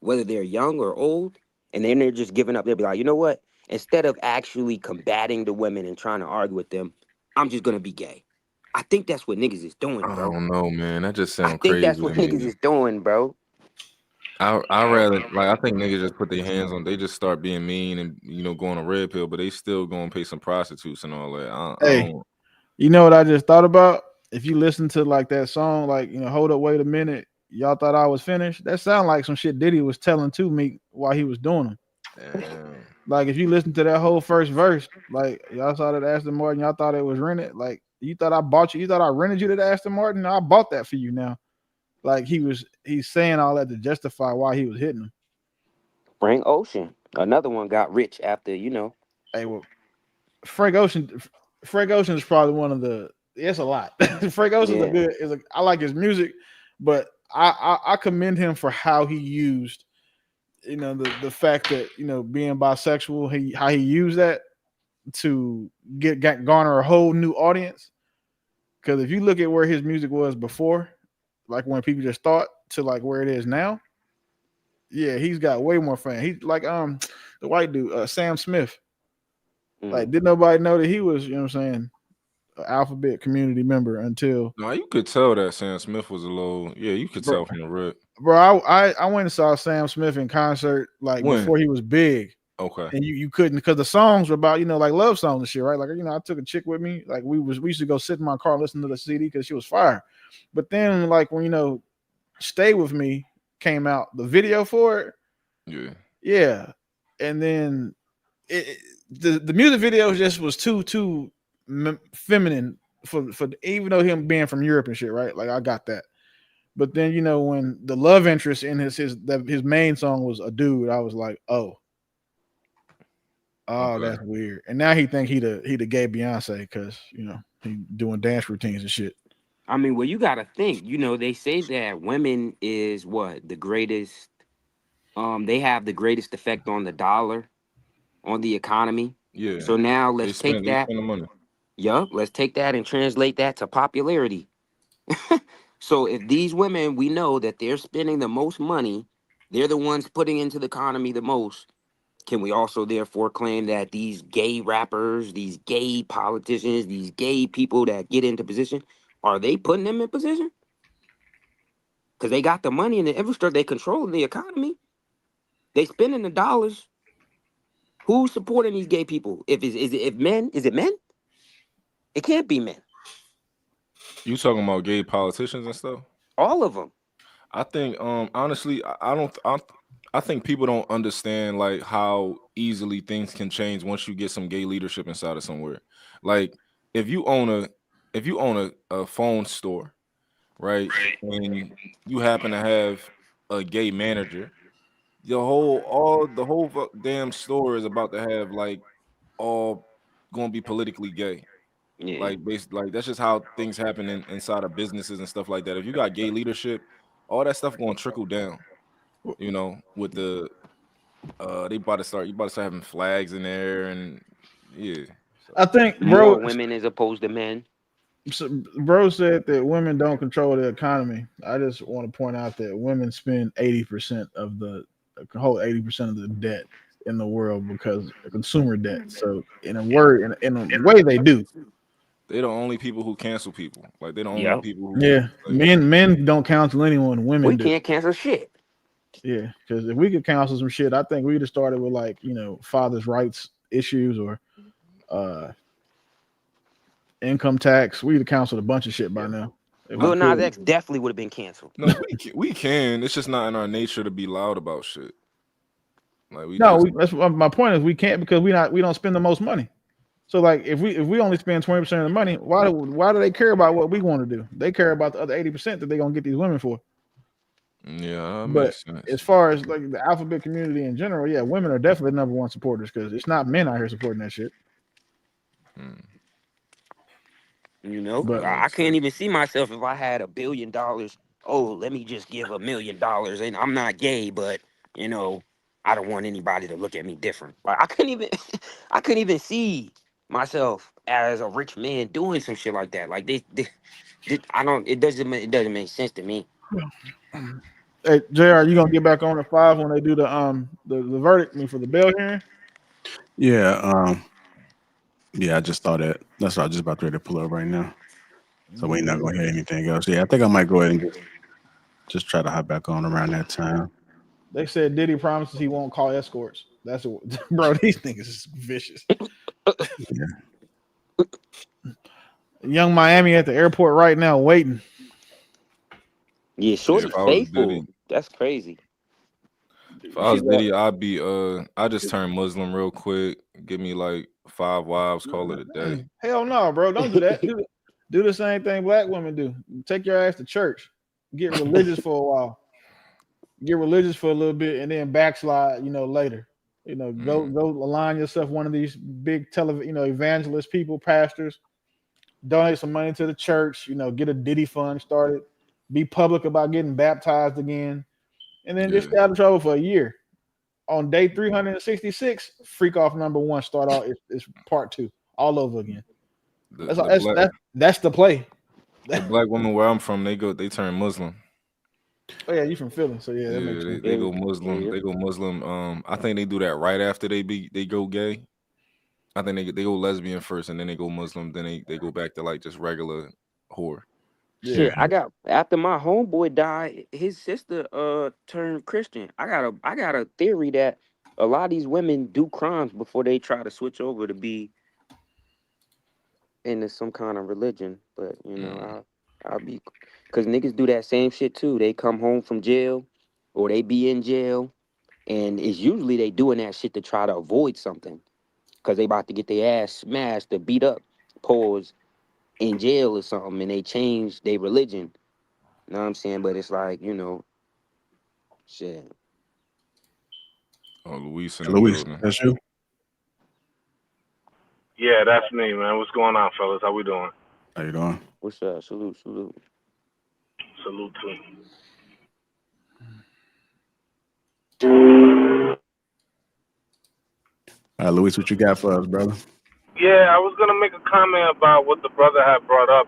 whether they're young or old, and then they're just giving up. They'll be like, you know what? Instead of actually combating the women and trying to argue with them, I'm just gonna be gay. I think that's what niggas is doing, I bro. don't know, man. That just I sounds think crazy that's to what niggas me. is doing, bro. I rather like I think niggas just put their hands on. They just start being mean and go on a red pill, but they still gonna pay some prostitutes and all that. I Hey, don't. you know what I just thought about? If you listen to like that song, like hold up, wait a minute, y'all thought I was finished. That sound like some shit Diddy was telling to me while he was doing them. Damn. Like if you listen to that whole first verse, like y'all saw that Aston Martin, y'all thought it was rented. Like you thought I bought you, you thought I rented you to the Aston Martin. No, I bought that for you now. Like he's saying all that to justify why he was hitting him. Frank Ocean, another one, got rich after Hey, well, Frank Ocean, Frank Ocean is probably one of the. It's a lot. Frank Ocean's Yeah. I like his music, but I commend him for how he used, the fact that being bisexual, how he used that to garner a whole new audience. Because if you look at where his music was before, like when people just thought to like where it is now, yeah, he's got way more fans. He's like the white dude, Sam Smith. Like, didn't nobody know that he was, you know what I'm saying, an Alphabet community member until No, you could tell that Sam Smith was a little. Yeah, you could tell from the rip. bro. I went and saw Sam Smith in concert like When? before he was big. Okay. And you couldn't, because the songs were about, like love songs and shit, right? Like, I took a chick with me. Like we used to go sit in my car and listen to the CD because she was fire. But then like when Stay With Me came out, the video for it. Yeah. Yeah. And then the music video just was too feminine for even though him being from Europe and shit, right? Like I got that. But then when the love interest in his main song was a dude, I was like, oh, Okay. that's weird. And now he think he the gay Beyonce because he doing dance routines and shit. I mean, well, you gotta think. They say that women is what the greatest. They have the greatest effect on the dollar, on the economy. Yeah. So now They let's take spend that. the money. Yup, let's take that and translate that to popularity. So if these women, we know that they're spending the most money, they're the ones putting into the economy the most. Can we also therefore claim that these gay rappers, these gay politicians, these gay people that get into position, are they putting them in position? Because they got the money and the infrastructure, they control the economy. They spending the dollars. Who's supporting these gay people? Is it men? Is it men? It can't be men. You talking about gay politicians and stuff? All of them. I think honestly, I think people don't understand like how easily things can change once you get some gay leadership inside of somewhere. Like if you own a phone store, right, and you happen to have a gay manager, the whole damn store is about to have like all going to be politically gay. Yeah. Like like that's just how things happen inside of businesses and stuff like that. If you got gay leadership, all that stuff going to trickle down. With the you about to start having flags in there and yeah. I think More women as opposed to men. Bro said that women don't control the economy. I just want to point out that women spend 80% of the whole 80% of the debt in the world because of consumer debt. So in a way they do. They're the only people who cancel people. Like they're the only Yep. people who Yeah. like, Men don't cancel anyone. Women We do. can't cancel shit. Yeah, because if we could cancel some shit, I think we'd have started with like fathers' rights issues or income tax. We'd have canceled a bunch of shit by now. Lil Nas X definitely would have been canceled. No, we can. It's just not in our nature to be loud about shit. Like that's my point is we can't because we don't spend the most money. So like if we only spend 20% of the money, why do they care about what we want to do? They care about the other 80% that they're gonna get these women for. Yeah, that but makes sense. As far as like the alphabet community in general, yeah, women are definitely number one supporters because it's not men out here supporting that shit. But I can't even see myself if I had $1 billion. Oh, let me just give $1 million, and I'm not gay, but I don't want anybody to look at me different. Like I couldn't even see myself as a rich man doing some shit like that. Like It doesn't make sense to me. Hey, JR, you gonna get back on at 5 when they do the verdict? I mean, for the bail hearing. Yeah, I just thought that. That's what I was just about ready to pull up right now. So we ain't not gonna hear anything else. Yeah, I think I might go ahead and just try to hop back on around that time. They said Diddy promises he won't call escorts. That's what, bro. These niggas is vicious. Yeah. Young Miami at the airport right now waiting. Yeah, Shorty if I was faithful. Diddy, That's crazy. if I was Diddy, I just turn Muslim real quick. Give me like 5 wives, call it a day. Hell no, bro. Don't do that. Do the same thing black women do. Take your ass to church. Get religious for a while. Get religious for a little bit and then backslide, later. Go align yourself with one of these big evangelist people, pastors. Donate some money to the church, get a Diddy fund started. Be public about getting baptized again. And then just stay out of trouble for a year. On day 366, freak off number 1 start out. It's part 2 all over again. That's the play. The black women where I'm from, they turn Muslim. Oh yeah, you from Philly, so yeah, that makes sense. They go Muslim. Yeah. They go Muslim. I think they do that right after they go gay. I think they go lesbian first, and then they go Muslim. Then they go back to like just regular whore. Shit, after my homeboy died, his sister turned Christian. I got a theory that a lot of these women do crimes before they try to switch over to be into some kind of religion. But I'll be, because niggas do that same shit too. They come home from jail or they be in jail, and it's usually they doing that shit to try to avoid something because they about to get their ass smashed or beat up, pause, in jail or something, and they change their religion. You know what I'm saying? But it's like, shit. Oh, Luis in the building. That's you? Yeah, that's me, man. What's going on, fellas? How we doing? How you doing? What's up? Salute. Salute to you. All right, Luis, what you got for us, brother? Yeah, I was going to make a comment about what the brother had brought up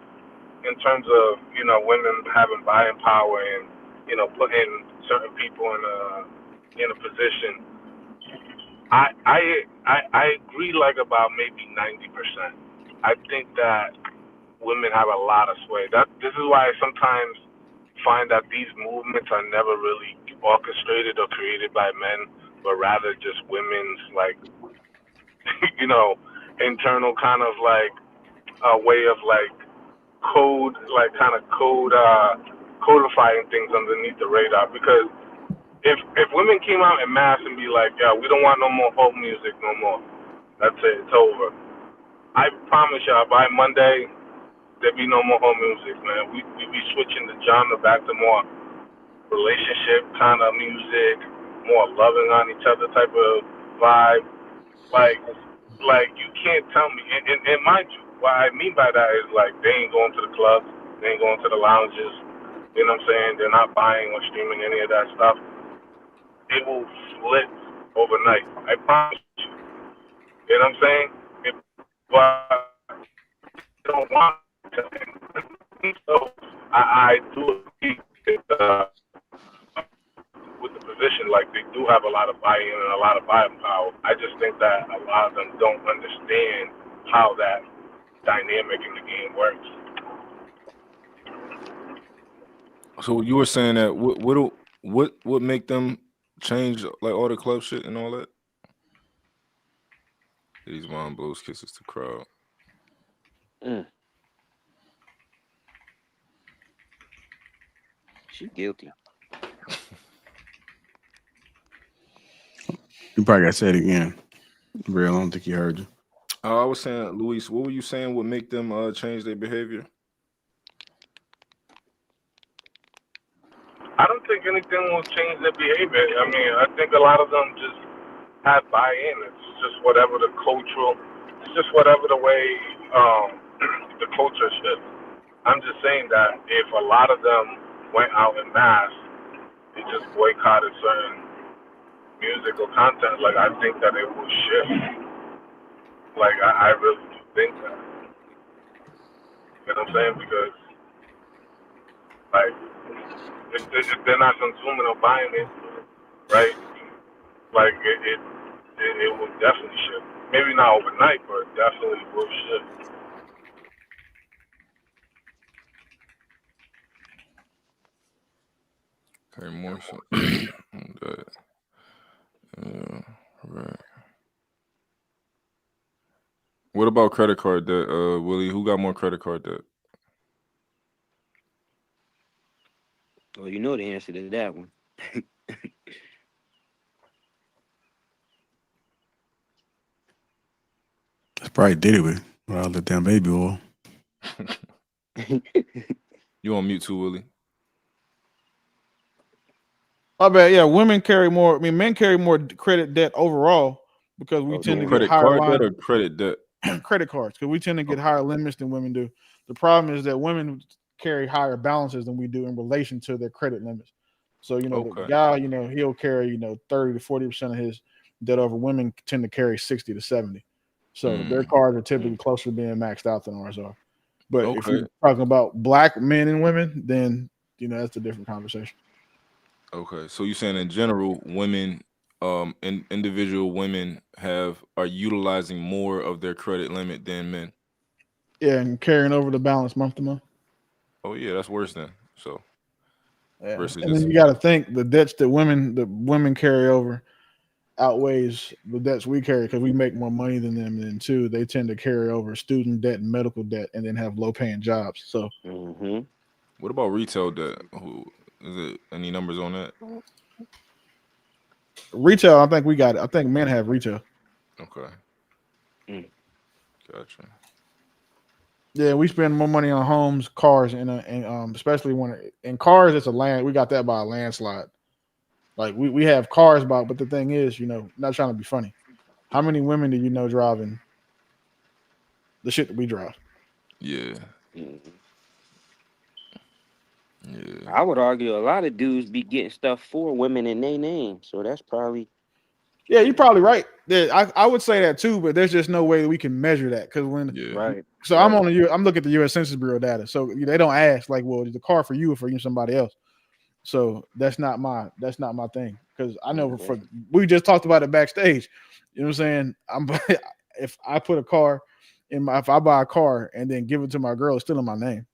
in terms of, women having buying power and, putting certain people in a position. I agree like about maybe 90%. I think that women have a lot of sway. This is why I sometimes find that these movements are never really orchestrated or created by men, but rather just women's internal kind of way of codifying things underneath the radar. Because if women came out en masse and be like, yeah, we don't want no more folk music no more, that's it, it's over. I promise y'all, by Monday, there be no more home music, man. We be switching the genre back to more relationship kind of music, more loving on each other type of vibe. Like you can't tell me, and mind you, what I mean by that is they ain't going to the clubs, they ain't going to the lounges, you know what I'm saying? They're not buying or streaming any of that stuff. It will flip overnight. I promise you. You know what I'm saying? But I don't want to. So I do agree with the position, they do have a lot of buy-in and a lot of buying power. I just think that a lot of them don't understand how that dynamic in the game works. So you were saying that what make them change all the club shit and all that? These mom blows kisses to crowd. She guilty. You probably got to say it again. Real, I don't think he heard you. I was saying, Luis, what were you saying would make them change their behavior? I don't think anything will change their behavior. I mean, I think a lot of them just have buy-in. It's just whatever the way the culture shifts. I'm just saying that if a lot of them went out en masse and just boycotted certain musical content, I think that it will shift. I really do think that. You know what I'm saying? Because Like, if they're not consuming or buying it, right? Like, it will definitely shift. Maybe not overnight, but definitely will shift. Okay, more so. Good. Yeah, right. What about credit card debt, Willie? Who got more credit card debt? Well, you know the answer to that one. That's probably Diddy with all the damn baby oil. You on mute too, Willie? My bad. Yeah, women carry more. I mean, men carry more credit debt overall because we tend to get Credit higher card line debt or credit debt? credit cards because we tend to get higher limits than women do. The problem is that women carry higher balances than we do in relation to their credit limits. So, you know, the guy, you know, he'll carry, 30 to 40% of his debt over. Women tend to carry 60 to 70. So their cards are typically closer to being maxed out than ours are. But if you're talking about black men and women, then, that's a different conversation. Okay. So you're saying in general, women, individual women are utilizing more of their credit limit than men. Yeah, and carrying over the balance month to month. Oh yeah, that's worse then. So yeah. Versus and then you got to think the debts that women carry over outweighs the debts we carry because we make more money than them. And then two, they tend to carry over student debt and medical debt and then have low paying jobs. So what about retail debt? Is it any numbers on that? Retail, I think we got it. I think men have retail. Okay. Gotcha. Yeah, we spend more money on homes, cars, and especially when in cars, it's we got that by a landslide. Like we have cars but the thing is, not trying to be funny. How many women do you know driving the shit that we drive? Yeah. I would argue a lot of dudes be getting stuff for women in their name, so that's probably. Yeah, you're probably right. Yeah, I would say that too, but there's just no way that we can measure that because right. So I'm looking at the U.S. Census Bureau data. So they don't ask like, well, is the car for you or for somebody else? So that's not my thing because I know we just talked about it backstage. You know what I'm saying? If I put a car if I buy a car and then give it to my girl, it's still in my name.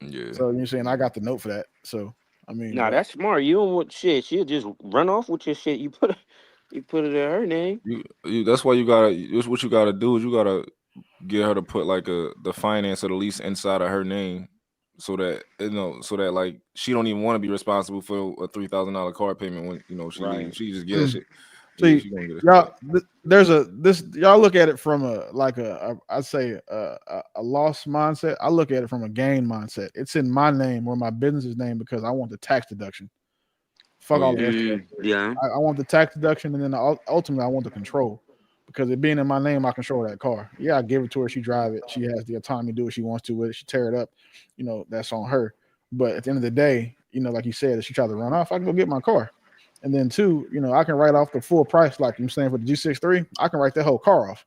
Yeah. So you're saying I got the note for that. So I mean, nah, that's smart. You don't want shit. She'll just run off with your shit. You put it in her name. That's why what you gotta do is you gotta get her to put like the finance or the lease inside of her name. So that like she don't even want to be responsible for a $3,000 car payment when she leaves. She just get that shit. See, she gonna get it. Y'all, y'all look at it from I'd say a loss mindset. I look at it from a gain mindset. It's in my name or my business's name because I want the tax deduction. Fuck all the rest of that. Yeah. I want the tax deduction and then ultimately I want the control. Because it being in my name, I control that car. Yeah, I give it to her. She drive it. She has the autonomy to do what she wants to with it. She tear it up. That's on her. But at the end of the day, like you said, if she tries to run off, I can go get my car. And then two, I can write off the full price, like I'm saying for the G63. I can write that whole car off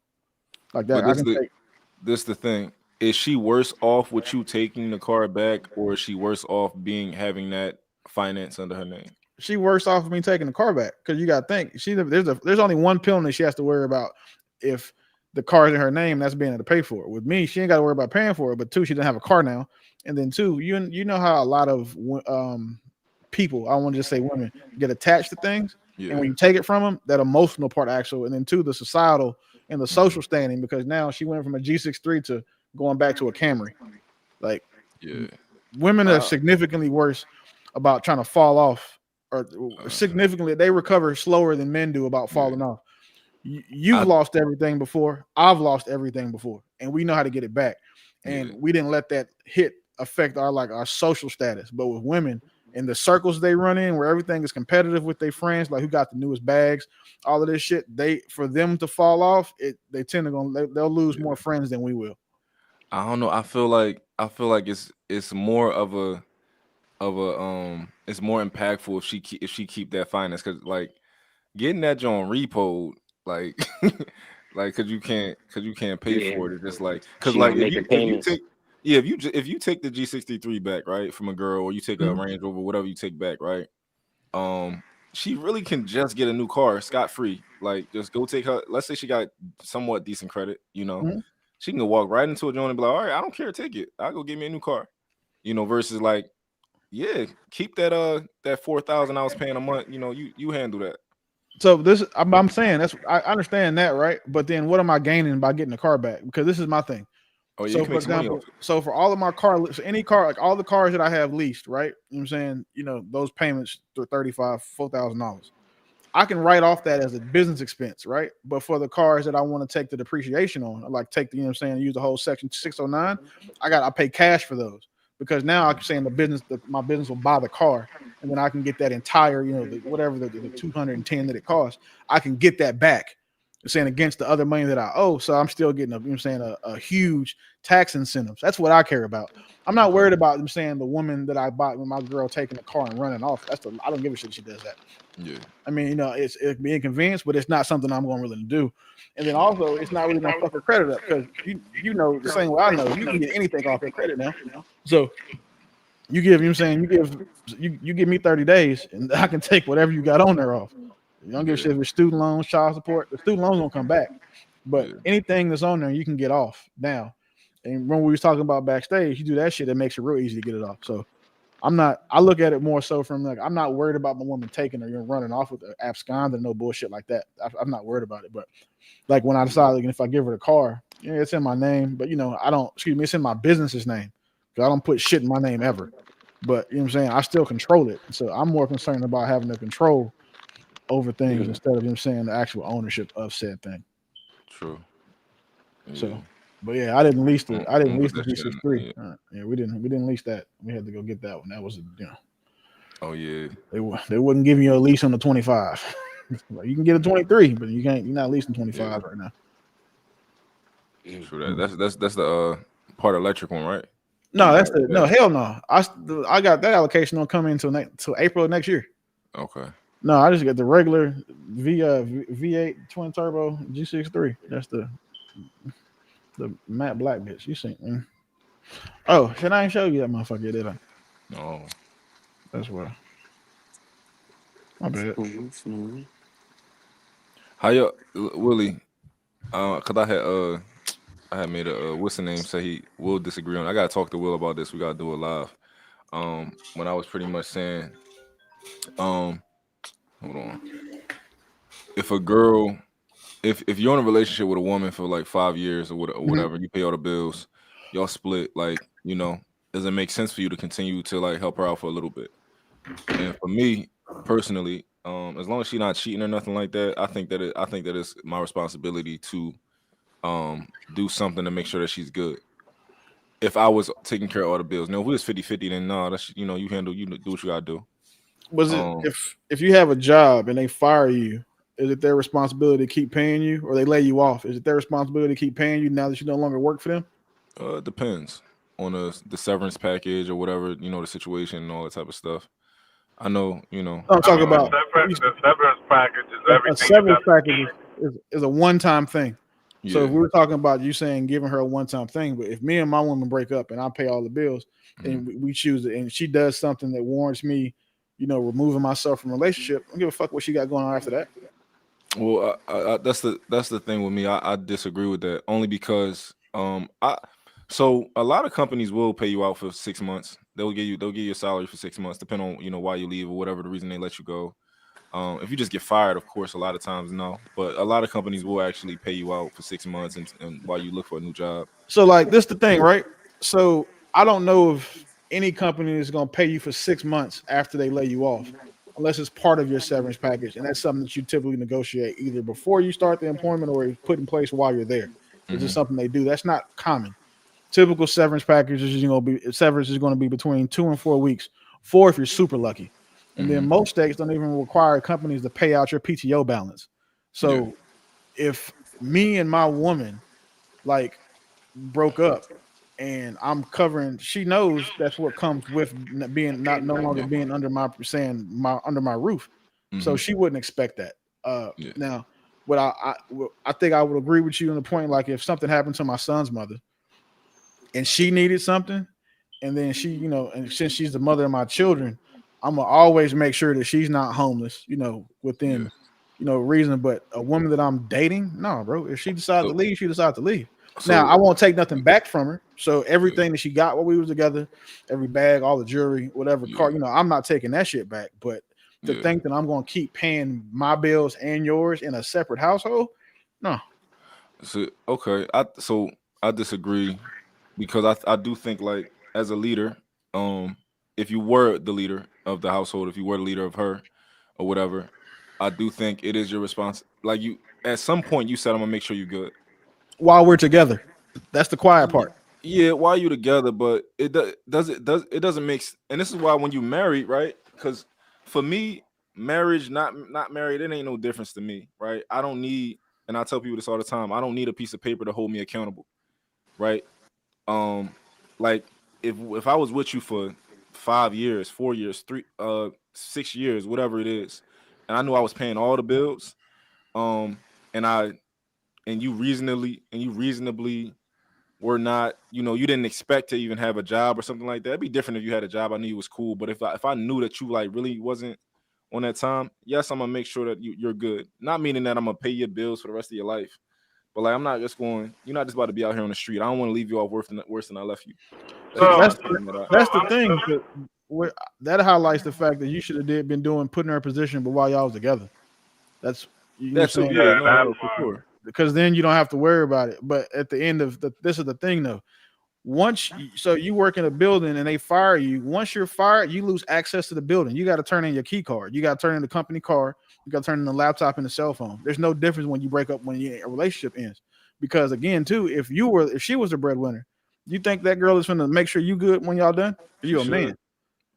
like that. This the thing. Is she worse off with you taking the car back, or is she worse off having that finance under her name? She worse off of me taking the car back because you got to think there's only one penalty she has to worry about if the car's in her name. That's being able to pay for it. With me, she ain't got to worry about paying for it. But two, she doesn't have a car now. And then two, you know how a lot of people, I want to just say women, get attached to things, and when you take it from them, that emotional part actual, and then two, the societal and the social standing, because now she went from a G63 to going back to a Camry. Like, women are significantly worse about trying to fall off. Or significantly, they recover slower than men do about falling off. You've lost everything before. I've lost everything before, and we know how to get it back. And we didn't let that hit affect our social status. But with women in the circles they run in, where everything is competitive with their friends, like who got the newest bags, all of this shit, for them to fall off, they tend to they'll lose more friends than we will. I don't know. I feel like it's more of a it's more impactful if she keep that finance, because like getting that joint repoed, like like because you can't pay for it. It's just like because like if you Yeah, if you take the G63 back, right, from a girl, or you take a Range Rover, whatever you take back, right, she really can just get a new car scot free. Like, just go take her. Let's say she got somewhat decent credit, she can go walk right into a joint and be like, all right, I don't care, take it. I'll go get me a new car, versus like, yeah, keep that 4,000 I was paying a month. You handle that. So this, I'm saying I understand that, right? But then what am I gaining by getting the car back? Because this is my thing. Oh, yeah, So for example, for all of my any car, like all the cars that I have leased, right? You know what I'm saying? Those payments to $4,000. I can write off that as a business expense, right? But for the cars that I want to take the depreciation on, like take the, use the whole section 609, I pay cash for those, because now I'm saying my business will buy the car, and then I can get that entire, whatever the 210 that it costs, I can get that back. Saying against the other money that I owe, so I'm still getting a huge tax incentives. That's what I care about. I'm not worried about them saying the woman that I bought with my girl taking the car and running off. I don't give a shit she does that. Yeah. I mean, it's be inconvenienced, but it's not something I'm going to really do. And then also, it's not really going to fuck her credit up, because you know the same way I know, you can get anything off your credit now. So you give you give me 30 days, and I can take whatever you got on there off. You don't give a shit if it's student loans, child support. The student loans won't come back, but anything that's on there you can get off now. And when we was talking about backstage, you do that shit, it makes it real easy to get it off. So I look at it more so from like, I'm not worried about my woman taking or running off with abscond and no bullshit like that. I'm not worried about it. But like when I decide, like, if I give her the car, it's in my name, but it's in my business's name, because I don't put shit in my name ever. But you know what I'm saying, I still control it. So I'm more concerned about having the control over things instead of the actual ownership of said thing. True. Yeah. So, but yeah, I didn't lease the G63. Yeah, we didn't lease that. We had to go get that one. That was Oh yeah. They wouldn't give you a lease on the 25. Like, you can get a 23, but you're not leasing 25 right now. True that. That's the part electric one, right? No, hell no. I got that allocation don't come in until April of next year. Okay. No, I just got the regular V8 twin turbo G63. That's the matte black bitch. You seen me? Oh, should I ain't show you that motherfucker, did I? No. That's what. My bad. How you, Willie? Cause I had made a what's the name say he will disagree on. I gotta talk to Will about this. We gotta do it live. When I was pretty much saying, hold on. If a girl, if you're in a relationship with a woman for like 5 years or whatever, you pay all the bills, y'all split, like, does it make sense for you to continue to like help her out for a little bit? And for me personally, as long as she's not cheating or nothing like that, I think that it's my responsibility to do something to make sure that she's good. If I was taking care of all the bills, now if we was 50-50, then no, that's you handle, you do what you gotta do. Was it if you have a job and they fire you, is it their responsibility to keep paying you, or they lay you off? Is it their responsibility to keep paying you now that you no longer work for them? It depends on the severance package or whatever, the situation and all that type of stuff. I know, I'm talking about the severance package is everything. A severance package is a one-time thing. Yeah. So if we were talking about you saying giving her a one-time thing, but if me and my woman break up and I pay all the bills, and we choose it, and she does something that warrants me, removing myself from a relationship, I don't give a fuck what she got going on after that. Well, that's the thing with me. I disagree with that, only because so a lot of companies will pay you out for 6 months. They'll give you a salary for 6 months, depending on why you leave or whatever the reason they let you go. If you just get fired, of course, a lot of times no. But a lot of companies will actually pay you out for 6 months and while you look for a new job. So like this the thing, right? So I don't know if any company is going to pay you for 6 months after they lay you off, unless it's part of your severance package, and that's something that you typically negotiate either before you start the employment or is put in place while you're there. It's just something they do. That's not common. Typical severance package is going to be between 2 and 4 weeks. 4 if you're super lucky. And then most states don't even require companies to pay out your PTO balance. So if me and my woman like broke up and I'm covering, she knows that's what comes with being no longer being under my roof. So she wouldn't expect that. Now, what I think I would agree with you on the point, like if something happened to my son's mother and she needed something, and then she, and since she's the mother of my children, I'm gonna always make sure that she's not homeless, within, reason. But a woman that I'm dating, no, bro. If she decides to leave, she decides to leave. Now, I won't take nothing back from her. So everything that she got while we was together, every bag, all the jewelry, whatever car, I'm not taking that shit back. But to think that I'm gonna keep paying my bills and yours in a separate household, no. So okay, I disagree, because I do think, like, as a leader, if you were the leader of the household, if you were the leader of her or whatever, I do think it is your response. Like, you, at some point, you said, I'm gonna make sure you're good while we're together. That's the quiet part. Yeah, while you're together, but it doesn't make and this is why when you married, right? Because for me, marriage, not married, it ain't no difference to me, right? I don't need, and I tell people this all the time, I don't need a piece of paper to hold me accountable, right? Like, if I was with you for 5 years, 4 years, 6 years, whatever it is, and I knew I was paying all the bills, and you reasonably were not, you didn't expect to even have a job or something like that. It'd be different if you had a job. I knew you was cool, but if I knew that you, like, really wasn't on that time, yes, I'm gonna make sure that you're good. Not meaning that I'm gonna pay your bills for the rest of your life, but, like, I'm not just going. You're not just about to be out here on the street. I don't want to leave you off worse than I left you. That's the thing. That highlights the fact that you should have been putting her in position, but while y'all was together. That's for sure. Because then you don't have to worry about it. But at the end of this is the thing, though. So you work in a building and they fire you. Once you're fired, you lose access to the building. You got to turn in your key card. You got to turn in the company car. You got to turn in the laptop and the cell phone. There's no difference when you break up, when a relationship ends. Because again, too, if she was the breadwinner, you think that girl is going to make sure you good when y'all done? You a man.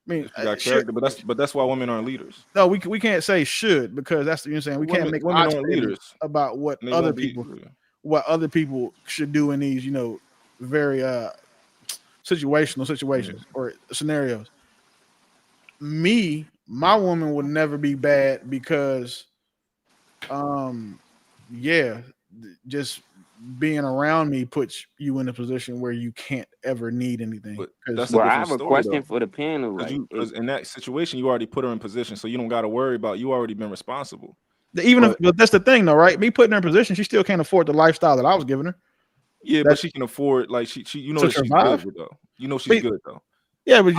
I mean, got character, but that's why women aren't leaders. No, we can't say should, because that's what you're saying. We can't make women aren't leaders about what other people should do in these, very situations or scenarios. My woman would never be bad because, just being around me puts you in a position where you can't ever need anything. I have a question for the panel. Because in that situation, you already put her in position, so you don't got to worry about. You already been responsible. But that's the thing, though, right? Me putting her in position, she still can't afford the lifestyle that I was giving her. Yeah, but she can afford, like, she that she's good, though. She's good, though. Yeah, but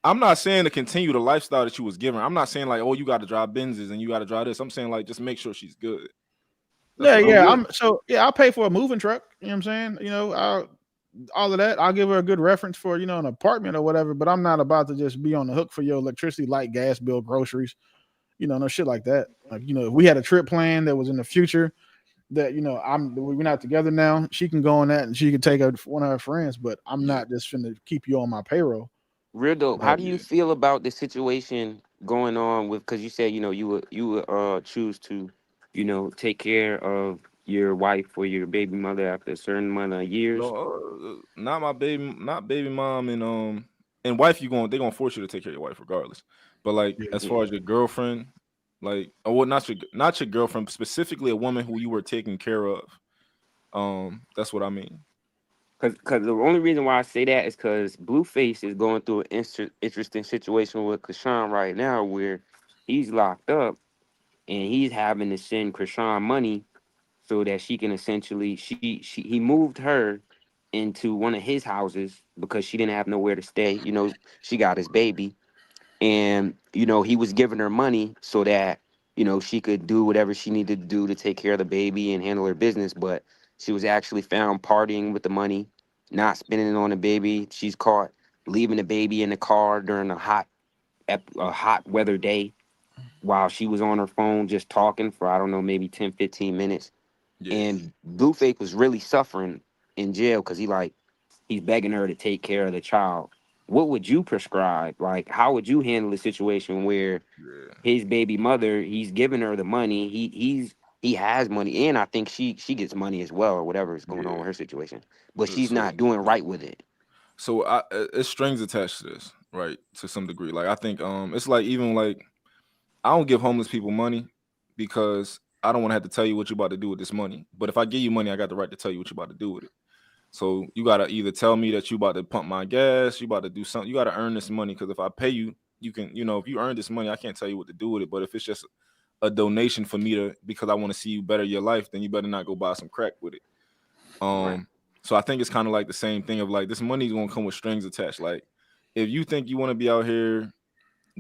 I'm not saying to continue the lifestyle that you was giving her. I'm not saying, like, oh, you got to drive Benzes and you got to drive this. I'm saying, like, just make sure she's good. I'll pay for a moving truck. You know what I'm saying? All of that. I'll give her a good reference for, an apartment or whatever, but I'm not about to just be on the hook for your electricity, light, gas bill, groceries, no shit like that. Like, if we had a trip plan that was in the future that, we're not together now, she can go on that and she can take one of her friends, but I'm not just finna keep you on my payroll. Real dope. How do you feel about the situation going on with, because you said, you would choose to, take care of your wife or your baby mother after a certain amount of years? No, not baby mom and wife. They're gonna force you to take care of your wife regardless. But, like, as far as your girlfriend, like, not your girlfriend, specifically a woman who you were taking care of. That's what I mean. Because the only reason why I say that is because Blueface is going through an interesting situation with Krishan right now, where he's locked up and he's having to send Krishan money so that she can essentially, he moved her into one of his houses because she didn't have nowhere to stay. She got his baby, and he was giving her money so that she could do whatever she needed to do to take care of the baby and handle her business. But she was actually found partying with the money, not spending it on the baby. She's caught leaving the baby in the car during a hot weather day while she was on her phone just talking for, I don't know, maybe 10, 15 minutes. And Blueface was really suffering in jail because he's begging her to take care of the child. What would you prescribe? Like, how would you handle a situation where his baby mother, he's giving her the money, he has money, and I think she gets money as well, or whatever is going on with her situation, but she's not doing right with it. So it's strings attached to this, right? To some degree. Like, I think it's like, even like, I don't give homeless people money because I don't want to have to tell you what you're about to do with this money. But if I give you money, I got the right to tell you what you're about to do with it. So you gotta either tell me that you about to pump my gas, you about to do something. You gotta earn this money, because if I pay you, you can, if you earn this money, I can't tell you what to do with it. But if it's just a donation for me because I want to see you better your life, then you better not go buy some crack with it. Right. So I think it's kind of like the same thing of like, this money's gonna come with strings attached. Like, if you think you want to be out here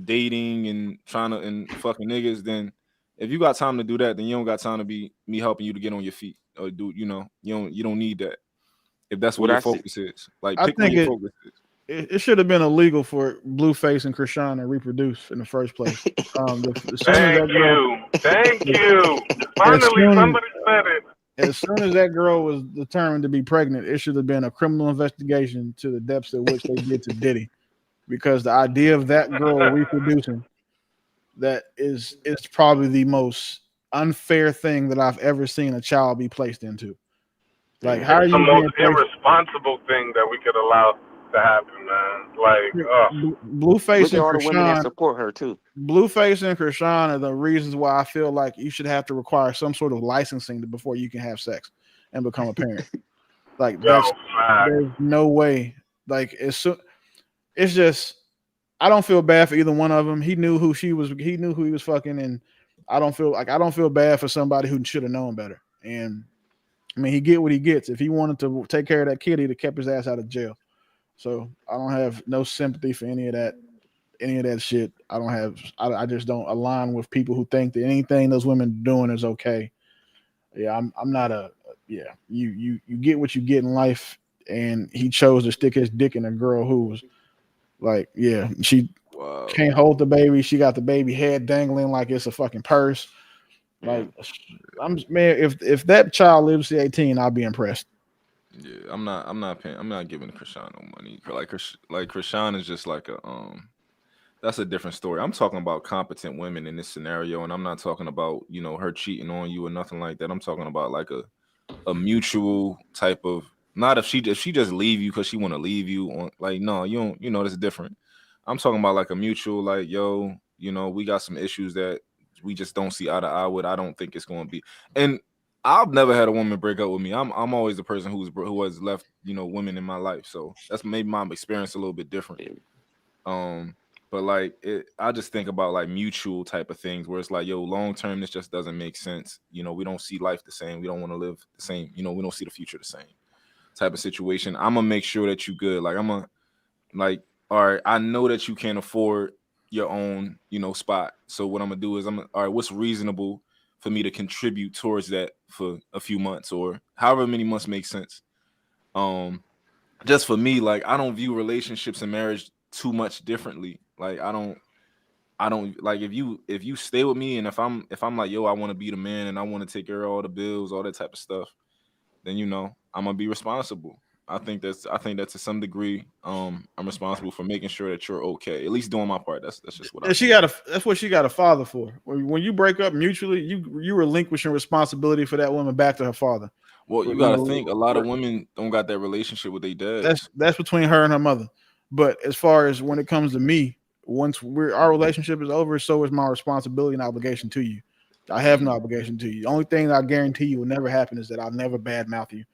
dating and trying to and fucking niggas, then if you got time to do that, then you don't got time to be me helping you to get on your feet or do, you don't need that. If that's where What your I see, focus is, like, I pick where think your focus is. it should have been illegal for Blueface and Krishan to reproduce in the first place. As soon as that girl, Thank you. as Finally, soon somebody said it. as soon as that girl was determined to be pregnant, it should have been a criminal investigation to the depths at which they did to Diddy, because the idea of that girl reproducing, that is probably the most unfair thing that I've ever seen a child be placed into. Like, how are It's the you being most placed? irresponsible thing that we could allow to happen, man. Like, Blueface look at and all the women that Krishan, support her too. Blueface and Krishan are the reasons why I feel like you should have to require some sort of licensing before you can have sex and become a parent. Like, yo, facts. there's no way. Like, it's just, I don't feel bad for either one of them. He knew who he was fucking, and I don't feel bad for somebody who should have known better. And I mean, he get what he gets. If he wanted to take care of that kid, he'd have kept his ass out of jail. So I don't have no sympathy for any of that shit. I just don't align with people who think that anything those women are doing is okay. Yeah, I'm not you get what you get in life, and he chose to stick his dick in a girl who was like, yeah, she can't hold the baby. She got the baby head dangling like it's a fucking purse. Like, man, if that child lives to 18, I'll be impressed. Yeah, I'm not giving Krishan no money. Like Krishan is just like that's a different story. I'm talking about competent women in this scenario, and I'm not talking about, her cheating on you or nothing like that. I'm talking about like a mutual type of, not if she just leave you because she want to leave you on, like, no, you don't, that's different. I'm talking about like a mutual, like, yo, we got some issues that we just don't see eye to eye with. I don't think it's going to be, and I've never had a woman break up with me. I'm always the person who has left, women in my life. So that's maybe my experience a little bit different. But like I just think about like mutual type of things where it's like, yo, long term, this just doesn't make sense. We don't see life the same. We don't want to live the same. We don't see the future the same type of situation. I'm gonna make sure that you good. Like, all right, I know that you can't afford your own, spot. So what I'm gonna do is all right, what's reasonable for me to contribute towards that for a few months or however many months makes sense. Just for me, like, I don't view relationships and marriage too much differently. Like, I don't like, if you stay with me and if I'm like, yo, I want to be the man and I want to take care of all the bills, all that type of stuff, then I'm gonna be responsible. I think that to some degree, I'm responsible for making sure that you're okay. At least doing my part. That's just what that's what she got a father for. When you break up mutually, you relinquishing responsibility for that woman back to her father. Well, you gotta think a lot of women don't got that relationship with their dads. That's between her and her mother. But as far as when it comes to me, once our relationship is over, so is my responsibility and obligation to you. I have no obligation to you. The only thing that I guarantee you will never happen is that I'll never badmouth you.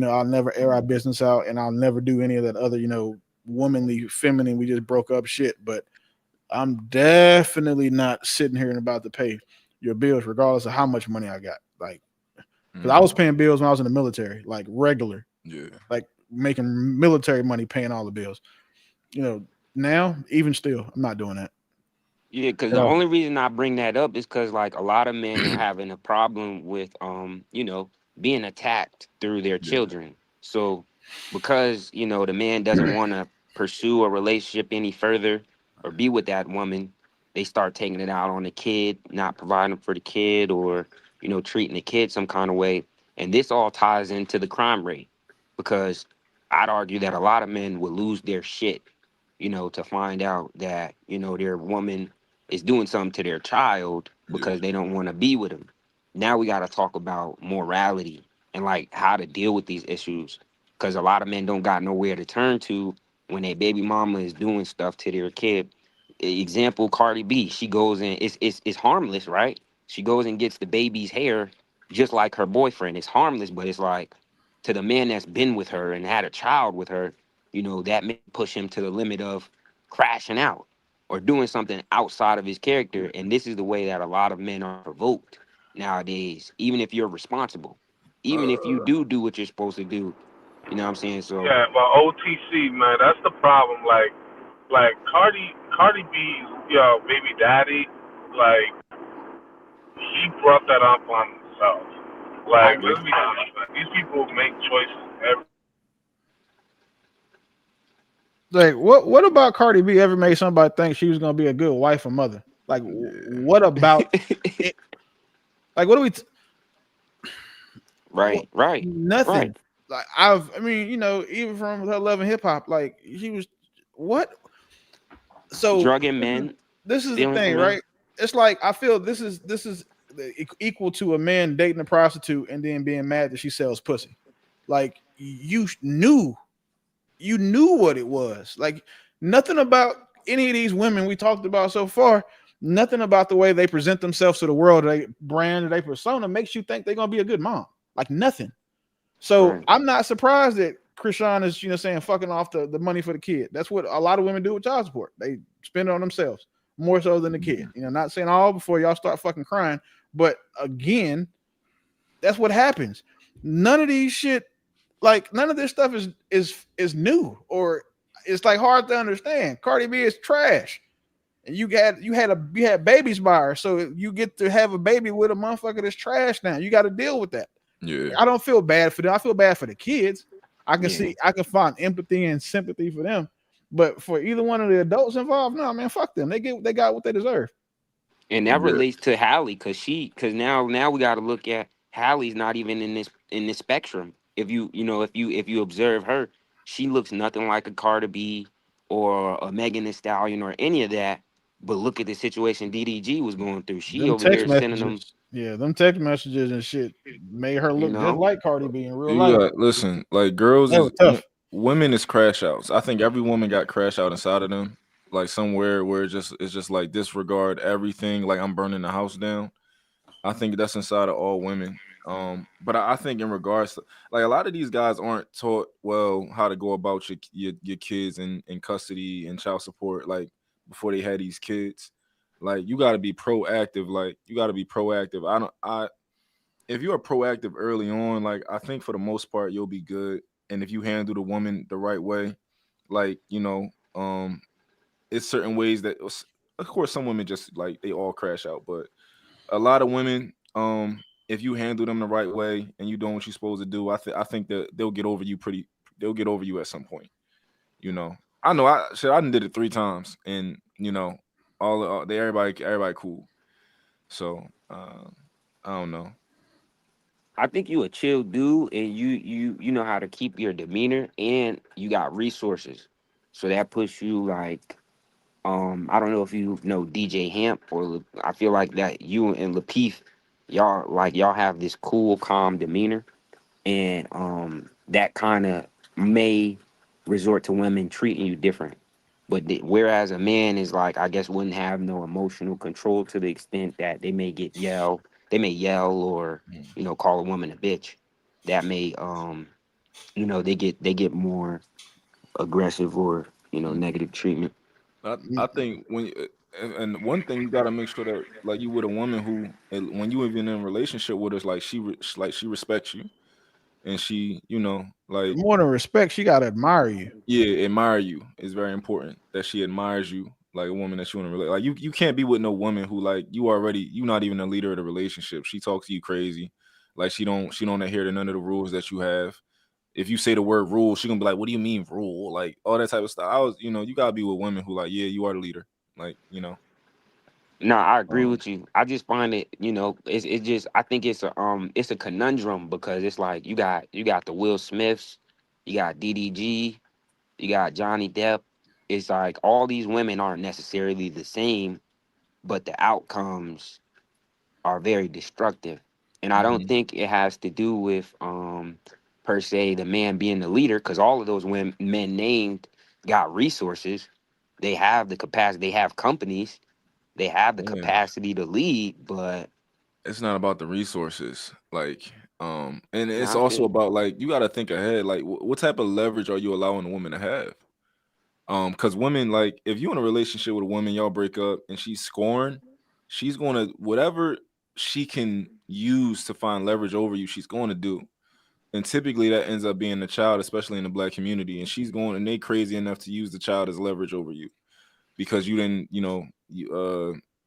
I'll never air our business out, and I'll never do any of that other, womanly, feminine, we just broke up shit. But I'm definitely not sitting here and about to pay your bills, regardless of how much money I got. Like, because I was paying bills when I was in the military, like regular, like making military money, paying all the bills. Now, even still, I'm not doing that. Yeah, because the only reason I bring that up is because, like, a lot of men are having a problem with, being attacked through their children. So because, the man doesn't want to pursue a relationship any further or be with that woman, they start taking it out on the kid, not providing for the kid or, treating the kid some kind of way. And this all ties into the crime rate, because I'd argue that a lot of men would lose their shit, to find out that, their woman is doing something to their child because they don't want to be with him. Now we got to talk about morality and like how to deal with these issues, because a lot of men don't got nowhere to turn to when their baby mama is doing stuff to their kid. Example, Cardi B, she goes and it's harmless, right? She goes and gets the baby's hair just like her boyfriend. It's harmless, but it's like, to the man that's been with her and had a child with her, you know, that may push him to the limit of crashing out or doing something outside of his character. And this is the way that a lot of men are provoked nowadays, even if you're responsible, even if you do what you're supposed to do. You know what I'm saying? So Yeah, but OTC, man, that's the problem. Like Cardi B's, baby daddy, like he brought that up on himself. I Like, agree. let's be honest, man. These people make choices every. Like, what about Cardi B ever made somebody think she was gonna be a good wife or mother? Like, what about it? Like, what do we? Right. Nothing. Like, I mean, you know, even from her loving hip hop, like she was what? So Drugging men, this is the stealing thing, from men. right? It's like I feel this is equal to a man dating a prostitute and then being mad that she sells pussy. Like you knew what it was. Like nothing about any of these women we talked about so far, nothing about the way they present themselves to the world, they brand, they persona makes you think they're gonna be a good mom. Like nothing. So Right. I'm not surprised that Krishan is, you know, saying fucking off the money for the kid. That's what a lot of women do with child support. They spend it on themselves more so than the kid. You know, not saying all before y'all start fucking crying, but again, that's what happens. None of these shit, like none of this stuff is new or it's like hard to understand. Cardi B is trash. And you had babies by her, so you get to have a baby with a motherfucker that's trash now. You got to deal with that. Yeah. I don't feel bad for them. I feel bad for the kids. I can Yeah. see, I can find empathy and sympathy for them. But for either one of the adults involved, no, man, fuck them. They got what they deserve. And that Yeah. relates to Hallie, because now we got to look at Hallie's not even in this spectrum. If you observe her, she looks nothing like a Cardi B or a Megan Thee Stallion or any of that. But look at the situation DDG was going through. She Them over text here sending them, messages, yeah, them text messages and shit made her you look just know. like Cardi B in real You life. got listen, like girls That is was tough. women is crash outs. I think every woman got crash out inside of them, like somewhere where it's just like disregard everything. Like I'm burning the house down. I think that's inside of all women. But I think in regards to like a lot of these guys aren't taught well how to go about your kids in custody and child support like before they had these kids. Like you got to be proactive. Like you got to be proactive. I if you are proactive early on, like I think for the most part you'll be good. And if you handle the woman the right way, like it's certain ways that, of course, some women just like they all crash out, but a lot of women, if you handle them the right way and you doing what you're supposed to do, I think that they'll get over you they'll get over you at some point. You know, I know I done did it 3 times, and everybody cool. So I don't know. I think you a chill dude, and you know how to keep your demeanor, and you got resources, so that puts you like. I don't know if you know DJ Hamp I feel like that you and Lapeef, y'all have this cool, calm demeanor, and that kind of may resort to women treating you different. But whereas a man is like, I guess, wouldn't have no emotional control to the extent that they may yell or call a woman a bitch. That may they get more aggressive or negative treatment. I think and one thing you got to make sure that like you with a woman who when you even in a relationship with us, like she respects you, and she like More than respect, she gotta admire you. yeah, admire you. It's very important that she admires you, like a woman that you want to relate. Like you can't be with no woman who like you not even a leader of the relationship. She talks to you crazy, like she don't adhere to none of the rules that you have. If you say the word rule, she gonna be like, "What do you mean rule?" Like all that type of stuff. You gotta be with women who like, yeah, you are the leader. Like No, I agree with you. I just find it, it's just I think it's a conundrum because it's like you got the Will Smiths, you got DDG, you got Johnny Depp. It's like all these women aren't necessarily the same, but the outcomes are very destructive. And I don't think it has to do with per se the man being the leader, because all of those men named got resources. They have the capacity, they have companies, they have the yeah. capacity to lead, but It's not about the resources. Like And it's I also feel about like you got to think ahead. Like, what type of leverage are you allowing a woman to have? Because women, like, if you're in a relationship with a woman, y'all break up, and she's scorned, she's gonna whatever she can use to find leverage over you, she's going to do. And typically that ends up being the child, especially in the black community. And she's going, and they crazy enough to use the child as leverage over you because you didn't,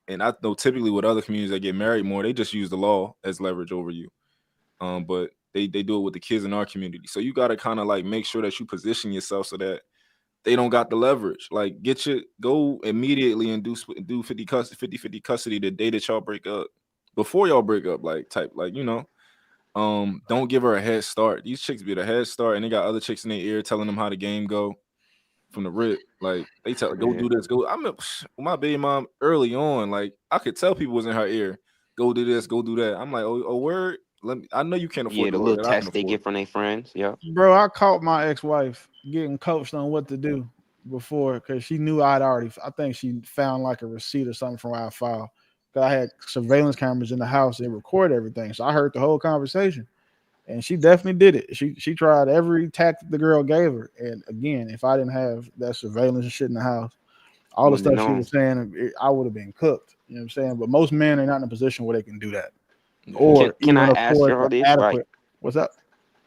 and I know typically with other communities that get married more, they just use the law as leverage over you. But they do it with the kids in our community. So you got to kind of like make sure that you position yourself so that they don't got the leverage. Like go immediately and do 50 custody the day that y'all break up, before y'all break up, like type, like, don't give her a head start. These chicks get a head start and they got other chicks in their ear telling them how the game go from the rip. Like they tell her, go do this, go. My baby mom early on, like I could tell people was in her ear, go do this, go do that. I'm like, oh word. I know you can't afford the the little lawyer that I can test they afford. get from their friends. Yeah. Bro, I caught my ex-wife getting coached on what to do before because she knew I think she found like a receipt or something from our file. Because I had surveillance cameras in the house and record everything. So I heard the whole conversation. And she definitely did it. She tried every tactic the girl gave her. And again, if I didn't have that surveillance and shit in the house, all the stuff she was saying, I would have been cooked. You know what I'm saying? But most men are not in a position where they can do that. Or Can I even ask afford y'all the this? adequate. Like, What's up?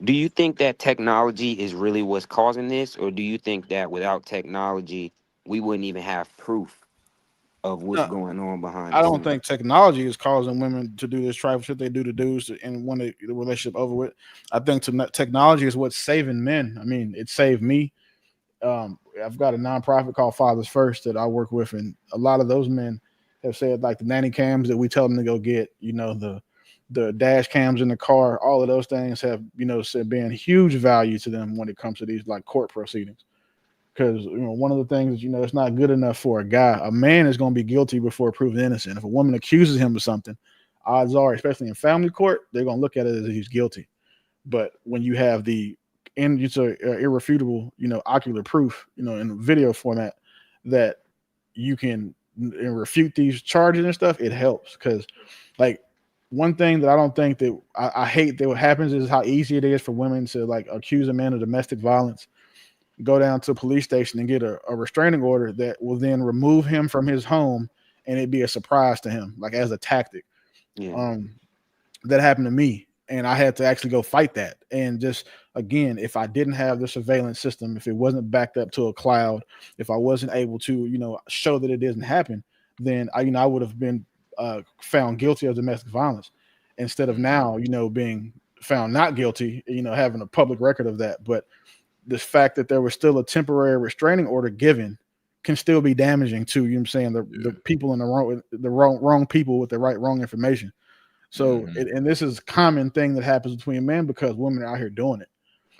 do you think that technology is really what's causing this, or do you think that without technology, we wouldn't even have proof of what's No, going on behind I the don't scenes? think technology is causing women to do this trifle shit they do to dudes and when the relationship over with. I think technology is what's saving men. I mean, it saved me. I've got a nonprofit called Fathers First that I work with, and a lot of those men have said like the nanny cams that we tell them to go get, the dash cams in the car, all of those things have, said being huge value to them when it comes to these like court proceedings. Because one of the things it's not good enough for a guy. A man is going to be guilty before proven innocent. If a woman accuses him of something, odds are, especially in family court, they're going to look at it as he's guilty. But when you have irrefutable, ocular proof, in video format that you can refute these charges and stuff, it helps. Because, like, one thing that I don't think that I hate that what happens is how easy it is for women to like accuse a man of domestic violence, go down to a police station and get a restraining order that will then remove him from his home, and it'd be a surprise to him, like as a tactic. Yeah. That happened to me, and I had to actually go fight that. And just again, if I didn't have the surveillance system, if it wasn't backed up to a cloud, if I wasn't able to, show that it didn't happen, then I would have been found guilty of domestic violence instead of now, being found not guilty, having a public record of that. But the fact that there was still a temporary restraining order given can still be damaging to, the people in the wrong people with the wrong information. So, and this is a common thing that happens between men because women are out here doing it.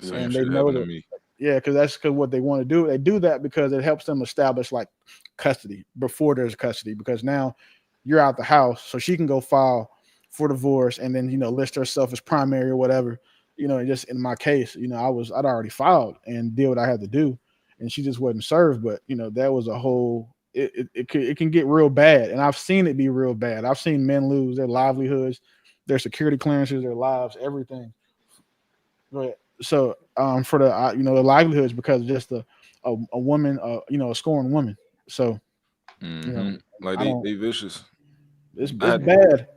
Same And they shit know happened that, to me. because that's what they want to do. They do that because it helps them establish like custody before there's custody, because now you're out the house, so she can go file for divorce and then, list herself as primary or whatever. And just in my case, I'd already filed and did what I had to do, and she just wasn't served. But that was a whole. It can get real bad, and I've seen it be real bad. I've seen men lose their livelihoods, their security clearances, their lives, everything. But so for the the livelihoods because of just a woman, a scorned woman. So like I don't. they vicious. It's I had, bad.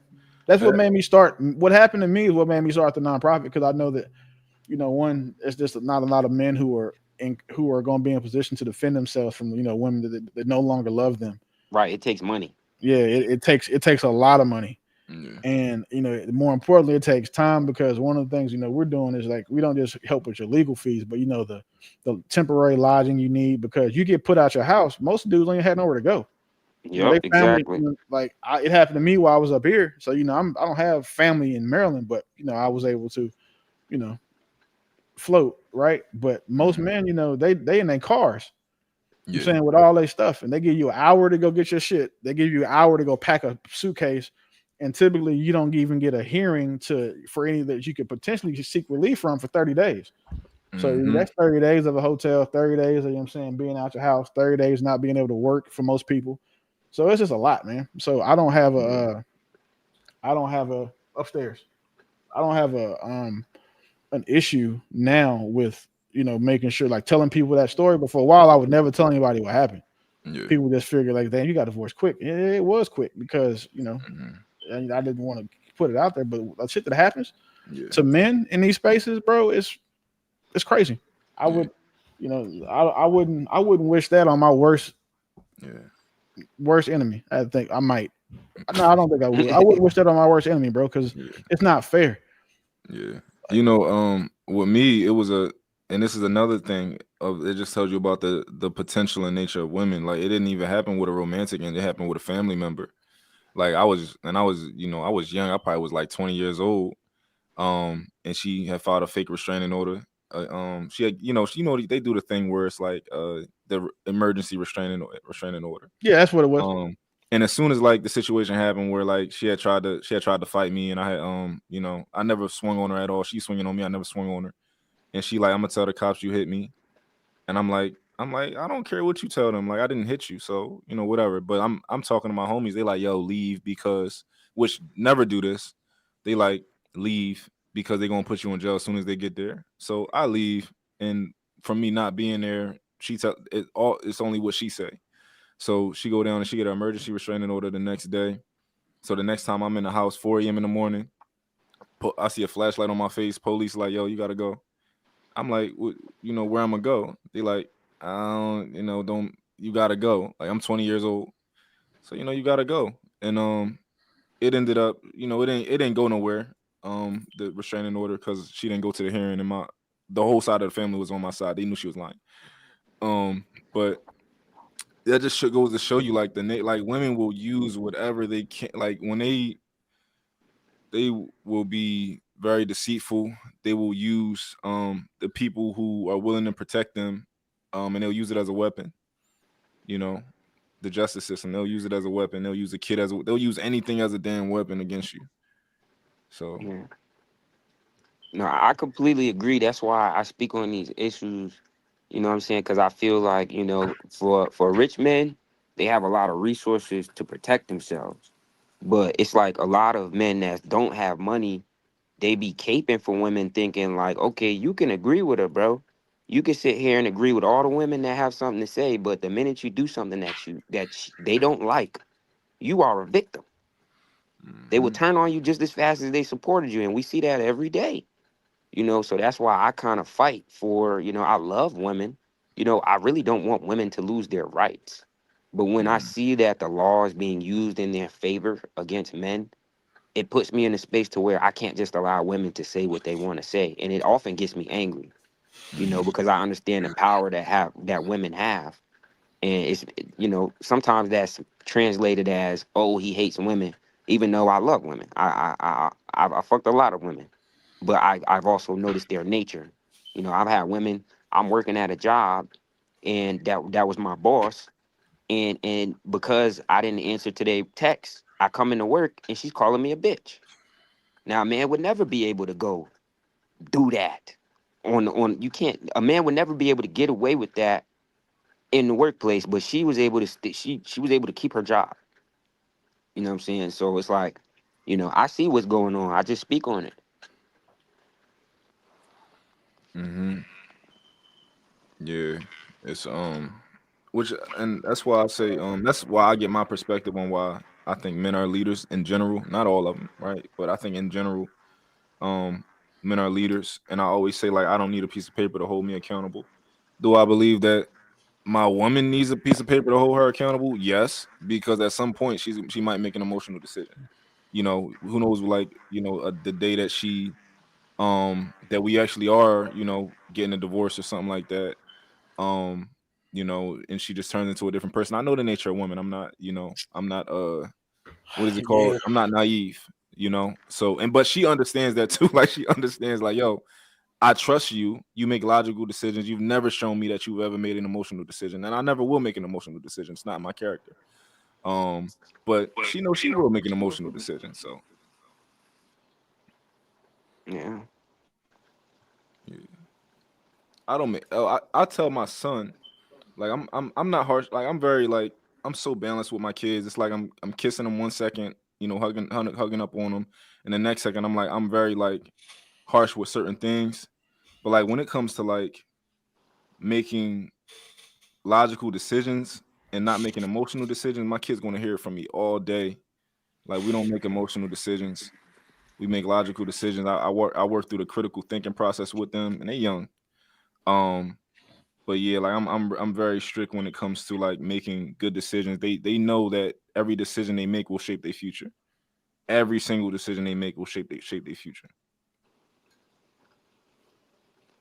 That's I what had- made me start. What happened to me is what made me start the nonprofit, because I know that one, it's just not a lot of men who are going to be in a position to defend themselves from women that no longer love them. Right. It takes money. Yeah, it takes a lot of money, yeah. and more importantly, it takes time, because one of the things we're doing is like we don't just help with your legal fees, but the temporary lodging you need, because you get put out your house. Most dudes don't even have nowhere to go. Yep, They family, exactly. like it happened to me while I was up here. So I don't have family in Maryland, but I was able to, float, right? But most men, they in their cars. I'm saying, with all their stuff, and they give you an hour to go get your shit. They give you an hour to go pack a suitcase, and typically you don't even get a hearing for any that you could potentially seek relief from for 30 days. So that's 30 days of a hotel, 30 days of being out your house, 30 days not being able to work for most people. So it's just a lot, man. So I don't have a upstairs. an issue now with making sure like telling people that story. But for a while, I would never tell anybody what happened. Yeah. People just figure like, damn, you got divorced quick. It was quick because Mhm. I didn't want to put it out there, but the shit that happens Yeah. to men in these spaces, bro, it's crazy. I Yeah. would, I wouldn't wish that on my worst enemy. I think I might. No, I don't think I would. I wouldn't wish that on my worst enemy, bro, because Yeah. it's not fair. Yeah. With me, it was and this is another thing of it just tells you about the potential and nature of women. Like it didn't even happen with a romantic, and it happened with a family member. Like I was young. I probably was like 20 years old. And she had filed a fake restraining order. She had, they do the thing where it's like the emergency restraining order. Yeah, that's what it was. And as soon as like the situation happened where like she had tried to fight me, and I had I never swung on her at all. She swinging on me, I never swung on her. And she like, I'm gonna tell the cops you hit me. And I'm like, I don't care what you tell them. Like I didn't hit you, so whatever. But I'm talking to my homies. They like, yo, leave because which never do this. They like leave because they're gonna put you in jail as soon as they get there. So I leave, and from me not being there, it's only what she say. So she go down and she get an emergency restraining order the next day. So the next time I'm in the house, 4 a.m. in the morning, I see a flashlight on my face. Police like, yo, you gotta go. I'm like, where I'm gonna go? They like, I don't, you gotta go. Like I'm 20 years old, so you gotta go. And it ended up, it didn't go nowhere. The restraining order because she didn't go to the hearing, and the whole side of the family was on my side. They knew she was lying. But that just goes to show you like like women will use whatever they can. Like when they will be very deceitful. They will use the people who are willing to protect them, and they'll use it as a weapon. The justice system, they'll use it as a weapon. They'll use a kid they'll use anything as a damn weapon against you. So Yeah. No, I completely agree. That's why I speak on these issues. You know what I'm saying? Because I feel like for rich men, they have a lot of resources to protect themselves. But it's like a lot of men that don't have money, they be caping for women, thinking like, okay, you can agree with her, bro. You can sit here and agree with all the women that have something to say, but the minute you do something they don't like, you are a victim. They will turn on you just as fast as they supported you, and we see that every day. So that's why I kind of fight for, I love women. I really don't want women to lose their rights. But when I see that the law is being used in their favor against men, it puts me in a space to where I can't just allow women to say what they want to say. And it often gets me angry, because I understand the power that women have. And it's, sometimes that's translated as, oh, he hates women, even though I love women. I fucked a lot of women, but I've also noticed their nature. I've had women, I'm working at a job, and that was my boss. And because I didn't answer today text, I come into work and she's calling me a bitch. Now, a man would never be able to go do that. You can't. A man would never be able to get away with that in the workplace, but she was able to. She was able to keep her job. You know what I'm saying? So it's like, I see what's going on. I just speak on it. yeah, it's which and that's why I say that's why I get my perspective on why I think men are leaders in general. Not all of them, right? But I think in general, um, men are leaders, and I always say like I don't need a piece of paper to hold me accountable. Do I believe that my woman needs a piece of paper to hold her accountable? Yes, because at some point she might make an emotional decision. Who knows? Like the day that that we actually are getting a divorce or something like that. um and she just turns into a different person. I know the nature of women. I'm not what is it called? Yeah. I'm not naive. So but she understands that too. Like she understands like, yo, I trust you. You make logical decisions. You've never shown me that you've ever made an emotional decision, and I never will make an emotional decision. It's not my character. But she knows she will make an emotional decision. So Yeah. yeah. I don't make. I tell my son, like I'm not harsh. Like I'm very like I'm so balanced with my kids. It's like I'm kissing them 1 second, hugging up on them, and the next second I'm very like harsh with certain things. But like when it comes to like making logical decisions and not making emotional decisions, my kid's gonna hear it from me all day. Like we don't make emotional decisions. We make logical decisions. I work through the critical thinking process with them, and they're young. But yeah, like I'm very strict when it comes to like making good decisions. They know that every decision they make will shape their future. Every single decision they make will shape their future.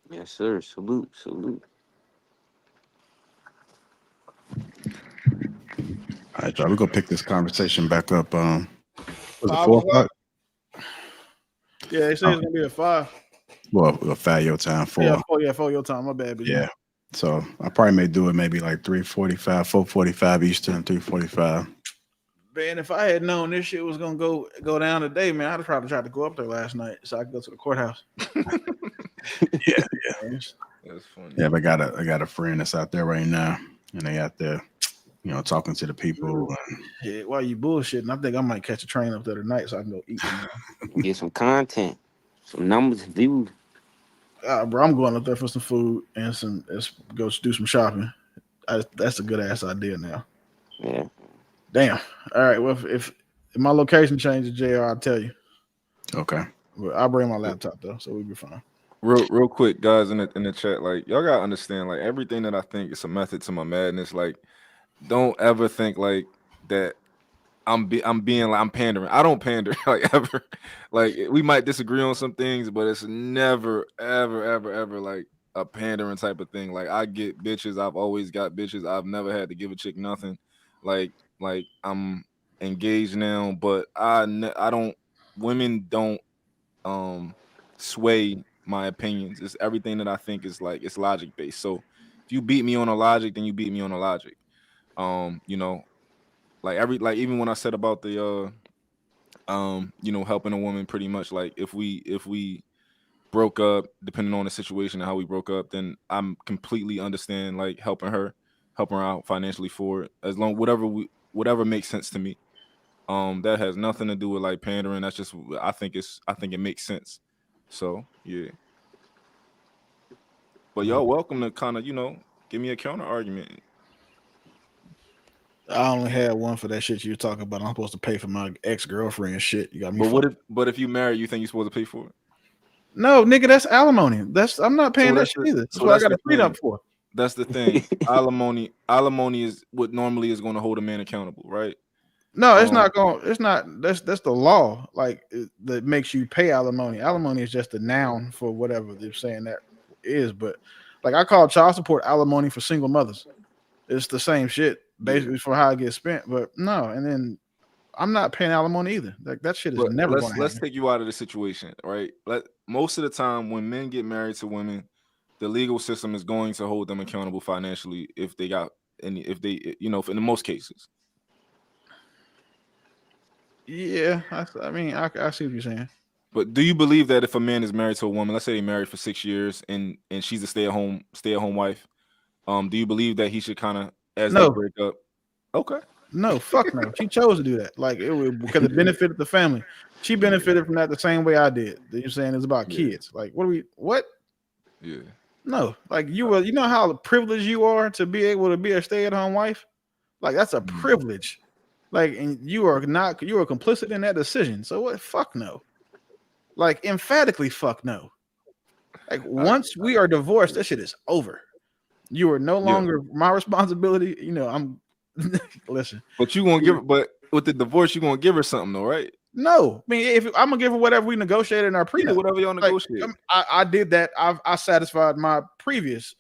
Yes, sir. Salute. All right, y'all. We're gonna pick this conversation back up. Was it 5 4 o'clock? o'clock? Yeah, they say it's gonna be at 5. Well, we'll fire your time 4. Yeah, 4 your time. My bad, BG. Yeah. So I probably may do it maybe like 3:45, 4:45 Eastern, 3:45. Man, if I had known this shit was gonna go down today, man, I'd have tried to go up there last night so I could go to the courthouse. Yeah. That's funny. Yeah, but I got a friend that's out there right now, and they out there, talking to the people. Yeah, while you bullshitting, I think I might catch a train up there tonight so I can go eat. Get some content, some numbers, views. Bro, I'm going up there for some food and let's go do some shopping. That's a good ass idea now. Yeah. Damn. All right. Well, if my location changes, JR, I'll tell you. Okay. Well, I'll bring my laptop though, so we'll be fine. Real quick, guys, in the chat, like y'all gotta understand, like everything that I think is a method to my madness. Like, don't ever think like that. I'm being like I'm pandering. I don't pander like ever. Like we might disagree on some things, but it's never ever like a pandering type of thing. Like I get bitches. I've always got bitches. I've never had to give a chick nothing. Like I'm engaged now, but I don't. Women don't sway my opinions. It's everything that I think is like it's logic based. So if you beat me on a logic, then you beat me on a logic. Like even when I said about the helping a woman, pretty much like if we broke up, depending on the situation and how we broke up, then I'm completely understand like helping her out financially for it, as long whatever makes sense to me. That has nothing to do with like pandering. That's just I think it makes sense. So yeah. But y'all welcome to kind of give me a counter argument. I only had one for that shit you were talking about. I'm supposed to pay for my ex-girlfriend shit. You got me. But if you marry, you think you're supposed to pay for it? No, nigga, that's alimony. I'm not paying that shit either. That's what I got a prenup for. That's the thing. Alimony is what normally is going to hold a man accountable, right? No, it's not going. It's not. That's the law. Like that makes you pay alimony. Alimony is just a noun for whatever they're saying that is. But like I call child support alimony for single mothers. It's the same shit basically for how it gets spent. But no, and then I'm not paying alimony either. Like that shit is never going to happen. Let's take you out of the situation, right? Most of the time when men get married to women, the legal system is going to hold them accountable financially if they got any, if they, in the most cases. Yeah, I mean, I see what you're saying. But do you believe that if a man is married to a woman, let's say they married for 6 years and she's a stay-at-home wife, do you believe that he should kind of, as they break up? Okay. No, fuck no. She chose to do that. Like it was because it benefited the family. She benefited from that the same way I did. You're saying it's about kids. Like what? Yeah. No, like you know how privileged you are to be able to be a stay-at-home wife? Like that's a privilege. Like, and you are complicit in that decision. So what? Fuck no. Like emphatically, fuck no. Like once we are divorced, that shit is over. You are no longer my responsibility. I'm listen. But you gonna give her, but with the divorce, you gonna give her something though, right? No, I mean if I'm gonna give her whatever we negotiated in our prenup, whatever y'all negotiate. I did that. I satisfied my previous,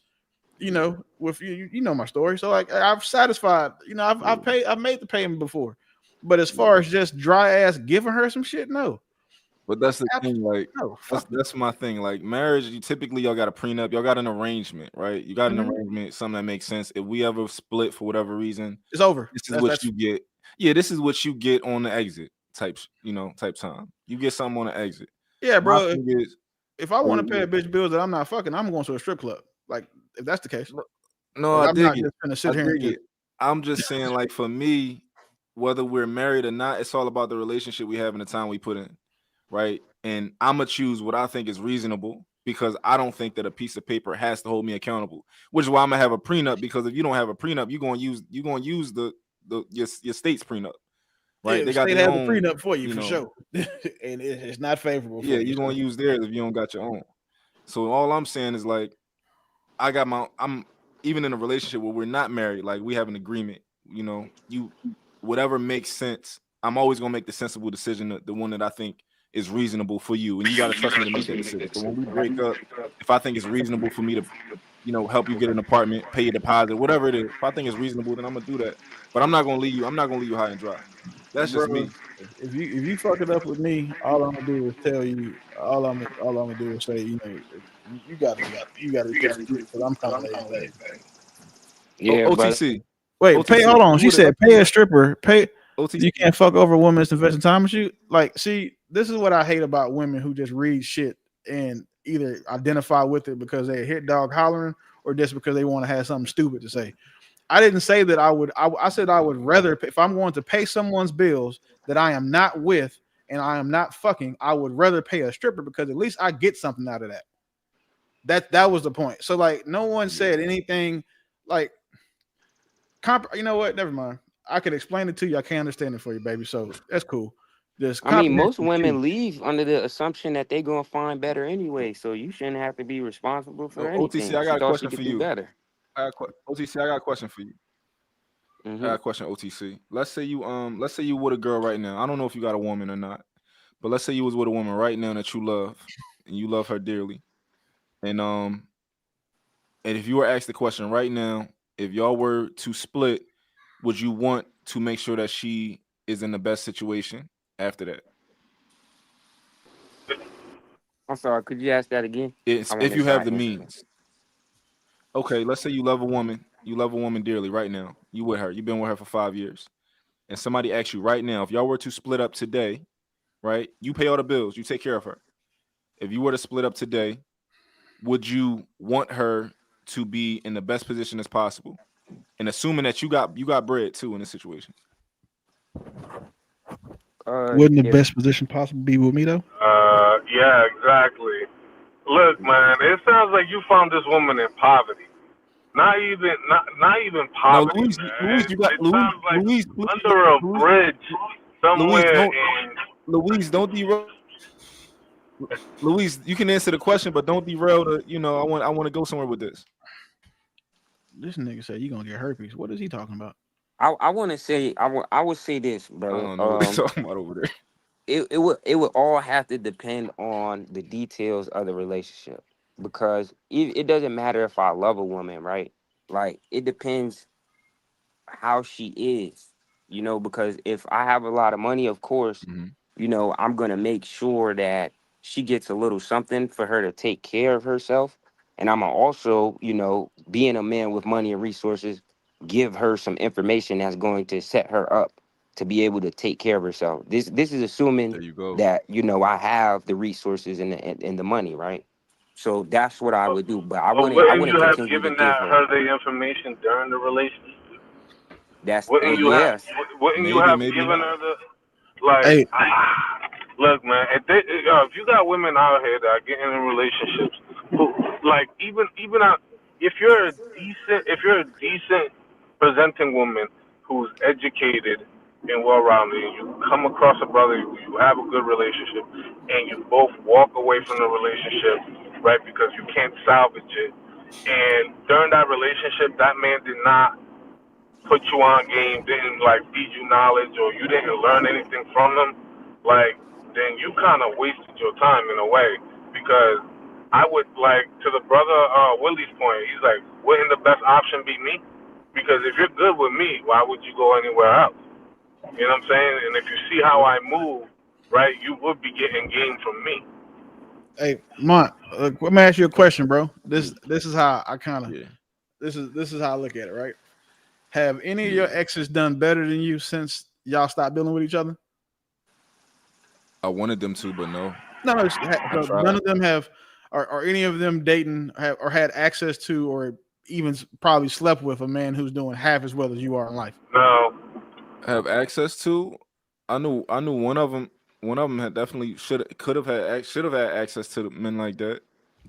with you know my story. So like I've satisfied, I've paid, I've made the payment before. But as far as just dry ass giving her some shit, no. But that's the thing, like that's my thing. Like marriage, y'all got a prenup, y'all got an arrangement, right? You got an arrangement, something that makes sense. If we ever split for whatever reason, it's over. This is what you get. Yeah, this is what you get on the exit type time. You get something on the exit. Yeah, bro. If I want to pay a bitch bills that I'm not fucking, I'm going to a strip club. Like if that's the case. No, like, I dig it. Just gonna sit here and I'm just saying, like for me, whether we're married or not, it's all about the relationship we have and the time we put in, right? And I'm gonna choose what I think is reasonable because I don't think that a piece of paper has to hold me accountable. Which is why I'm gonna have a prenup, because if you don't have a prenup, you're gonna use your state's prenup, right? Yeah, They the got state their has a own, prenup for you for know. sure, and it's not favorable Yeah, for you. you're gonna use theirs if you don't got your own. So all I'm saying is like, I'm even in a relationship where we're not married, like we have an agreement, whatever makes sense. I'm always gonna make the sensible decision, the one that I think is reasonable for you, and you gotta trust me to make that decision. So when we break up, if I think it's reasonable for me to, help you get an apartment, pay your deposit, whatever it is, if I think it's reasonable, then I'm gonna do that. But I'm not gonna leave you high and dry. That's just Bro, me. if you fuck it up with me, all I'm gonna do is tell you. All I'm gonna do is say, you gotta fix it because I'm kind of laid back. Yeah, but OTC. Wait, pay. Hold on. She said, pay a stripper. Pay. OTC. You can't fuck over a woman that's investing time with you. Like, see, this is what I hate about women who just read shit and either identify with it because they hit dog hollering or just because they want to have something stupid to say. I didn't say that I would. I said I would rather, if I'm going to pay someone's bills that I am not with and I am not fucking, I would rather pay a stripper because at least I get something out of that. That was the point. So like, no one said anything like. You know what? Never mind. I could explain it to you. I can't understand it for you, baby. So that's cool. I mean, most women leave under the assumption that they're gonna find better anyway. So you shouldn't have to be responsible for anything. OTC, I got a question she for could do you. better. OTC, I got a question for you. Mm-hmm. I got a question, OTC. Let's say you with a girl right now. I don't know if you got a woman or not, but let's say you was with a woman right now that you love, and you love her dearly. And if you were asked the question right now, if y'all were to split, would you want to make sure that she is in the best situation after that? I'm sorry, could you ask that again? If you have the means. Okay, let's say you love a woman dearly right now. You with her. You've been with her for 5 years. And somebody asks you right now, if y'all were to split up today, right? You pay all the bills, you take care of her. If you were to split up today, would you want her to be in the best position as possible? And assuming that you got bread too in this situation. Wouldn't the best position possible be with me though? Yeah, exactly. Look, man, it sounds like you found this woman in poverty. Not even poverty, Louise, man. Louise, you got it sounds like Louise, under a bridge somewhere Louise, don't derail. Louise, you can answer the question, but don't derail the. I want to go somewhere with this. This nigga said you gonna get herpes. What is he talking about? I want to say I would say this, brother. I don't know what they're talking about over there. It would all have to depend on the details of the relationship, because it doesn't matter if I love a woman, right? Like, it depends how she is, because if I have a lot of money, of course, I'm gonna make sure that she gets a little something for her to take care of herself, and I'm also, being a man with money and resources, give her some information that's going to set her up to be able to take care of herself. This is assuming that I have the resources and the money, right? So that's what I would do. But I wouldn't you have continue given to give her the information during the relationship. That's Wouldn't you have given her the look, man, if you got women out here that are getting in relationships who, like, if you're a decent presenting woman who's educated and well-rounded, and you come across a brother, you have a good relationship, and you both walk away from the relationship, right, because you can't salvage it, and during that relationship, that man did not put you on game, didn't feed you knowledge, or you didn't learn anything from them, then you kind of wasted your time in a way. Because I would, to the brother Willie's point, he's like, wouldn't the best option be me? Because if you're good with me, why would you go anywhere else? You know what I'm saying? And if you see how I move, right, you would be getting game from me. Hey, Mont, let me ask you a question, bro. This is how I kind of this is how I look at it, right? Have any of your exes done better than you since y'all stopped dealing with each other? I wanted them to, but no. No, so none of them have, or any of them dating or had access to, or even probably slept with a man who's doing half as well as you are in life. No. have access to. I knew one of them. One of them had definitely should have had access to men like that,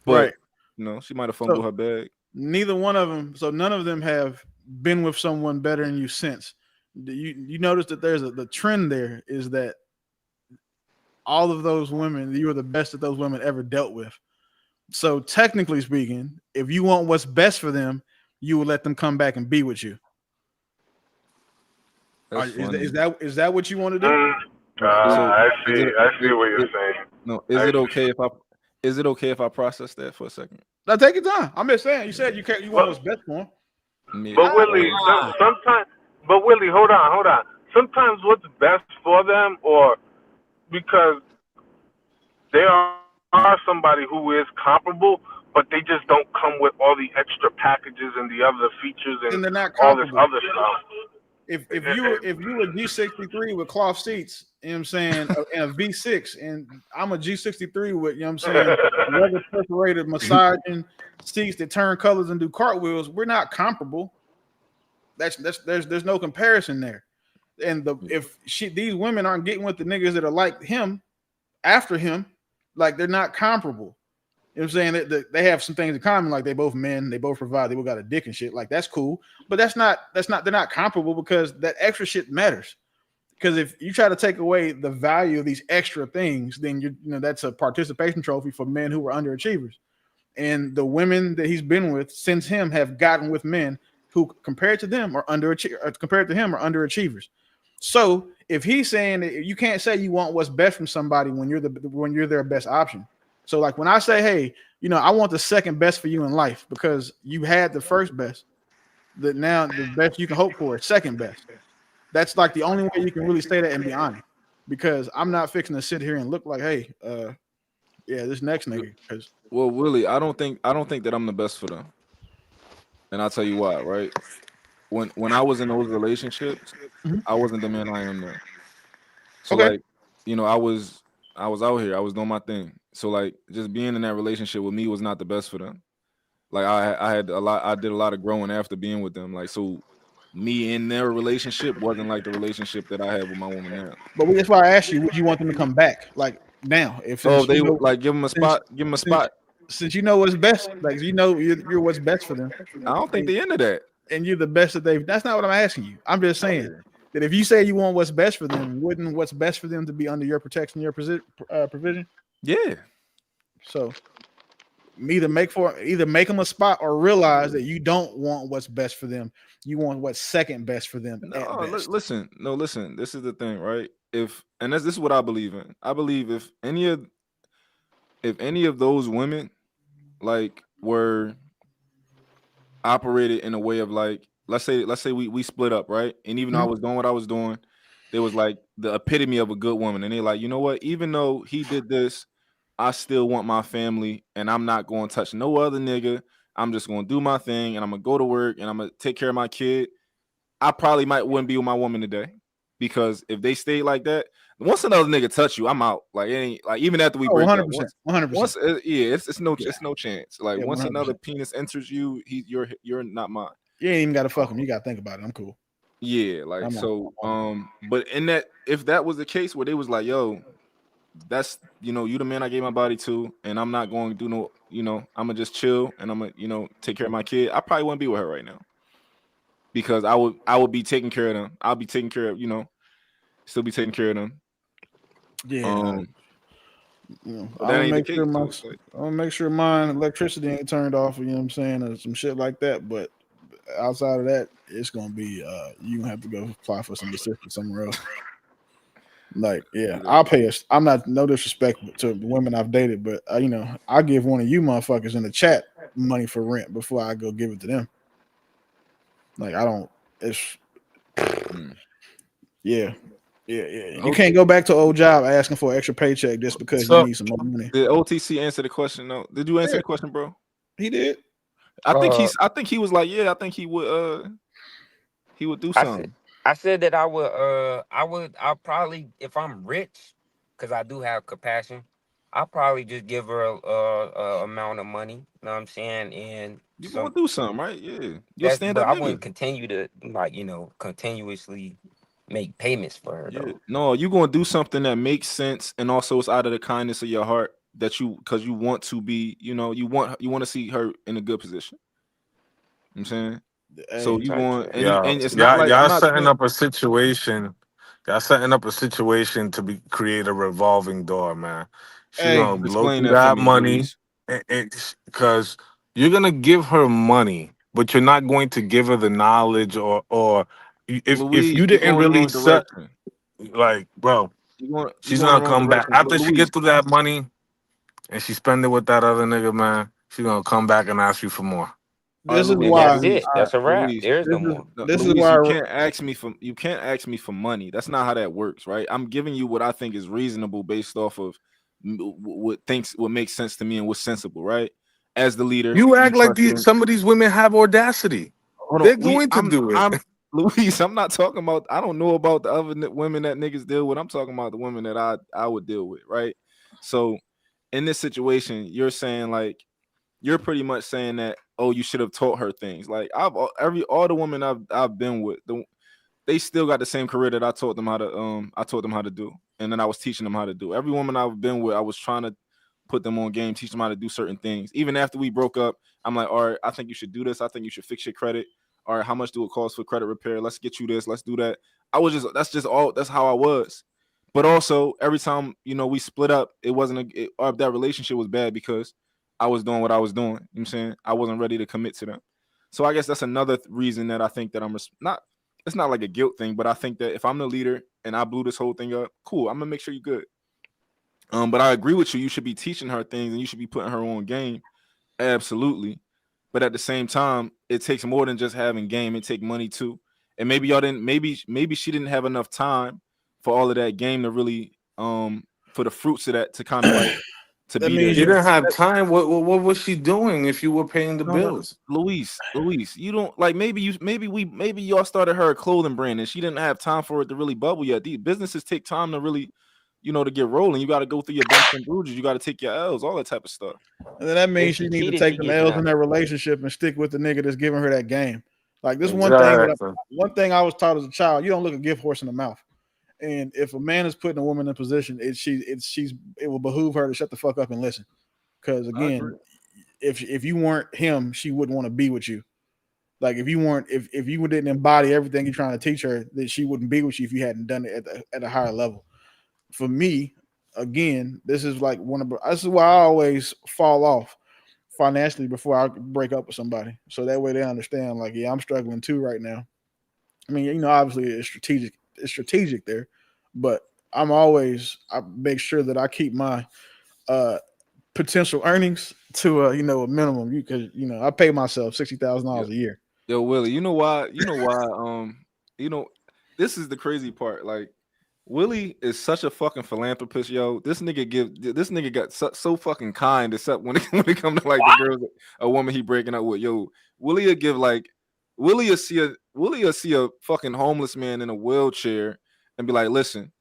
but Right. you know she might have fumbled So her bag. neither one of them. So none of them have been with someone better than you since. You notice that there's the trend there is that all of those women, you were the best that those women ever dealt with. So technically speaking, if you want what's best for them, you will let them come back and be with you. Is that what you want to do? I see what you're saying. No, is it okay if I process that for a second? Now take your time. I'm just saying. You said you can't. You want what's best for them. Yeah. But Willie, sometimes. But Willie, hold on. Sometimes what's best for them, or because they are somebody who is comparable, but they just don't come with all the extra packages and the other features and they're not all this comparable. other stuff. If you were G63 with cloth seats, you know what I'm saying, and a V6, and I'm a G63 with, you know what I'm saying, leather perforated massaging seats that turn colors and do cartwheels, we're not comparable. There's no comparison there. And these women aren't getting with the niggas that are like him after him, like they're not comparable. You know what I'm saying? They have some things in common, like they both men, they both provide, they both got a dick and shit. Like that's cool, but they're not comparable because that extra shit matters. Because if you try to take away the value of these extra things, then that's a participation trophy for men who are underachievers. And the women that he's been with since him have gotten with men who, compared to him, are underachievers. So if he's saying that you can't say you want what's best from somebody when you're their best option. So like when I say, hey, I want the second best for you in life because you had the first best, that now the best you can hope for is second best. That's like the only way you can really say that and be honest, because I'm not fixing to sit here and look like, hey, this next nigga. Well, Willie, I don't think that I'm the best for them, and I'll tell you why. Right? When I was in those relationships, I wasn't the man I am now. So like, I was out here, I was doing my thing. So like, just being in that relationship with me was not the best for them. Like I did a lot of growing after being with them. Like, so me in their relationship wasn't like the relationship that I have with my woman now. But that's why I asked you, would you want them to come back? Like now, if they would like give them a spot, since you know what's best, like you're what's best for them. I don't think they're into that. And you're the best that they've. That's not what I'm asking you. I'm just saying that if you say you want what's best for them, wouldn't what's best for them to be under your protection, your provision? Yeah. So either make them a spot or realize that you don't want what's best for them. You want what's second best for them. Listen. This is the thing, right? This is what I believe in. I believe if any of those women like were operated in a way of like, let's say we split up, right? And even though I was doing what I was doing, there was like the epitome of a good woman, and they're like, you know what? Even though he did this, I still want my family, and I'm not going to touch no other nigga. I'm just going to do my thing, and I'm going to go to work, and I'm going to take care of my kid. I probably wouldn't be with my woman today, because if they stayed like that, once another nigga touch you, I'm out. Like, it ain't like, even after we break 100%, up, 100%. It's no chance. Like, once 100%. another penis enters you, you're not mine. You ain't even got to fuck him. You got to think about it. I'm cool. Yeah, like so. But if that was the case where they was like, yo, that's you the man I gave my body to, and I'm not going to do no, I'm gonna just chill and I'm gonna take care of my kid, I probably wouldn't be with her right now, because I would be taking care of them. I'll be taking care of still be taking care of them. Yeah. I'll make sure mine electricity ain't turned off, you know what I'm saying, or some shit like that. But outside of that, it's gonna be you gonna have to go apply for some assistance somewhere else. Like, yeah, I'll pay us. I'm not, no disrespect to the women I've dated, but I give one of you motherfuckers in the chat money for rent before I go give it to them. Like, I don't. It's yeah. You can't go back to old job asking for an extra paycheck just because you need some more money. Did OTC answer the question? No. Did you answer the question, bro? He did. I think he was like, yeah, I think he would do something. I said that I'll probably, if I'm rich, because I do have compassion, I'll probably just give her a amount of money. You know what I'm saying? And you gonna do something, right? Yeah. You'll stand up. I wouldn't continue to continuously make payments for her Yeah. though. No, you're gonna do something that makes sense, and also it's out of the kindness of your heart that because you want to be, you want to see her in a good position. You know what I'm saying? So Hey, you Type going shit. and it's not like I'm Y'all not setting saying, up a situation. Y'all setting up a situation to create a revolving door, man. She hey, gonna blow explain through that for that me, money, Luis. because you're gonna give her money, but you're not going to give her the knowledge, or if Luis, you you're didn't going the really wrong set, direction. like, bro, You're she's going the gonna wrong come back direction. But after she Luis, get through that money and she spend it with that other nigga, man. She's gonna come back and ask you for more. all right, this is And why that's Luis, it. That's a wrap. Luis, There's this no is more. no, this is Luis, why you can't ask me for money. That's not how that works, right? I'm giving you what I think is reasonable based off of what makes sense to me and what's sensible, right? As the leader, You you act like trust me. some of these women have audacity. Hold on, They're going to do it. I'm Luis. I'm not talking about. I don't know about the other women that niggas deal with. I'm talking about the women that I would deal with, right? So in this situation, you're saying like you're pretty much saying that, oh, you should have taught her things. Like all the women I've been with, they still got the same career that I taught them how to do, and then I was teaching them how to do. Every woman I've been with, I was trying to put them on game, teach them how to do certain things. Even after we broke up, I'm like, all right, I think you should do this. I think you should fix your credit. All right, how much do it cost for credit repair? Let's get you this. Let's do that. That's how I was. But also, every time we split up, it wasn't that relationship was bad because I was doing what I was doing. You know what I'm saying? I wasn't ready to commit to them. So I guess that's another reason that I think that I'm not. It's not like a guilt thing, but I think that if I'm the leader and I blew this whole thing up, cool. I'm gonna make sure you're good. But I agree with you. You should be teaching her things and you should be putting her on game. Absolutely. But at the same time, it takes more than just having game. It takes money too. And maybe y'all didn't. Maybe she didn't have enough time for all of that game to really for the fruits of that to kind of like to that be there means She yet. didn't have time. What was she doing if you were paying the No, bills? Luis, you don't like maybe y'all started her a clothing brand and she didn't have time for it to really bubble yet. These businesses take time to really, to get rolling. You got to go through your bumps and bruises. You got to take your L's, all that type of stuff. and then that If means she she need to cheated, she take them getting L's in out. that relationship and stick with the nigga that's giving her that game. Like this Exactly. one thing I was taught as a child, you don't look a gift horse in the mouth. And if a man is putting a woman in a position, it will behoove her to shut the fuck up and listen. Because I agree. again, if you weren't him, she wouldn't want to be with you. Like if you didn't embody everything you're trying to teach her, that she wouldn't be with you if you hadn't done it at a higher level. For me, again, this is why I always fall off financially before I break up with somebody. So that way they understand, like, yeah, I'm struggling too right now. I mean, obviously it's strategic there, but I make sure that I keep my potential earnings to a minimum, because I pay myself $60,000 a year. Yo, Willie, you know why? You know, this is the crazy part. Like, Willie is such a fucking philanthropist, yo. This nigga got so fucking kind, except when when it comes to like the girls, a woman he breaking up with. Yo, Willie will give like Willie will see a fucking homeless man in a wheelchair and be like, listen,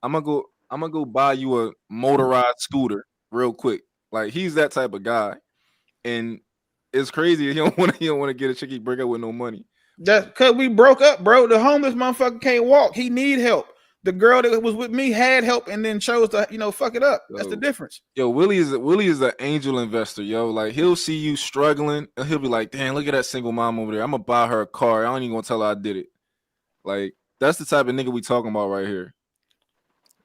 I'm gonna go buy you a motorized scooter real quick. Like he's that type of guy. And it's crazy. He don't want to get a chick he break up with no money. That's because we broke up, bro. The homeless motherfucker can't walk. He need help. The girl that was with me had help and then chose to, fuck it up. That's the difference. Yo, Willie is an angel investor, yo. Like he'll see you struggling and he'll be like, damn, look at that single mom over there. I'm gonna buy her a car. I ain't even gonna tell her I did it. Like that's the type of nigga we talking about right here.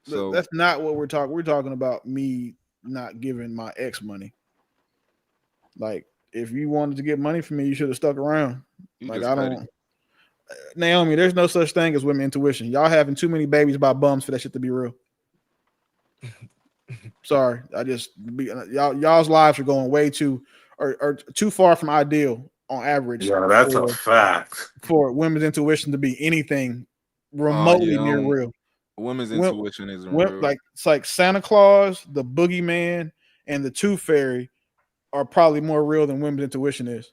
So that's not what we're talking. We're talking about me not giving my ex money. Like, if you wanted to get money from me, you should have stuck around. Like, I don't. Naomi, there's no such thing as women intuition. Y'all having too many babies by bums for that shit to be real. Sorry, y'all's lives are going way too far from ideal on average. Yeah, that's a fact. For women's intuition to be anything remotely near real. Women's intuition isn't real. Like it's like Santa Claus, the boogeyman, and the Tooth Fairy are probably more real than women's intuition is.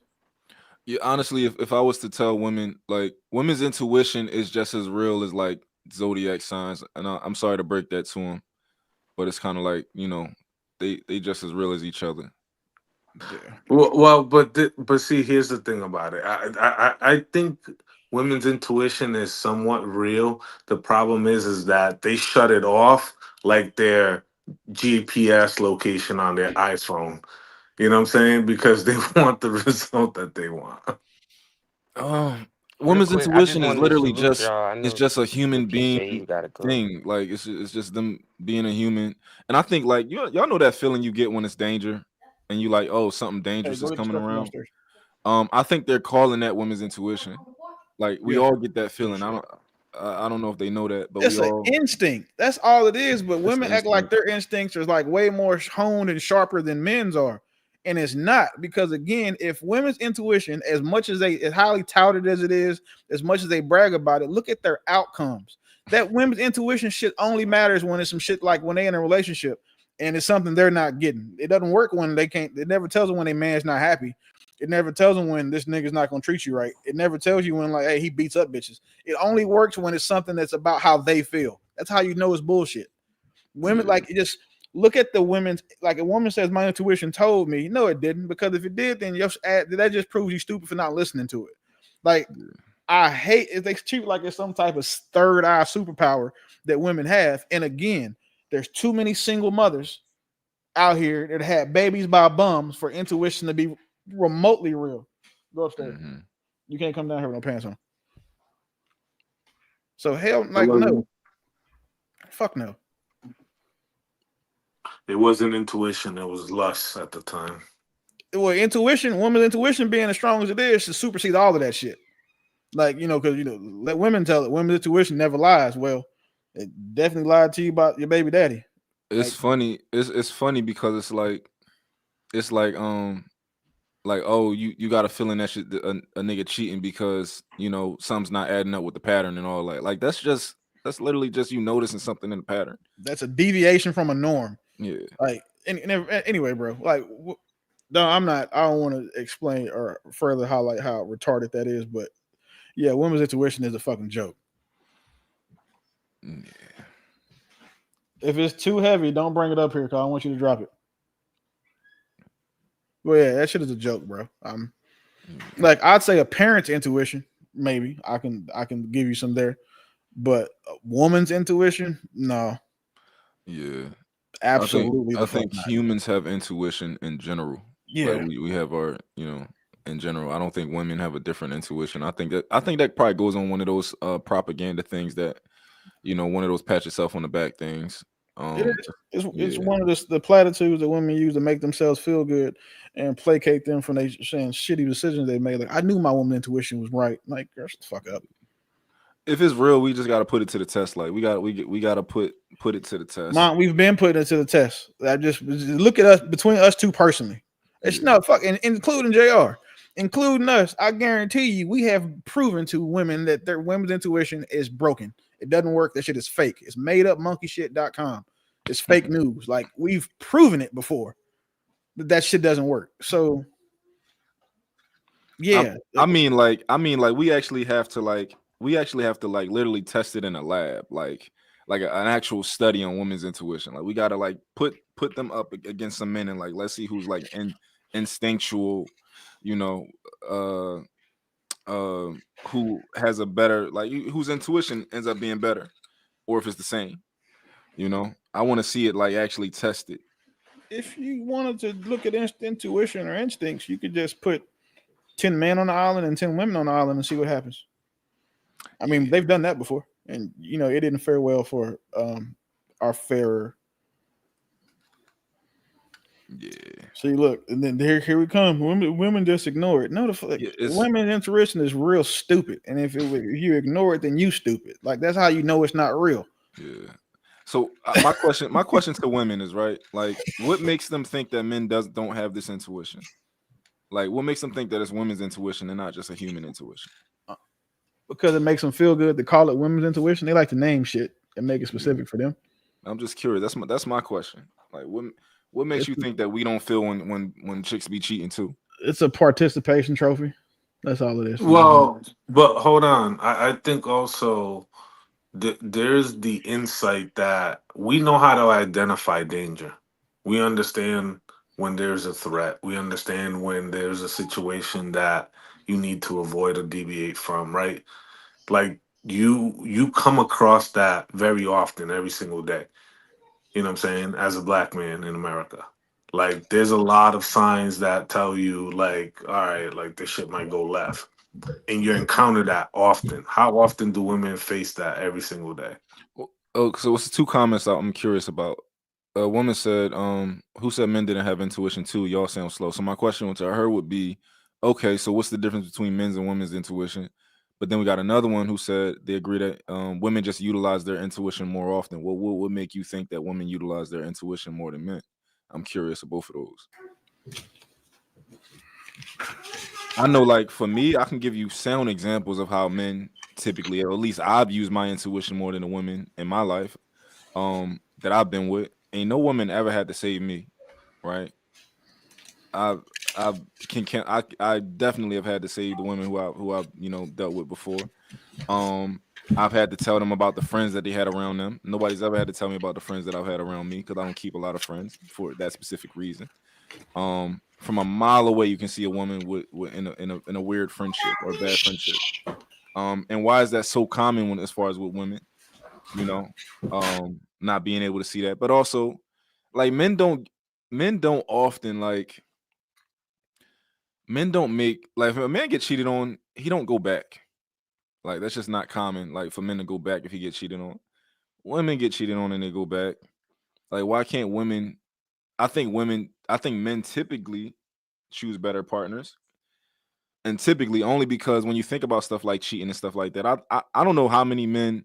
Yeah, honestly, if I was to tell women, like women's intuition is just as real as like zodiac signs, and I'm sorry to break that to them, but it's kind of like they just as real as each other. Yeah. Well, but see, here's the thing about it. I think women's intuition is somewhat real. The problem is that they shut it off like their GPS location on their iPhone. You know what I'm saying? Because they want the result that they want. Um, Real women's quick, I just intuition is wanted to literally salute just y'all. I it's know just a human Lapeef being said he gotta go. thing. Like it's just them being a human. And I think like y'all know that feeling you get when it's danger, and you like, oh, something Hey, dangerous go is get the coming stuff from around. downstairs. I think they're calling that women's intuition. Like we Yeah. all get that feeling. Shit. I don't know if they know that, but It's we an all instinct. That's all it is. But it's an women act like instinct. their instincts are like way more honed and sharper than men's are. And it's not, because again, if women's intuition, as much as as highly touted as it is, as much as they brag about it, look at their outcomes. That women's intuition shit only matters when it's some shit like when they in a relationship and it's something they're not getting. It doesn't work when they can't. It never tells them when a man's not happy. It never tells them when this nigga's not gonna treat you right. It never tells you when, like, hey, he beats up bitches. It only works when it's something that's about how they feel. That's how you know it's bullshit. Women, Yeah. like, just look at the women's, like, a woman says, my intuition told me. No, it didn't, because if it did, then that just proves you stupid for not listening to it. Like, I hate if they treat it like it's some type of third eye superpower that women have. And again, there's too many single mothers out here that had babies by bums for intuition to be remotely real. Go upstairs. Mhm. You can't come down here with no pants on. So hell, It like, no, wasn't, fuck no. it wasn't intuition, it was lust at the time. Well, intuition, women's intuition being as strong as it is, should supersede all of that shit. Like, because let women tell it. Women's intuition never lies. Well, it definitely lied to you about your baby daddy. It's Like, funny. It's funny because it's like, oh, you got a feeling that a nigga cheating because something's not adding up with the pattern and all that. Like that's literally just you noticing something in the pattern. that's a deviation from a norm. Yeah. Like, anyway, bro. Like, no, I'm not. I don't want to explain or further highlight how retarded that is, but yeah, women's intuition is a fucking joke. Yeah. If it's too heavy, don't bring it up here, because I want you to drop it. Well, yeah, that shit is a joke, bro. Like, I'd say a parent's intuition, maybe I can give you some there, but a woman's intuition, no. Yeah. Absolutely, I think humans have intuition in general. Yeah, like we have our, in general. I don't think women have a different intuition. I think that probably goes on one of those propaganda things that, one of those pat yourself on the back things. It's one of the platitudes that women use to make themselves feel good and placate them from they saying shitty decisions they made. Like, I knew my woman intuition was right. Like, girl, shut the fuck up. If it's real, we just got to put it to the test. Like we got to put it to the test. Mom, we've been putting it to the test. I just look at us, between us two personally. It's not fucking, including JR, including us. I guarantee you, we have proven to women that their women's intuition is broken. It doesn't work. That shit is fake. It's made up monkeyshit.com. It's fake news. Like, we've proven it before that shit doesn't work. So yeah, I mean, we actually have to literally test it in a lab, like an actual study on women's intuition. Like we gotta like put them up against some men and like let's see who's like instinctual, who has a better, like whose intuition ends up being better, or if it's the same. I want to see it like actually tested. If you wanted to look at intuition or instincts, you could just put 10 men on the island and 10 women on the island and see what happens. I mean, they've done that before, and it didn't fare well for our fairer. Yeah. See, look, and then here we come. Women just ignore it. No, women's intuition is real stupid, and if you ignore it, then you stupid. Like, that's how you know it's not real. Yeah. So my question to women is, right, like, what makes them think that men don't have this intuition? Like, what makes them think that it's women's intuition and not just a human intuition? Because it makes them feel good to call it women's intuition. They like to name shit and make it specific for them. I'm just curious. That's my question. Like, what makes you think that we don't feel when chicks be cheating too? It's a participation trophy. That's all it is. Well, but hold on. I think also there's the insight that we know how to identify danger. We understand when there's a threat. We understand when there's a situation that, you need to avoid or deviate from, right? Like you come across that very often, every single day. You know what I'm saying? As a black man in America. Like there's a lot of signs that tell you like, all right, like this shit might go left. And you encounter that often. How often do women face that every single day? Oh, so it's two comments I'm curious about. A woman said, who said men didn't have intuition too? Y'all sound slow. So my question to her would be, okay, so what's the difference between men's and women's intuition? But then we got another one who said they agree that women just utilize their intuition more often. What would make you think that women utilize their intuition more than men? I'm curious of both of those. I know, like for me, I can give you sound examples of how men typically, or at least I've used my intuition more than a woman in my life that I've been with. Ain't no woman ever had to save me, right? I definitely have had to save the women who I've dealt with before. I've had to tell them about the friends that they had around them. Nobody's ever had to tell me about the friends that I've had around me because I don't keep a lot of friends for that specific reason. From a mile away, you can see a woman with in a weird friendship or bad friendship. And why is that so common as far as with women? Not being able to see that, but also like men don't often like men don't make like if a man get cheated on, he don't go back. Like that's just not common. Like for men to go back if he gets cheated on. Women get cheated on and they go back. Like why can't women? I think men typically choose better partners, and typically only because when you think about stuff like cheating and stuff like that, I don't know how many men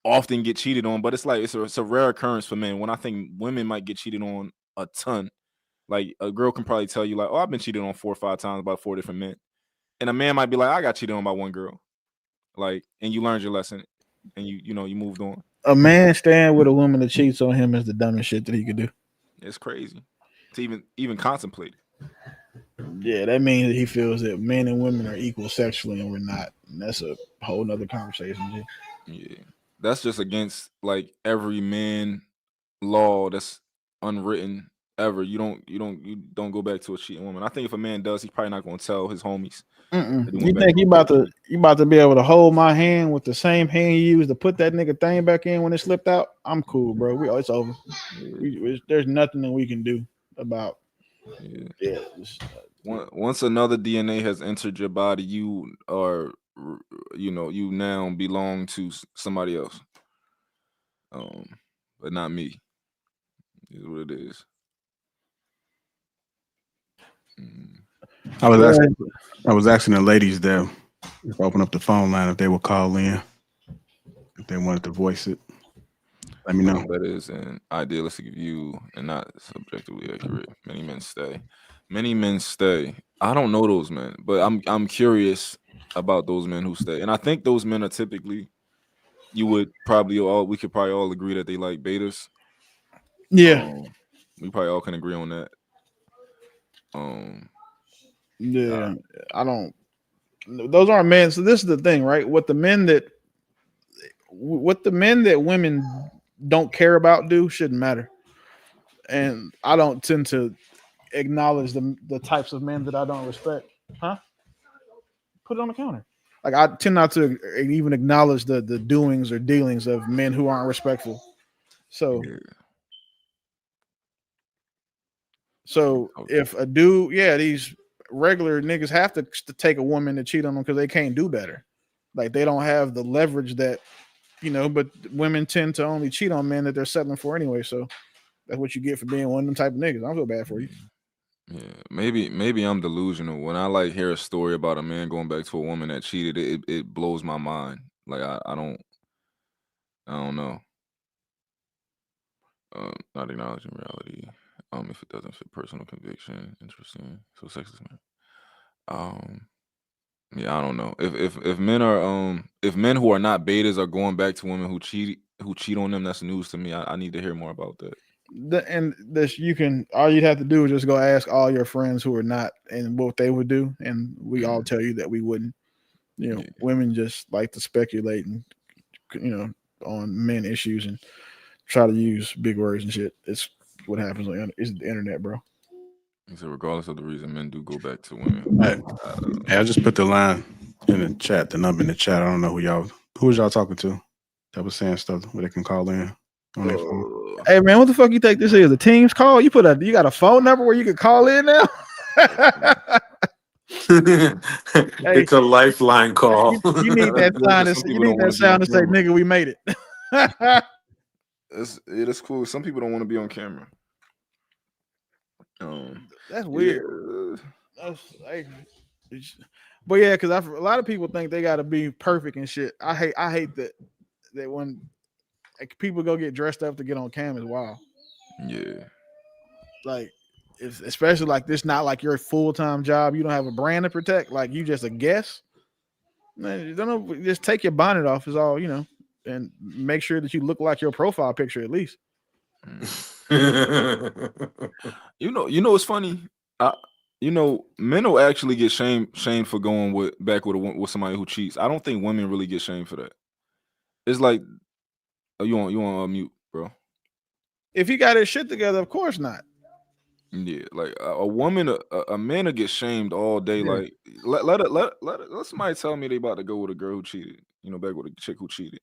often get cheated on, but it's like it's a rare occurrence for men. When I think women might get cheated on a ton. Like a girl can probably tell you like, oh, I've been cheated on 4 or 5 times by 4 different men, and a man might be like, I got cheated on by one girl, like, and you learned your lesson, and you moved on. A man staying with a woman that cheats on him is the dumbest shit that he could do. It's crazy to even contemplate. Yeah, that means that he feels that men and women are equal sexually and we're not. And that's a whole nother conversation. Yeah, that's just against like every man law that's unwritten ever. You don't go back to a cheating woman. I think if a man does, he's probably not going to tell his homies. You think you about to be able to hold my hand with the same hand you used to put that nigga thing back in when it slipped out? I'm cool, bro. It's over. There's nothing that we can do about. Yeah. Once another DNA has entered your body, you are, you now belong to somebody else. But not me. Is what it is. I was asking the ladies there, open up the phone line if they would call in, if they wanted to voice it. Let me know. That is an idealistic view and not subjectively accurate. Many men stay. Many men stay. I don't know those men, but I'm curious about those men who stay. And I think those men are typically, we could probably all agree that they like betas. Yeah. We probably all can agree on that. Yeah. I don't. Those aren't men. So this is the thing, right? What the men that women don't care about do shouldn't matter. And I don't tend to acknowledge the types of men that I don't respect. Huh? Put it on the counter. Like I tend not to even acknowledge the doings or dealings of men who aren't respectful. So if a dude, these regular niggas have to take a woman to cheat on them because they can't do better. Like they don't have the leverage that, but women tend to only cheat on men that they're settling for anyway. So that's what you get for being one of them type of niggas. I don't feel bad for you. Yeah, maybe I'm delusional. When I like hear a story about a man going back to a woman that cheated, it blows my mind. Like I don't know. Not acknowledging reality. If it doesn't fit personal conviction, interesting. So sexist man. Yeah, I don't know. If men are if men who are not betas are going back to women who cheat on them, that's news to me. I need to hear more about that. All you'd have to do is just go ask all your friends who are not and what they would do, and we all tell you that we wouldn't. Women just like to speculate and on men issues and try to use big words and shit. It's what happens on it's the internet, bro. He said, regardless of the reason, men do go back to women. Hey, I just put the line in the chat, the number in the chat. I don't know who was y'all talking to that was saying stuff where they can call in on their phone. Hey man, what the fuck you think this is? A Teams call? You got a phone number where you can call in now? Hey, It's a lifeline call. you need that That's good, sign. 'cause some You people need don't that want to be sound on to say, camera. "Nigga, we made it." That's cool. Some people don't want to be on camera. That's weird. Yeah. But yeah, because a lot of people think they got to be perfect and shit. I hate that when people go get dressed up to get on cam is wild. Yeah. Like, especially like this, not like your full-time job. You don't have a brand to protect. Like you just a guest. Man, you don't know, just take your bonnet off is all, and make sure that you look like your profile picture at least. You know what's funny? Men will actually get shamed for going back with somebody who cheats. I don't think women really get shamed for that. It's like, you on mute, bro. If he got his shit together, of course not. Yeah, like a woman, a man will get shamed all day. Yeah. Like let somebody tell me they about to go with a girl who cheated, back with a chick who cheated,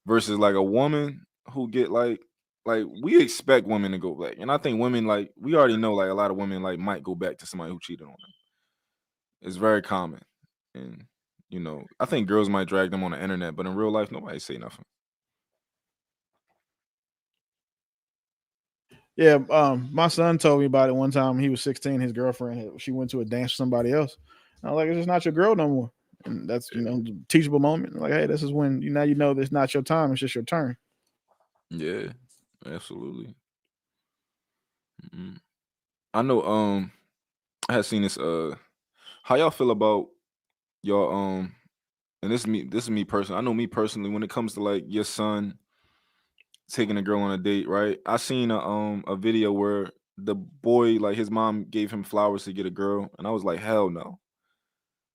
versus like a woman who get like we expect women to go back, and I think women, like, we already know, like, a lot of women like might go back to somebody who cheated on them. It's very common, and I think girls might drag them on the internet, but in real life, nobody say nothing. Yeah, my son told me about it one time. He was 16. His girlfriend, she went to a dance with somebody else. And I was like, it's just not your girl no more. And that's teachable moment. Like, hey, this is when now you know it's not your time. It's just your turn. Yeah, absolutely. I know. I had seen this. How y'all feel about y'all? And this is me personally. I know me personally. When it comes to like your son taking a girl on a date, right? I seen a video where the boy, like, his mom gave him flowers to get a girl, and I was like, hell no.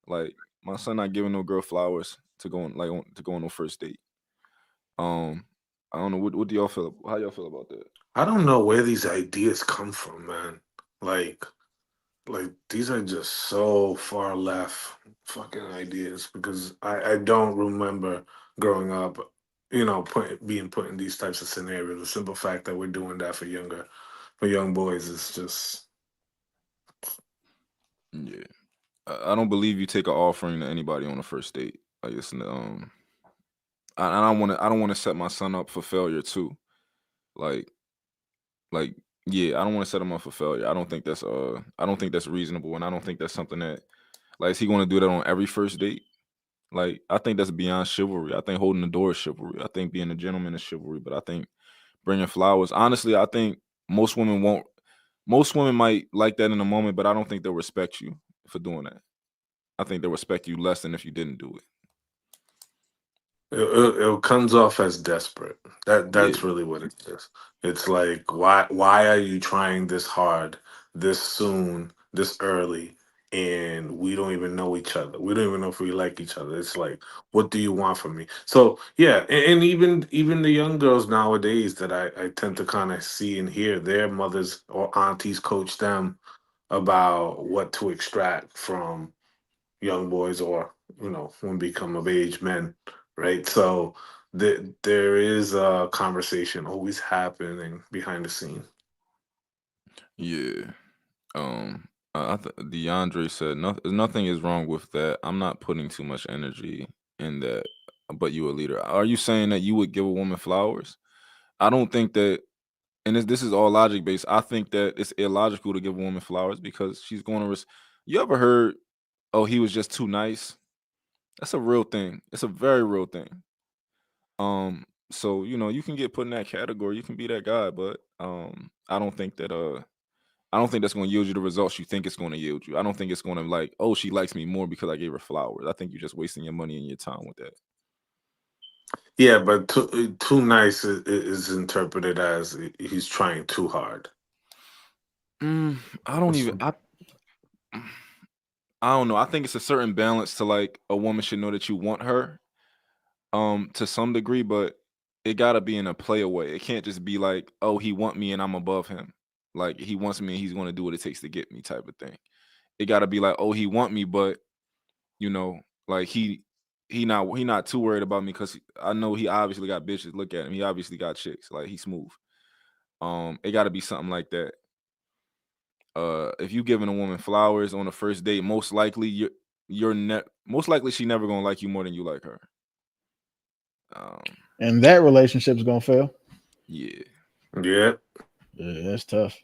Like, my son not giving no girl flowers to go on no first date. I don't know. What do y'all feel? How y'all feel about that? I don't know where these ideas come from, man. Like these are just so far left fucking ideas, because I don't remember growing up, being put in these types of scenarios. The simple fact that we're doing that for young boys is just. Yeah. I don't believe you take an offering to anybody on a first date. Like, it's I don't want to set my son up for failure too. Like yeah, I don't want to set him up for failure. I don't think that's reasonable, and I don't think that's something that, like, is he going to do that on every first date? Like, I think that's beyond chivalry. I think holding the door is chivalry. I think being a gentleman is chivalry, but I think bringing flowers, honestly, I think most women won't. Most women might like that in a moment, but I don't think they'll respect you for doing that. I think they'll respect you less than if you didn't do it. It comes off as desperate. That's really what it is. It's like, why are you trying this hard, this soon, this early, and we don't even know each other. We don't even know if we like each other. It's like, what do you want from me? So yeah, and even the young girls nowadays that I tend to kind of see and hear, their mothers or aunties coach them about what to extract from young boys, or when become of age men, right? So there is a conversation always happening behind the scene. Yeah. DeAndre said nothing is wrong with that. I'm not putting too much energy in that, but you a leader. Are you saying that you would give a woman flowers? I don't think that, and this is all logic based. I think that it's illogical to give a woman flowers because she's going to you ever heard, oh, he was just too nice? That's a real thing. It's a very real thing. So you can get put in that category. You can be that guy, but I don't think that's going to yield you the results you think it's going to yield you. I don't think it's going to, like, oh, she likes me more because I gave her flowers. I think you're just wasting your money and your time with that. Yeah, but too nice is interpreted as he's trying too hard. I don't know. I think it's a certain balance to, like, a woman should know that you want her, to some degree, but it gotta be in a play away. It can't just be like, oh, he want me and I'm above him. like he wants me and he's going to do what it takes to get me type of thing. It got to be like, oh, he want me, but you know, like he not too worried about me because I know he obviously got bitches. Look at him, he obviously got chicks. Like he's smooth. It got to be something like that. If you giving a woman flowers on the first date, most likely most likely she never gonna like you more than you like her. And that relationship's gonna fail. Yeah. Yeah. Yeah, that's tough.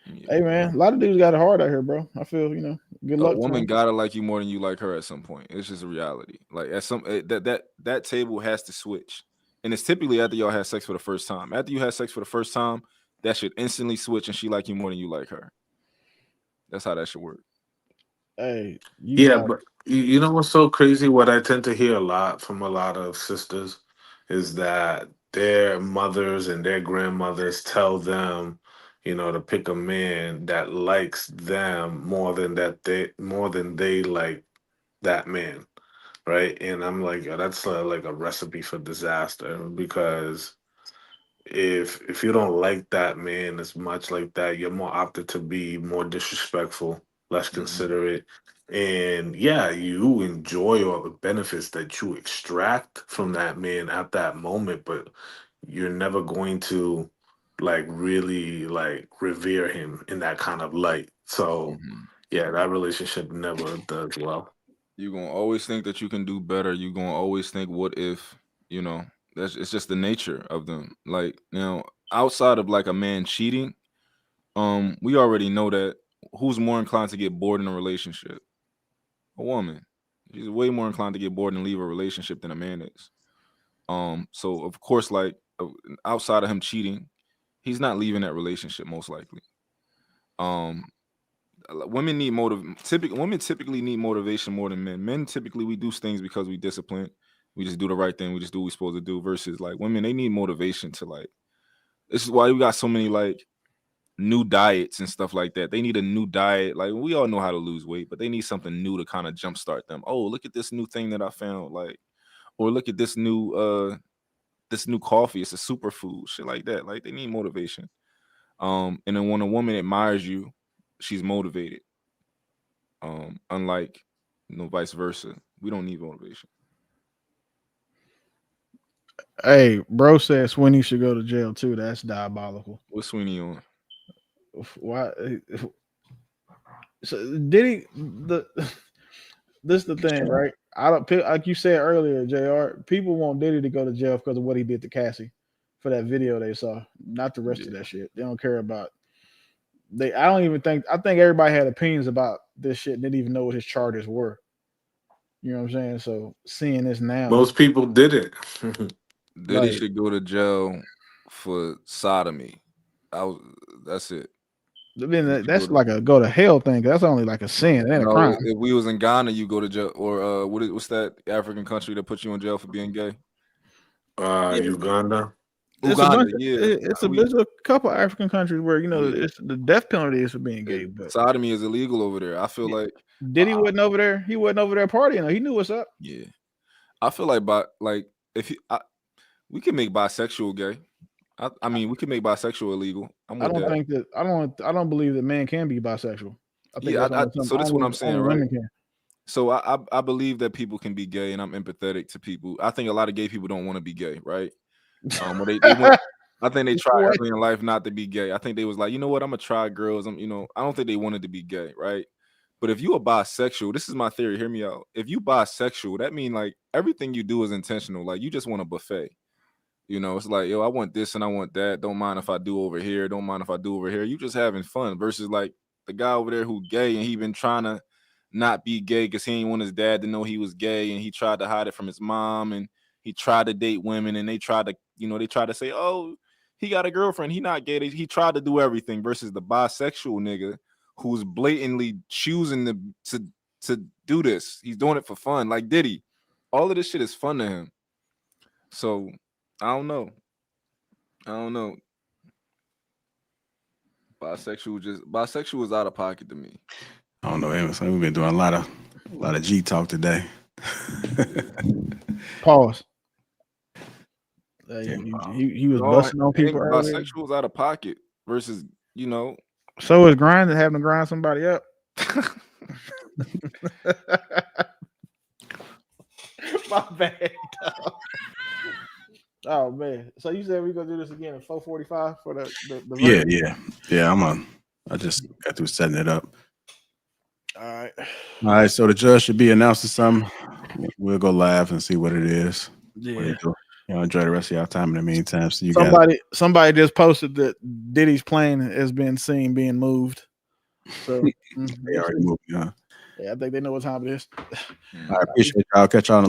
Yeah. Hey man, a lot of dudes got it hard out here, bro. I feel, good luck. A woman gotta like you more than you like her at some point. It's just a reality. Like at some that table has to switch, and it's typically after y'all had sex for the first time. After you had sex for the first time, that should instantly switch, and she like you more than you like her. That's how that should work. Hey, but you know what's so crazy? What I tend to hear a lot from a lot of sisters is that their mothers and their grandmothers tell them, to pick a man that likes them more than they like that man, right? And I'm like, that's like a recipe for disaster because if you don't like that man as much like that, you're more opted to be more disrespectful, less considerate. And yeah, you enjoy all the benefits that you extract from that man at that moment, but you're never going to like really like revere him in that kind of light. So yeah, that relationship never does well. You're gonna always think that you can do better. You're gonna always think, what if, it's just the nature of them. Like, outside of like a man cheating, we already know that who's more inclined to get bored in a relationship? A woman. She's way more inclined to get bored and leave a relationship than a man is. So of course, like outside of him cheating, he's not leaving that relationship most likely. Women need women typically need motivation more than men. Men typically, we do things because we discipline. We just do the right thing. We just do what we're supposed to do. Versus like women, they need motivation to like. This is why we got so many like new diets and stuff like that. They need a new diet. Like we all know how to lose weight, but they need something new to kind of jumpstart them. Oh, look at this new thing that I found. Like, or look at this new coffee. It's a superfood. Shit like that. Like they need motivation. And then when a woman admires you, she's motivated. Unlike, vice versa. We don't need motivation. Hey, bro said Sweeney should go to jail too. That's diabolical. What's Sweeney on? Why? So Diddy, this is the thing, right? I don't, like you said earlier, JR. People want Diddy to go to jail because of what he did to Cassie for that video they saw, not the rest of that shit. They don't care about. I think everybody had opinions about this shit and didn't even know what his charges were. You know what I'm saying? So seeing this now, most people did it. Diddy should go to jail for sodomy. That's it. I mean, that's like a go to hell thing. That's only like a sin and a crime. If we was in Ghana, you go to jail. Or what's that African country that put you in jail for being gay? Uganda. There's a couple African countries where it's the death penalty is for being gay, but sodomy is illegal over there. I feel like Diddy wasn't over there. He wasn't over there partying. He knew what's up. Yeah, I feel like we can make bisexual gay. I mean, we can make bisexual illegal. I don't believe that man can be bisexual. So that's what I'm saying, right? So I believe that people can be gay, and I'm empathetic to people. I think a lot of gay people don't want to be gay, right? I think they tried early in life not to be gay. I think they was like, you know what, I'm gonna try girls. I don't think they wanted to be gay, right? But if you are bisexual, this is my theory. Hear me out. If you bisexual, that means like everything you do is intentional. Like you just want a buffet. It's like, yo, I want this and I want that. Don't mind if I do over here. Don't mind if I do over here. You just having fun versus like the guy over there who gay and he been trying to not be gay because he didn't want his dad to know he was gay and he tried to hide it from his mom and he tried to date women and they tried to say, oh, he got a girlfriend. He not gay. He tried to do everything versus the bisexual nigga who's blatantly choosing to do this. He's doing it for fun. Like Diddy. All of this shit is fun to him. So I don't know. Bisexual is out of pocket to me. I don't know. We've been doing a lot of G talk today. Pause. He was busting on people. Bisexual is out of pocket versus you know. So is grinding, having to grind somebody up. My bad, dog. Oh man! So you said we're gonna do this again at 4:45 for the Yeah. I just got through setting it up. All right. So the judge should be announcing something. We'll go live and see what it is. Yeah. Enjoy the rest of y'all time in the meantime. So somebody just posted that Diddy's plane has been seen being moved. So they already moved. Yeah, I think they know what time it is. I appreciate y'all. Catch y'all on the